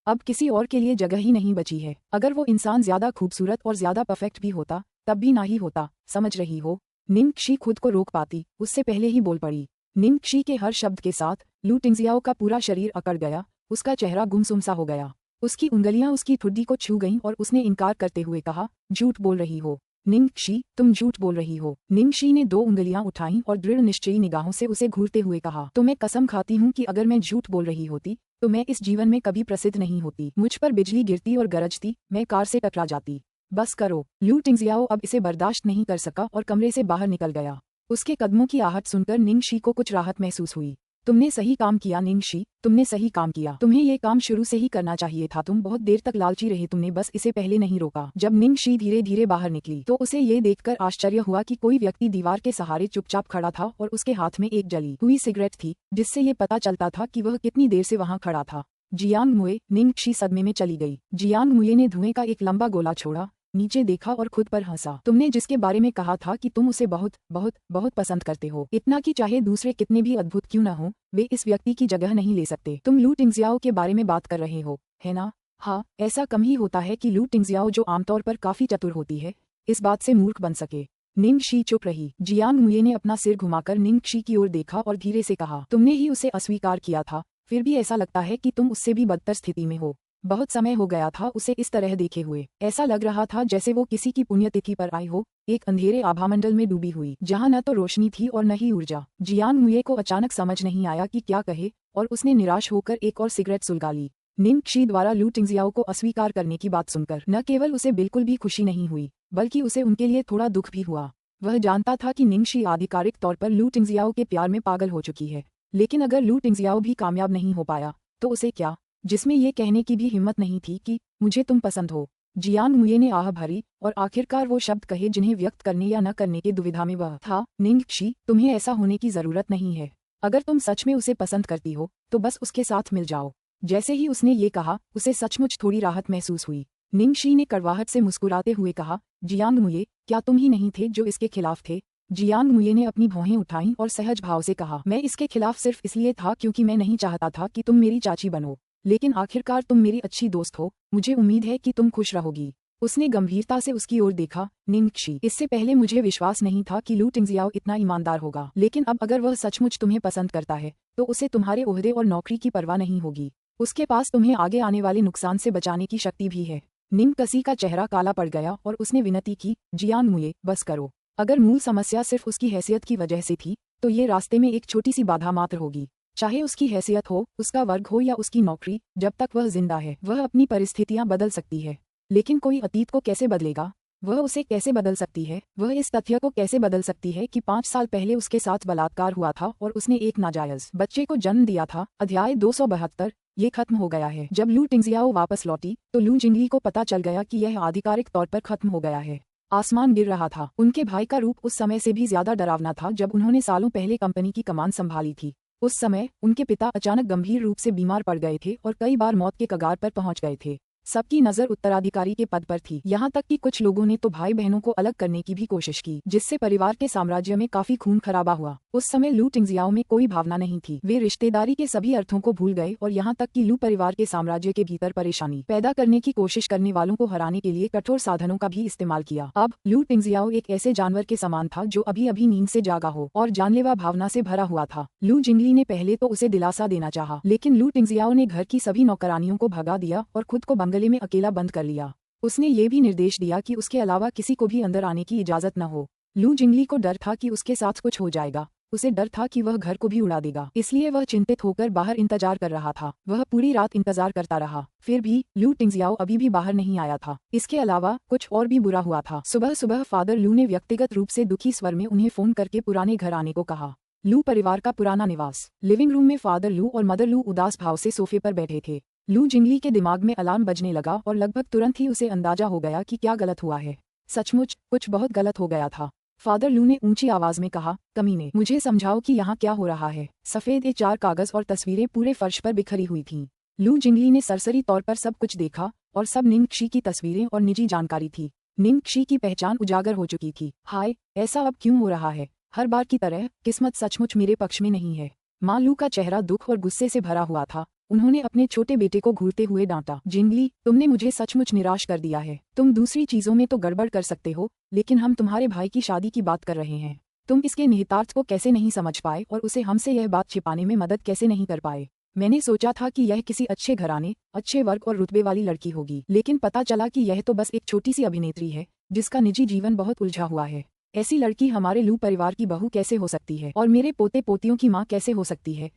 अब किसी और के लिए जगह ही नहीं बची है। अगर वो इंसान ज्यादा खूबसूरत और ज्यादा परफेक्ट भी होता, तब भी ना ही होता, समझ रही हो? निंगक्षी खुद को रोक पाती, उससे पहले ही बोल पड़ी। निंगक्षी के हर शब्द के साथ लू टिंगजियाओ का पूरा शरीर अकड़ गया, उसका चेहरा गुमसुम सा हो गया। उसकी उंगलियां उसकी ठुड्डी को छू गईं और उसने इनकार करते हुए कहा, झूठ बोल रही हो निंगक्षी, तुम झूठ बोल रही हो। निंगक्षी ने 2 उंगलियां उठाईं और दृढ़ निश्चयी निगाहों से उसे घूरते हुए कहा, तो मैं कसम खाती हूँ कि अगर मैं झूठ बोल रही होती तो मैं इस जीवन में कभी प्रसिद्ध नहीं होती। मुझ पर बिजली गिरती और गरजती, मैं कार से टकरा जाती। बस करो। लू टिंगजियाओ अब इसे बर्दाश्त नहीं कर सका और कमरे से बाहर निकल गया। उसके कदमों की आहट सुनकर निंगक्षी को कुछ राहत महसूस हुई। तुमने सही काम किया निंगक्षी, तुमने सही काम किया। तुम्हें ये काम शुरू से ही करना चाहिए था। तुम बहुत देर तक लालची रहे, तुमने बस इसे पहले नहीं रोका। जब निंगक्षी धीरे धीरे बाहर निकली तो उसे ये देखकर आश्चर्य हुआ कि कोई व्यक्ति दीवार के सहारे चुपचाप खड़ा था और उसके हाथ में एक जली हुई सिगरेट थी, जिससे ये पता चलता था कि वह कितनी देर से वहाँ खड़ा था। जियांग मुए। निंगक्षी सदमे में चली गई। जियांग मुए ने धुएं का एक लंबा गोला छोड़ा, नीचे देखा और खुद पर हंसा। तुमने जिसके बारे में कहा था कि तुम उसे बहुत बहुत बहुत पसंद करते हो, इतना कि चाहे दूसरे कितने भी अद्भुत क्यों न हो, वे इस व्यक्ति की जगह नहीं ले सकते। तुम लू टिंगजियाओ के बारे में बात कर रहे हो, है ना? हाँ, ऐसा कम ही होता है कि लू टिंगजियाओ, जो आमतौर पर काफी चतुर होती है, इस बात से मूर्ख बन सके। निंगक्षी चुप रही। जियांग मुए ने अपना सिर घुमाकर निंगक्षी की ओर देखा और धीरे से कहा, तुमने ही उसे अस्वीकार किया था, फिर भी ऐसा लगता है कि तुम उससे भी बदतर स्थिति में हो। बहुत समय हो गया था उसे इस तरह देखे हुए। ऐसा लग रहा था जैसे वो किसी की पुण्यतिथि पर आई हो, एक अंधेरे आभामंडल में डूबी हुई, जहाँ न तो रोशनी थी और न ही ऊर्जा। जियांग मुए को अचानक समझ नहीं आया कि क्या कहे और उसने निराश होकर एक और सिगरेट सुलगा ली। निंगक्षी द्वारा लू टिंगजियाओ को अस्वीकार करने की बात सुनकर न केवल उसे बिल्कुल भी खुशी नहीं हुई, बल्कि उसे उनके लिए थोड़ा दुख भी हुआ। वह जानता था कि निंगक्षी आधिकारिक तौर पर लू टिंगजियाओ के प्यार में पागल हो चुकी है, लेकिन अगर लू टिंगजियाओ भी कामयाब नहीं हो पाया तो उसे क्या, जिसमें ये कहने की भी हिम्मत नहीं थी कि मुझे तुम पसंद हो। जियांग मुये ने आह भरी और आखिरकार वो शब्द कहे जिन्हें व्यक्त करने या न करने की दुविधा में वह था। निंगक्षी, तुम्हें ऐसा होने की जरूरत नहीं है। अगर तुम सच में उसे पसंद करती हो तो बस उसके साथ मिल जाओ। जैसे ही उसने ये कहा, उसे सचमुच थोड़ी राहत महसूस हुई। निंगक्षी ने कड़वाहट से मुस्कुराते हुए कहा, जियांग मुये, क्या तुम ही नहीं थे जो इसके खिलाफ थे? जियांग मुये ने अपनी भौहें उठाईं और सहज भाव से कहा, मैं इसके खिलाफ सिर्फ इसलिए था क्योंकि मैं नहीं चाहता था कि तुम मेरी चाची बनो, लेकिन आखिरकार तुम मेरी अच्छी दोस्त हो, मुझे उम्मीद है कि तुम खुश रहोगी। उसने गंभीरता से उसकी ओर देखा। निंगक्षी, इससे पहले मुझे विश्वास नहीं था कि लू टिंगजियाओ इतना ईमानदार होगा, लेकिन अब अगर वह सचमुच तुम्हें पसंद करता है तो उसे तुम्हारे ओहदे और नौकरी की परवाह नहीं होगी। उसके पास तुम्हें आगे आने वाले नुकसान से बचाने की शक्ति भी है। निंगक्षी का चेहरा काला पड़ गया और उसने विनती की, जियांग मुये, बस करो। अगर मूल समस्या सिर्फ उसकी हैसियत की वजह से थी तो ये रास्ते में एक छोटी सी बाधा मात्र होगी। चाहे उसकी हैसियत हो, उसका वर्ग हो या उसकी नौकरी, जब तक वह जिंदा है वह अपनी परिस्थितियां बदल सकती है। लेकिन कोई अतीत को कैसे बदलेगा? वह उसे कैसे बदल सकती है? वह इस तथ्य को कैसे बदल सकती है कि 5 साल पहले उसके साथ बलात्कार हुआ था और उसने एक नाजायज बच्चे को जन्म दिया था। अध्याय 272। ये खत्म हो गया है। जब लू टिंगजियाओ वापस लौटी तो लू जिंगली को पता चल गया कि यह आधिकारिक तौर पर खत्म हो गया है। आसमान गिर रहा था। उनके भाई का रूप उस समय से भी ज्यादा डरावना था जब उन्होंने सालों पहले कंपनी की कमान संभाली थी। उस समय उनके पिता अचानक गंभीर रूप से बीमार पड़ गए थे और कई बार मौत के कगार पर पहुंच गए थे। सबकी नजर उत्तराधिकारी के पद पर थी, यहाँ तक कि कुछ लोगों ने तो भाई बहनों को अलग करने की भी कोशिश की, जिससे परिवार के साम्राज्य में काफी खून खराबा हुआ। उस समय लू टिंगजियाओ में कोई भावना नहीं थी। वे रिश्तेदारी के सभी अर्थों को भूल गए और यहाँ तक कि लू परिवार के साम्राज्य के भीतर परेशानी पैदा करने की कोशिश करने वालों को हराने के लिए कठोर साधनों का भी इस्तेमाल किया। अब लू टिंगजियाओ एक ऐसे जानवर के समान था जो अभी अभी नींद से जागा हो और जानलेवा भावना से भरा हुआ था। लू जिंगली ने पहले तो उसे दिलासा देना चाहा, लेकिन लू टिंगजियाओ ने घर की सभी नौकरानियों को भगा दिया और खुद को बंगले में अकेला बंद कर लिया। उसने ये भी निर्देश दिया कि उसके अलावा किसी को भी अंदर आने की इजाजत न हो। लू जिंगली को डर था कि उसके साथ कुछ हो जाएगा। उसे डर था कि वह घर को भी उड़ा देगा, इसलिए वह चिंतित होकर बाहर इंतजार कर रहा था। वह पूरी रात इंतजार करता रहा, फिर भी लू टिंगजियाओ अभी भी बाहर नहीं आया था। इसके अलावा कुछ और भी बुरा हुआ था। सुबह सुबह फादर लू ने व्यक्तिगत रूप से दुखी स्वर में उन्हें फोन करके पुराने घर आने को कहा। लू परिवार का पुराना निवास। लिविंग रूम में फादर लू और मदर लू उदास भाव से सोफे पर बैठे थे। लू जिंगली के दिमाग में अलार्म बजने लगा और लगभग तुरंत ही उसे अंदाजा हो गया कि क्या गलत हुआ है। सचमुच कुछ बहुत गलत हो गया था। फादर लू ने ऊंची आवाज में कहा, कमीने, मुझे समझाओ कि यहाँ क्या हो रहा है। सफेद A4 कागज और तस्वीरें पूरे फर्श पर बिखरी हुई थीं। लू जिंगली ने सरसरी तौर पर सब कुछ देखा और सब निंगक्षी की तस्वीरें और निजी जानकारी थी। निंगक्षी की पहचान उजागर हो चुकी थी। हाय, ऐसा अब क्यों हो रहा है? हर बार की तरह किस्मत सचमुच मेरे पक्ष में नहीं है। माँ लू का चेहरा दुख और गुस्से से भरा हुआ था। उन्होंने अपने छोटे बेटे को घूरते हुए डांटा, जिंगली, तुमने मुझे सचमुच निराश कर दिया है। तुम दूसरी चीजों में तो गड़बड़ कर सकते हो, लेकिन हम तुम्हारे भाई की शादी की बात कर रहे हैं। तुम इसके निहितार्थ को कैसे नहीं समझ पाए और उसे हमसे यह बात छिपाने में मदद कैसे नहीं कर पाए? मैंने सोचा था कि यह किसी अच्छे घराने, अच्छे वर्ग और रुतबे वाली लड़की होगी, लेकिन पता चला कि यह तो बस एक छोटी सी अभिनेत्री है जिसका निजी जीवन बहुत उलझा हुआ है। ऐसी लड़की हमारे लू परिवार की बहू कैसे हो सकती है और मेरे पोते पोतियों की माँ कैसे हो सकती है?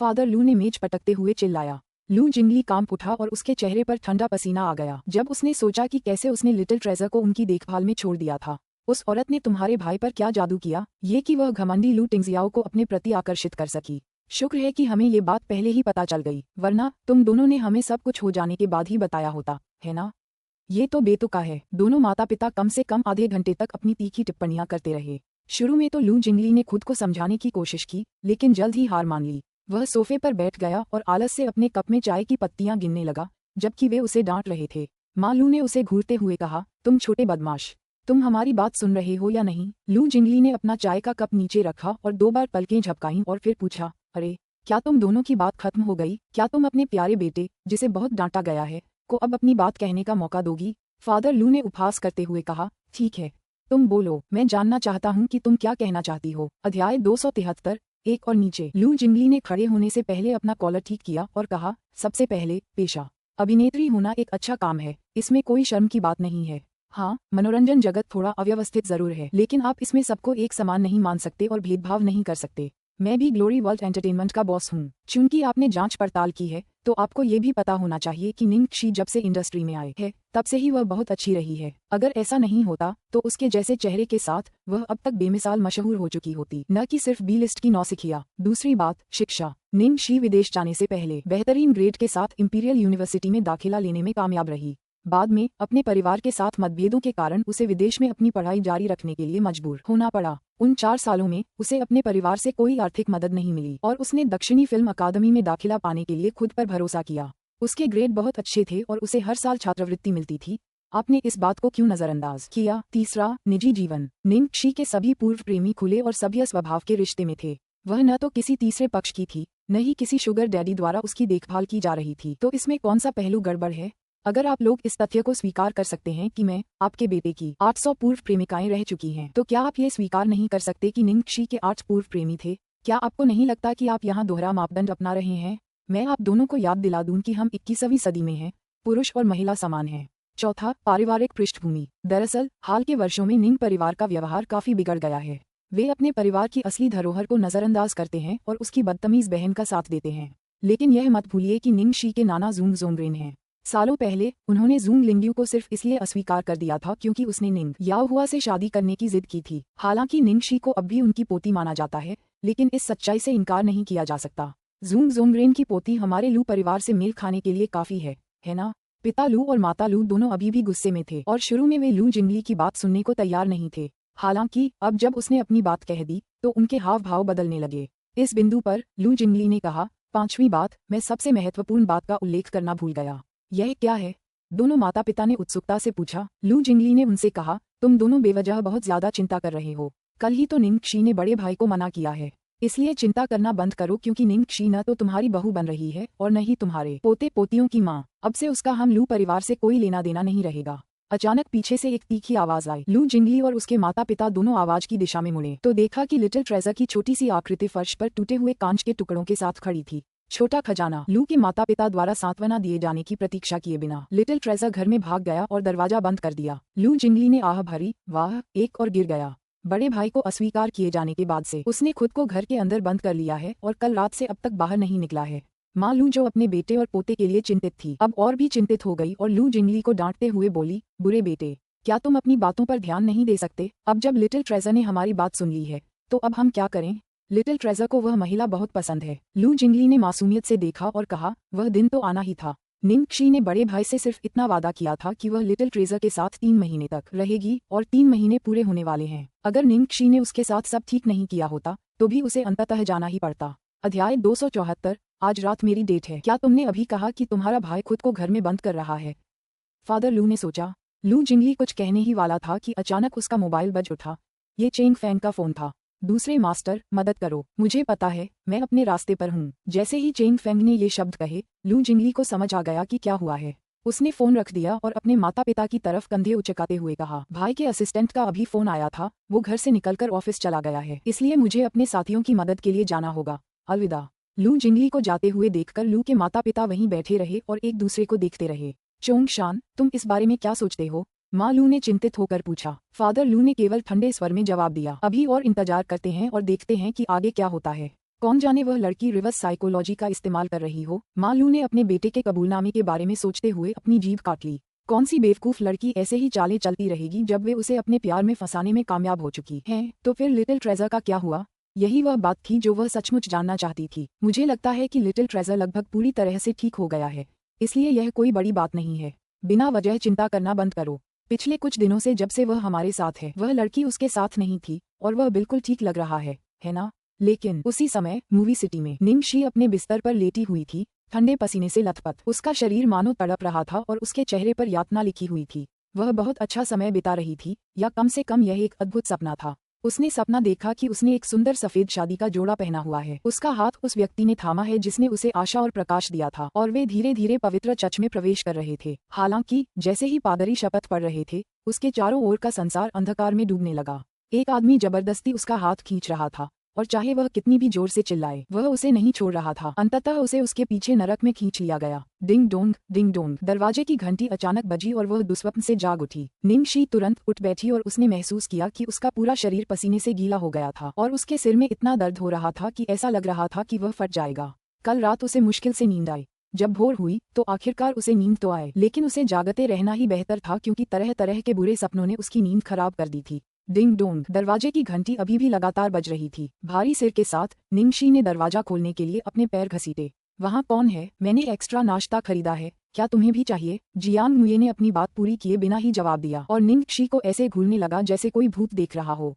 फादर लू ने मेज पटकते हुए चिल्लाया। लू जिंगली कांप उठा और उसके चेहरे पर ठंडा पसीना आ गया जब उसने सोचा कि कैसे उसने लिटिल ट्रेजर को उनकी देखभाल में छोड़ दिया था। उस औरत ने तुम्हारे भाई पर क्या जादू किया, ये कि वह घमंडी लू टिंगजियाओ को अपने प्रति आकर्षित कर सकी। शुक्र है कि हमें ये बात पहले ही पता चल गई, वरना तुम दोनों ने हमें सब कुछ हो जाने के बाद ही बताया होता, है ना? ये तो बेतुका है। दोनों माता पिता कम से कम आधे घंटे तक अपनी तीखी टिप्पणियां करते रहे। शुरू में तो लू जिंगली ने खुद को समझाने की कोशिश की, लेकिन जल्द ही हार मान ली। वह सोफे पर बैठ गया और आलस से अपने कप में चाय की पत्तियां गिनने लगा, जबकि वे उसे डांट रहे थे। माँ लू ने उसे घूरते हुए कहा, तुम छोटे बदमाश, तुम हमारी बात सुन रहे हो या नहीं? लू जिंगली ने अपना चाय का कप नीचे रखा और 2 बार पलकें झपकाईं और फिर पूछा, अरे, क्या तुम दोनों की बात खत्म हो गई? क्या तुम अपने प्यारे बेटे, जिसे बहुत डांटा गया है, को अब अपनी बात कहने का मौका दोगी? फादर लू ने उपहास करते हुए कहा, ठीक है, तुम बोलो, मैं जानना चाहता हूँ कि तुम क्या कहना चाहती हो। अध्याय 273। एक और नीचे। लू जिंगली ने खड़े होने से पहले अपना कॉलर ठीक किया और कहा, सबसे पहले, पेशा अभिनेत्री होना एक अच्छा काम है, इसमें कोई शर्म की बात नहीं है। हाँ, मनोरंजन जगत थोड़ा अव्यवस्थित जरूर है, लेकिन आप इसमें सबको एक समान नहीं मान सकते और भेदभाव नहीं कर सकते। मैं भी ग्लोरी वर्ल्ड एंटरटेनमेंट का बॉस हूँ। चूंकि आपने जांच पड़ताल की है तो आपको ये भी पता होना चाहिए कि निंगक्षी जब से इंडस्ट्री में आए है तब से ही वह बहुत अच्छी रही है। अगर ऐसा नहीं होता तो उसके जैसे चेहरे के साथ वह अब तक बेमिसाल मशहूर हो चुकी होती, न कि सिर्फ बी लिस्ट की नौसिखिया। दूसरी बात, शिक्षा। निंगक्षी विदेश जाने से पहले बेहतरीन ग्रेड के साथ इंपीरियल यूनिवर्सिटी में दाखिला लेने में कामयाब रही। बाद में अपने परिवार के साथ मतभेदों के कारण उसे विदेश में अपनी पढ़ाई जारी रखने के लिए मजबूर होना पड़ा। उन 4 सालों में उसे अपने परिवार से कोई आर्थिक मदद नहीं मिली और उसने दक्षिणी फिल्म अकादमी में दाखिला पाने के लिए खुद पर भरोसा किया। उसके ग्रेड बहुत अच्छे थे और उसे हर साल छात्रवृत्ति मिलती थी। आपने इस बात को क्यों नजरअंदाज किया? तीसरा, निजी जीवन। निंगक्षी के सभी पूर्व प्रेमी खुले और सभ्य स्वभाव के रिश्ते में थे। वह न तो किसी तीसरे पक्ष की थी, न ही किसी शुगर डैडी द्वारा उसकी देखभाल की जा रही थी। तो इसमें कौन सा पहलू गड़बड़ है? अगर आप लोग इस तथ्य को स्वीकार कर सकते हैं कि मैं आपके बेटे की 800 पूर्व प्रेमिकाएं रह चुकी हैं, तो क्या आप ये स्वीकार नहीं कर सकते कि निंगक्षी के 8 पूर्व प्रेमी थे? क्या आपको नहीं लगता कि आप यहाँ दोहरा मापदंड अपना रहे हैं? मैं आप दोनों को याद दिला दूं कि हम 21वीं सदी में हैं, पुरुष और महिला समान हैं। चौथा, पारिवारिक पृष्ठभूमि। दरअसल हाल के वर्षों में निंग परिवार का व्यवहार काफी बिगड़ गया है। वे अपने परिवार की असली धरोहर को नजरअंदाज करते हैं और उसकी बदतमीज बहन का साथ देते हैं। लेकिन यह मत भूलिए कि निंगक्षी के नाना जूंग जोंगरेन हैं। सालों पहले उन्होंने जूंग लिंग्यू को सिर्फ इसलिए अस्वीकार कर दिया था क्योंकि उसने निंग याओहुआ से शादी करने की जिद की थी। हालांकि निंगक्षी को अब भी उनकी पोती माना जाता है, लेकिन इस सच्चाई से इनकार नहीं किया जा सकता। जूंग जोंगरेन की पोती हमारे लू परिवार से मेल खाने के लिए काफी है ना? पिता लू और माता लू दोनों अभी भी गुस्से में थे और शुरू में वे लू जिंगली की बात सुनने को तैयार नहीं थे। हालांकि अब जब उसने अपनी बात कह दी तो उनके हाव भाव बदलने लगे। इस बिंदु पर लू जिंगली ने कहा, 5वीं बात, मैं सबसे महत्वपूर्ण बात का उल्लेख करना भूल गया। यह क्या है? दोनों माता पिता ने उत्सुकता से पूछा। लू जिंगली ने उनसे कहा, तुम दोनों बेवजह बहुत ज्यादा चिंता कर रहे हो। कल ही तो निंगक्षी ने बड़े भाई को मना किया है, इसलिए चिंता करना बंद करो क्योंकि निंगक्षी न तो तुम्हारी बहू बन रही है और न ही तुम्हारे पोते पोतियों की माँ। अब से उसका हम लू परिवार से कोई लेना देना नहीं रहेगा। अचानक पीछे से एक तीखी आवाज आई। लू जिंगली और उसके माता पिता दोनों आवाज की दिशा में मुड़े तो देखा कि लिटिल ट्रेजर की छोटी सी आकृति फर्श पर टूटे हुए कांच के टुकड़ों के साथ खड़ी थी। छोटा खजाना। लू के माता पिता द्वारा सांत्वना दिए जाने की प्रतीक्षा किए बिना लिटिल ट्रेजर घर में भाग गया और दरवाजा बंद कर दिया। लू जिंगली ने आह भरी, वाह, एक और गिर गया। बड़े भाई को अस्वीकार किए जाने के बाद से उसने खुद को घर के अंदर बंद कर लिया है और कल रात से अब तक बाहर नहीं निकला है। माँ लू जो अपने बेटे और पोते के लिए चिंतित थी अब और भी चिंतित हो गई और लू जिंगली को डांटते हुए बोली, बुरे बेटे, क्या तुम अपनी बातों पर ध्यान नहीं दे सकते? अब जब लिटिल ट्रेजर ने हमारी बात सुन ली है तो अब हम क्या करें? लिटिल ट्रेजर को वह महिला बहुत पसंद है। लू जिंगली ने मासूमियत से देखा और कहा, वह दिन तो आना ही था। निंगक्षी ने बड़े भाई से सिर्फ इतना वादा किया था कि वह लिटिल ट्रेजर के साथ 3 महीने तक रहेगी और 3 महीने पूरे होने वाले हैं। अगर निंगक्षी ने उसके साथ सब ठीक नहीं किया होता तो भी उसे अंततः जाना ही पड़ता। अध्याय 274। आज रात मेरी डेट है। क्या तुमने अभी कहा कि तुम्हारा भाई खुद को घर में बंद कर रहा है? फादर लू ने सोचा। लू जिंगली कुछ कहने ही वाला था कि अचानक उसका मोबाइल बज उठा। ये चेंग फैंग का फोन था। दूसरे मास्टर, मदद करो, मुझे पता है, मैं अपने रास्ते पर हूँ। जैसे ही चेंग फेंग ने ये शब्द कहे लू जिंगली को समझ आ गया कि क्या हुआ है। उसने फोन रख दिया और अपने माता पिता की तरफ कंधे उचकाते हुए कहा, भाई के असिस्टेंट का अभी फोन आया था, वो घर से निकलकर ऑफिस चला गया है, इसलिए मुझे अपने साथियों की मदद के लिए जाना होगा। अलविदा। लू जिंगली को जाते हुए देखकर लू के माता पिता वहीं बैठे रहे और एक दूसरे को देखते रहे। चोंग शान, तुम इस बारे में क्या सोचते हो? माँ लू ने चिंतित होकर पूछा। फादर लू ने केवल ठंडे स्वर में जवाब दिया, अभी और इंतजार करते हैं और देखते हैं कि आगे क्या होता है। कौन जाने वह लड़की रिवर्स साइकोलॉजी का इस्तेमाल कर रही हो। माँ लू ने अपने बेटे के कबूलनामे के बारे में सोचते हुए अपनी जीभ काट ली। कौन सी बेवकूफ लड़की ऐसे ही चालें चलती रहेगी जब वे उसे अपने प्यार में फंसाने में कामयाब हो चुकी है। तो फिर लिटिल ट्रेजर का क्या हुआ? यही वह बात थी जो वह सचमुच जानना चाहती थी। मुझे लगता है कि लिटिल ट्रेजर लगभग पूरी तरह से ठीक हो गया है, इसलिए यह कोई बड़ी बात नहीं है। बिना वजह चिंता करना बंद करो। पिछले कुछ दिनों से जब से वह हमारे साथ है वह लड़की उसके साथ नहीं थी और वह बिल्कुल ठीक लग रहा है ना? लेकिन उसी समय मूवी सिटी में निंगक्षी अपने बिस्तर पर लेटी हुई थी, ठंडे पसीने से लथपथ। उसका शरीर मानो तड़प रहा था और उसके चेहरे पर यातना लिखी हुई थी। वह बहुत अच्छा समय बिता रही थी, या कम से कम यह एक अद्भुत सपना था। उसने सपना देखा कि उसने एक सुंदर सफेद शादी का जोड़ा पहना हुआ है। उसका हाथ उस व्यक्ति ने थामा है जिसने उसे आशा और प्रकाश दिया था और वे धीरे धीरे पवित्र चर्च में प्रवेश कर रहे थे। हालांकि जैसे ही पादरी शपथ पढ़ रहे थे उसके चारों ओर का संसार अंधकार में डूबने लगा। एक आदमी जबरदस्ती उसका हाथ खींच रहा था और चाहे वह कितनी भी जोर से चिल्लाए वह उसे नहीं छोड़ रहा था। अंततः उसे उसके पीछे नरक में खींच लिया गया। डिंग डोंग दरवाजे की घंटी अचानक बजी और वह दुस्वप्न से जाग उठी। निंगशी तुरंत उठ बैठी और उसने महसूस किया कि उसका पूरा शरीर पसीने से गीला हो गया था और उसके सिर में इतना दर्द हो रहा था कि ऐसा लग रहा था कि वह फट जाएगा। कल रात उसे मुश्किल से नींद आई। जब भोर हुई तो आखिरकार उसे नींद तो आए, लेकिन उसे जागते रहना ही बेहतर था क्योंकि तरह तरह के बुरे सपनों ने उसकी नींद खराब कर दी थी। डिंग डोंग दरवाजे की घंटी अभी भी लगातार बज रही थी। भारी सिर के साथ निंगशी ने दरवाजा खोलने के लिए अपने पैर घसीटे। वहाँ कौन है? मैंने एक्स्ट्रा नाश्ता खरीदा है, क्या तुम्हें भी चाहिए? जियांग मुये ने अपनी बात पूरी किए बिना ही जवाब दिया और निंगशी को ऐसे घूरने लगा जैसे कोई भूत देख रहा हो।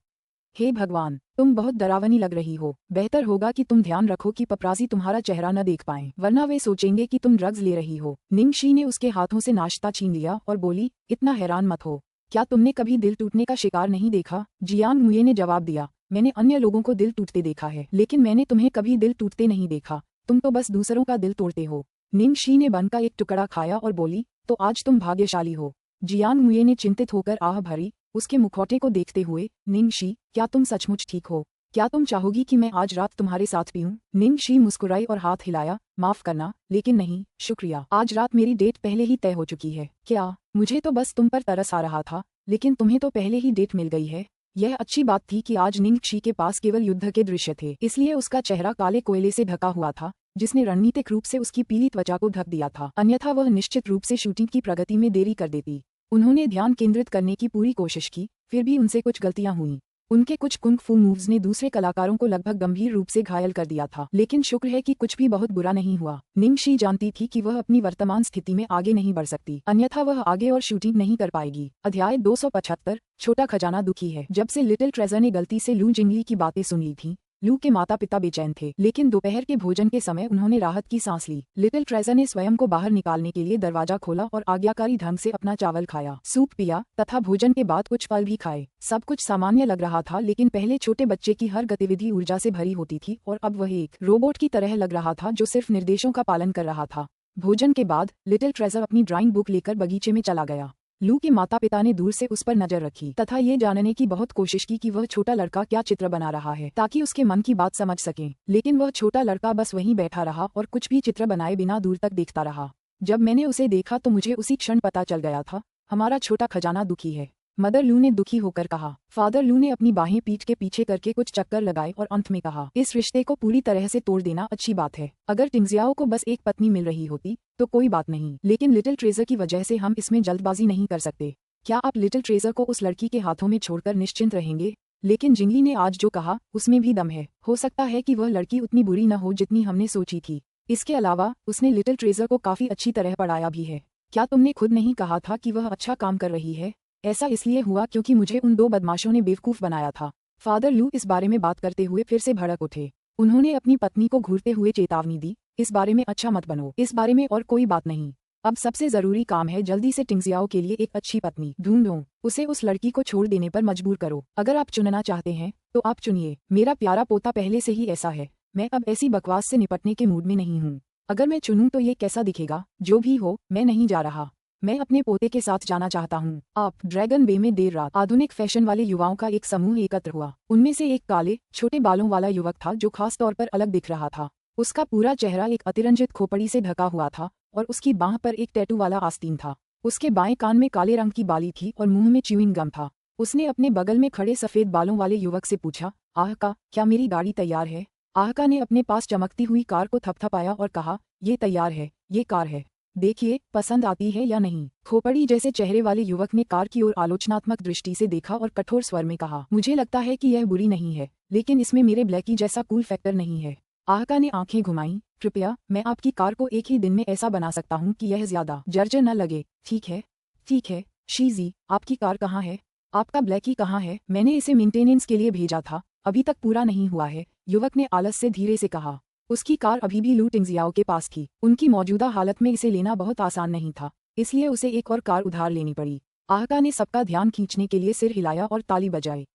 हे भगवान, तुम बहुत डरावनी लग रही हो। बेहतर होगा कि तुम ध्यान रखो कि पपराजी तुम्हारा चेहरा न देख पाएं, वरना वे सोचेंगे कि तुम ड्रग्स ले रही हो। निंगशी ने उसके हाथों से नाश्ता छीन लिया और बोली, इतना हैरान मत हो। क्या तुमने कभी दिल टूटने का शिकार नहीं देखा? जियांग मुये ने जवाब दिया, मैंने अन्य लोगों को दिल टूटते देखा है, लेकिन मैंने तुम्हें कभी दिल टूटते नहीं देखा। तुम तो बस दूसरों का दिल तोड़ते हो। निंगशी ने बन का एक टुकड़ा खाया और बोली, तो आज तुम भाग्यशाली हो। जियांग मुये ने चिंतित होकर आह भरी उसके मुखौटे को देखते हुए, निंगशी, क्या तुम सचमुच ठीक हो? क्या तुम चाहोगी कि मैं आज रात तुम्हारे साथ पीऊं? निंगशी मुस्कुराई और हाथ हिलाया, माफ करना, लेकिन नहीं, शुक्रिया। आज रात मेरी डेट पहले ही तय हो चुकी है। क्या? मुझे तो बस तुम पर तरस आ रहा था, लेकिन तुम्हें तो पहले ही डेट मिल गई है। यह अच्छी बात थी कि आज निंगशी के पास केवल युद्ध के दृश्य थे, इसलिए उसका चेहरा काले कोयले से ढका हुआ था, जिसने रणनीतिक रूप से उसकी पीली त्वचा को ढक दिया था, अन्यथा वह निश्चित रूप से शूटिंग की प्रगति में देरी कर देती। उन्होंने ध्यान केंद्रित करने की पूरी कोशिश की, फिर भी उनसे कुछ गलतियां हुईं। उनके कुछ कुंग फू मूव्स ने दूसरे कलाकारों को लगभग गंभीर रूप से घायल कर दिया था, लेकिन शुक्र है कि कुछ भी बहुत बुरा नहीं हुआ। निंगशी जानती थी कि वह अपनी वर्तमान स्थिति में आगे नहीं बढ़ सकती, अन्यथा वह आगे और शूटिंग नहीं कर पाएगी। अध्याय 275 छोटा खजाना दुखी है। जब से लिटिल ट्रेजर ने गलती से लू जिंगली की बातें सुन ली थीं, लू के माता पिता बेचैन थे, लेकिन दोपहर के भोजन के समय उन्होंने राहत की सांस ली। लिटिल ट्रेजर ने स्वयं को बाहर निकालने के लिए दरवाजा खोला और आज्ञाकारी ढंग से अपना चावल खाया, सूप पिया तथा भोजन के बाद कुछ फल भी खाए। सब कुछ सामान्य लग रहा था, लेकिन पहले छोटे बच्चे की हर गतिविधि ऊर्जा से भरी होती थी और अब वह एक रोबोट की तरह लग रहा था जो सिर्फ निर्देशों का पालन कर रहा था। भोजन के बाद लिटिल ट्रेजर अपनी ड्राइंग बुक लेकर बगीचे में चला गया। लू के माता पिता ने दूर से उस पर नजर रखी तथा ये जानने की बहुत कोशिश की कि वह छोटा लड़का क्या चित्र बना रहा है, ताकि उसके मन की बात समझ सकें, लेकिन वह छोटा लड़का बस वहीं बैठा रहा और कुछ भी चित्र बनाए बिना दूर तक देखता रहा। जब मैंने उसे देखा तो मुझे उसी क्षण पता चल गया था, हमारा छोटा खजाना दुखी है, मदर लू ने दुखी होकर कहा। फादर लू ने अपनी बाहें पीठ के पीछे करके कुछ चक्कर लगाए और अंत में कहा, इस रिश्ते को पूरी तरह से तोड़ देना अच्छी बात है। अगर टिंगजियाओ को बस एक पत्नी मिल रही होती तो कोई बात नहीं, लेकिन लिटिल ट्रेजर की वजह से हम इसमें जल्दबाजी नहीं कर सकते। क्या आप लिटिल ट्रेजर को उस लड़की के हाथों में छोड़कर निश्चिंत रहेंगे? लेकिन जिंगली ने आज जो कहा उसमें भी दम है। हो सकता है कि वह लड़की उतनी बुरी न हो जितनी हमने सोची थी। इसके अलावा उसने लिटिल ट्रेजर को काफी अच्छी तरह पढ़ाया भी है। क्या तुमने खुद नहीं कहा था कि वह अच्छा काम कर रही है? ऐसा इसलिए हुआ क्योंकि मुझे उन दो बदमाशों ने बेवकूफ बनाया था। फादर लू इस बारे में बात करते हुए फिर से भड़क उठे। उन्होंने अपनी पत्नी को घूरते हुए चेतावनी दी, इस बारे में अच्छा मत बनो, इस बारे में और कोई बात नहीं। अब सबसे जरूरी काम है जल्दी से टिंगजियाओ के लिए एक अच्छी पत्नी ढूंढो, उसे उस लड़की को छोड़ देने पर मजबूर करो। अगर आप चुनना चाहते हैं तो आप चुनिए। मेरा प्यारा पोता पहले से ही ऐसा है, मैं अब ऐसी बकवास से निपटने के मूड में नहीं हूँ। अगर मैं चुनूं तो ये कैसा दिखेगा? जो भी हो, मैं नहीं जा रहा। मैं अपने पोते के साथ जाना चाहता हूँ। आप ड्रैगन बे में देर रात आधुनिक फैशन वाले युवाओं का एक समूह एकत्र हुआ। उनमें से एक काले छोटे बालों वाला युवक था जो खास तौर पर अलग दिख रहा था। उसका पूरा चेहरा एक अतिरंजित खोपड़ी से ढका हुआ था और उसकी बाह पर एक टैटू वाला आस्तीन था। उसके बाएं कान में काले रंग की बाली थी और मुंह में च्यूइंग गम था। उसने अपने बगल में खड़े सफेद बालों वाले युवक से पूछा, आहका, क्या मेरी गाड़ी तैयार है? आहका ने अपने पास चमकती हुई कार को थपथपाया और कहा, ये तैयार है, ये कार है, देखिए पसंद आती है या नहीं। खोपड़ी जैसे चेहरे वाले युवक ने कार की ओर आलोचनात्मक दृष्टि से देखा और कठोर स्वर में कहा, मुझे लगता है कि यह बुरी नहीं है, लेकिन इसमें मेरे ब्लैकी जैसा कूल फैक्टर नहीं है। आहका ने आंखें घुमाईं, कृपया, मैं आपकी कार को एक ही दिन में ऐसा बना सकता हूँ कि यह ज्यादा जर्जर न लगे। ठीक है, शीजी, आपकी कार कहाँ है? आपका ब्लैकी कहाँ है? मैंने इसे मेंटेनेंस के लिए भेजा था, अभी तक पूरा नहीं हुआ है, युवक ने आलस से धीरे से कहा। उसकी कार अभी भी लू टिंगजियाओ के पास थी। उनकी मौजूदा हालत में इसे लेना बहुत आसान नहीं था, इसलिए उसे एक और कार उधार लेनी पड़ी। आहका ने सबका ध्यान खींचने के लिए सिर हिलाया और ताली बजाई।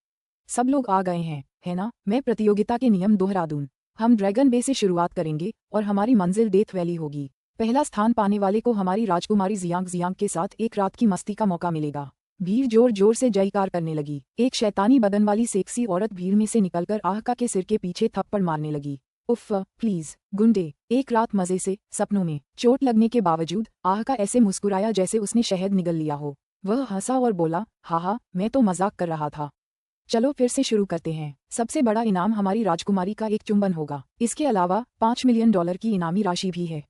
सब लोग आ गए हैं, है ना? मैं प्रतियोगिता के नियम दोहरा दूं। हम ड्रैगन बे से शुरुआत करेंगे और हमारी मंजिल डेथ वैली होगी। पहला स्थान पाने वाले को हमारी राजकुमारी जियांग के साथ एक रात की मस्ती का मौका मिलेगा। भीड़ जोर जोर से जयकार करने लगी। एक शैतानी बदन वाली सेक्सी औरत भीड़ में से निकलकर आहका के सिर के पीछे थप्पड़ मारने लगी। उफ़ प्लीज गुंडे। एक रात मजे से सपनों में चोट लगने के बावजूद आहका ऐसे मुस्कुराया जैसे उसने शहद निगल लिया हो। वह हंसा और बोला, हाँ मैं तो मजाक कर रहा था। चलो फिर से शुरू करते हैं। सबसे बड़ा इनाम हमारी राजकुमारी का एक चुंबन होगा। इसके अलावा $5 मिलियन की इनामी राशि भी है।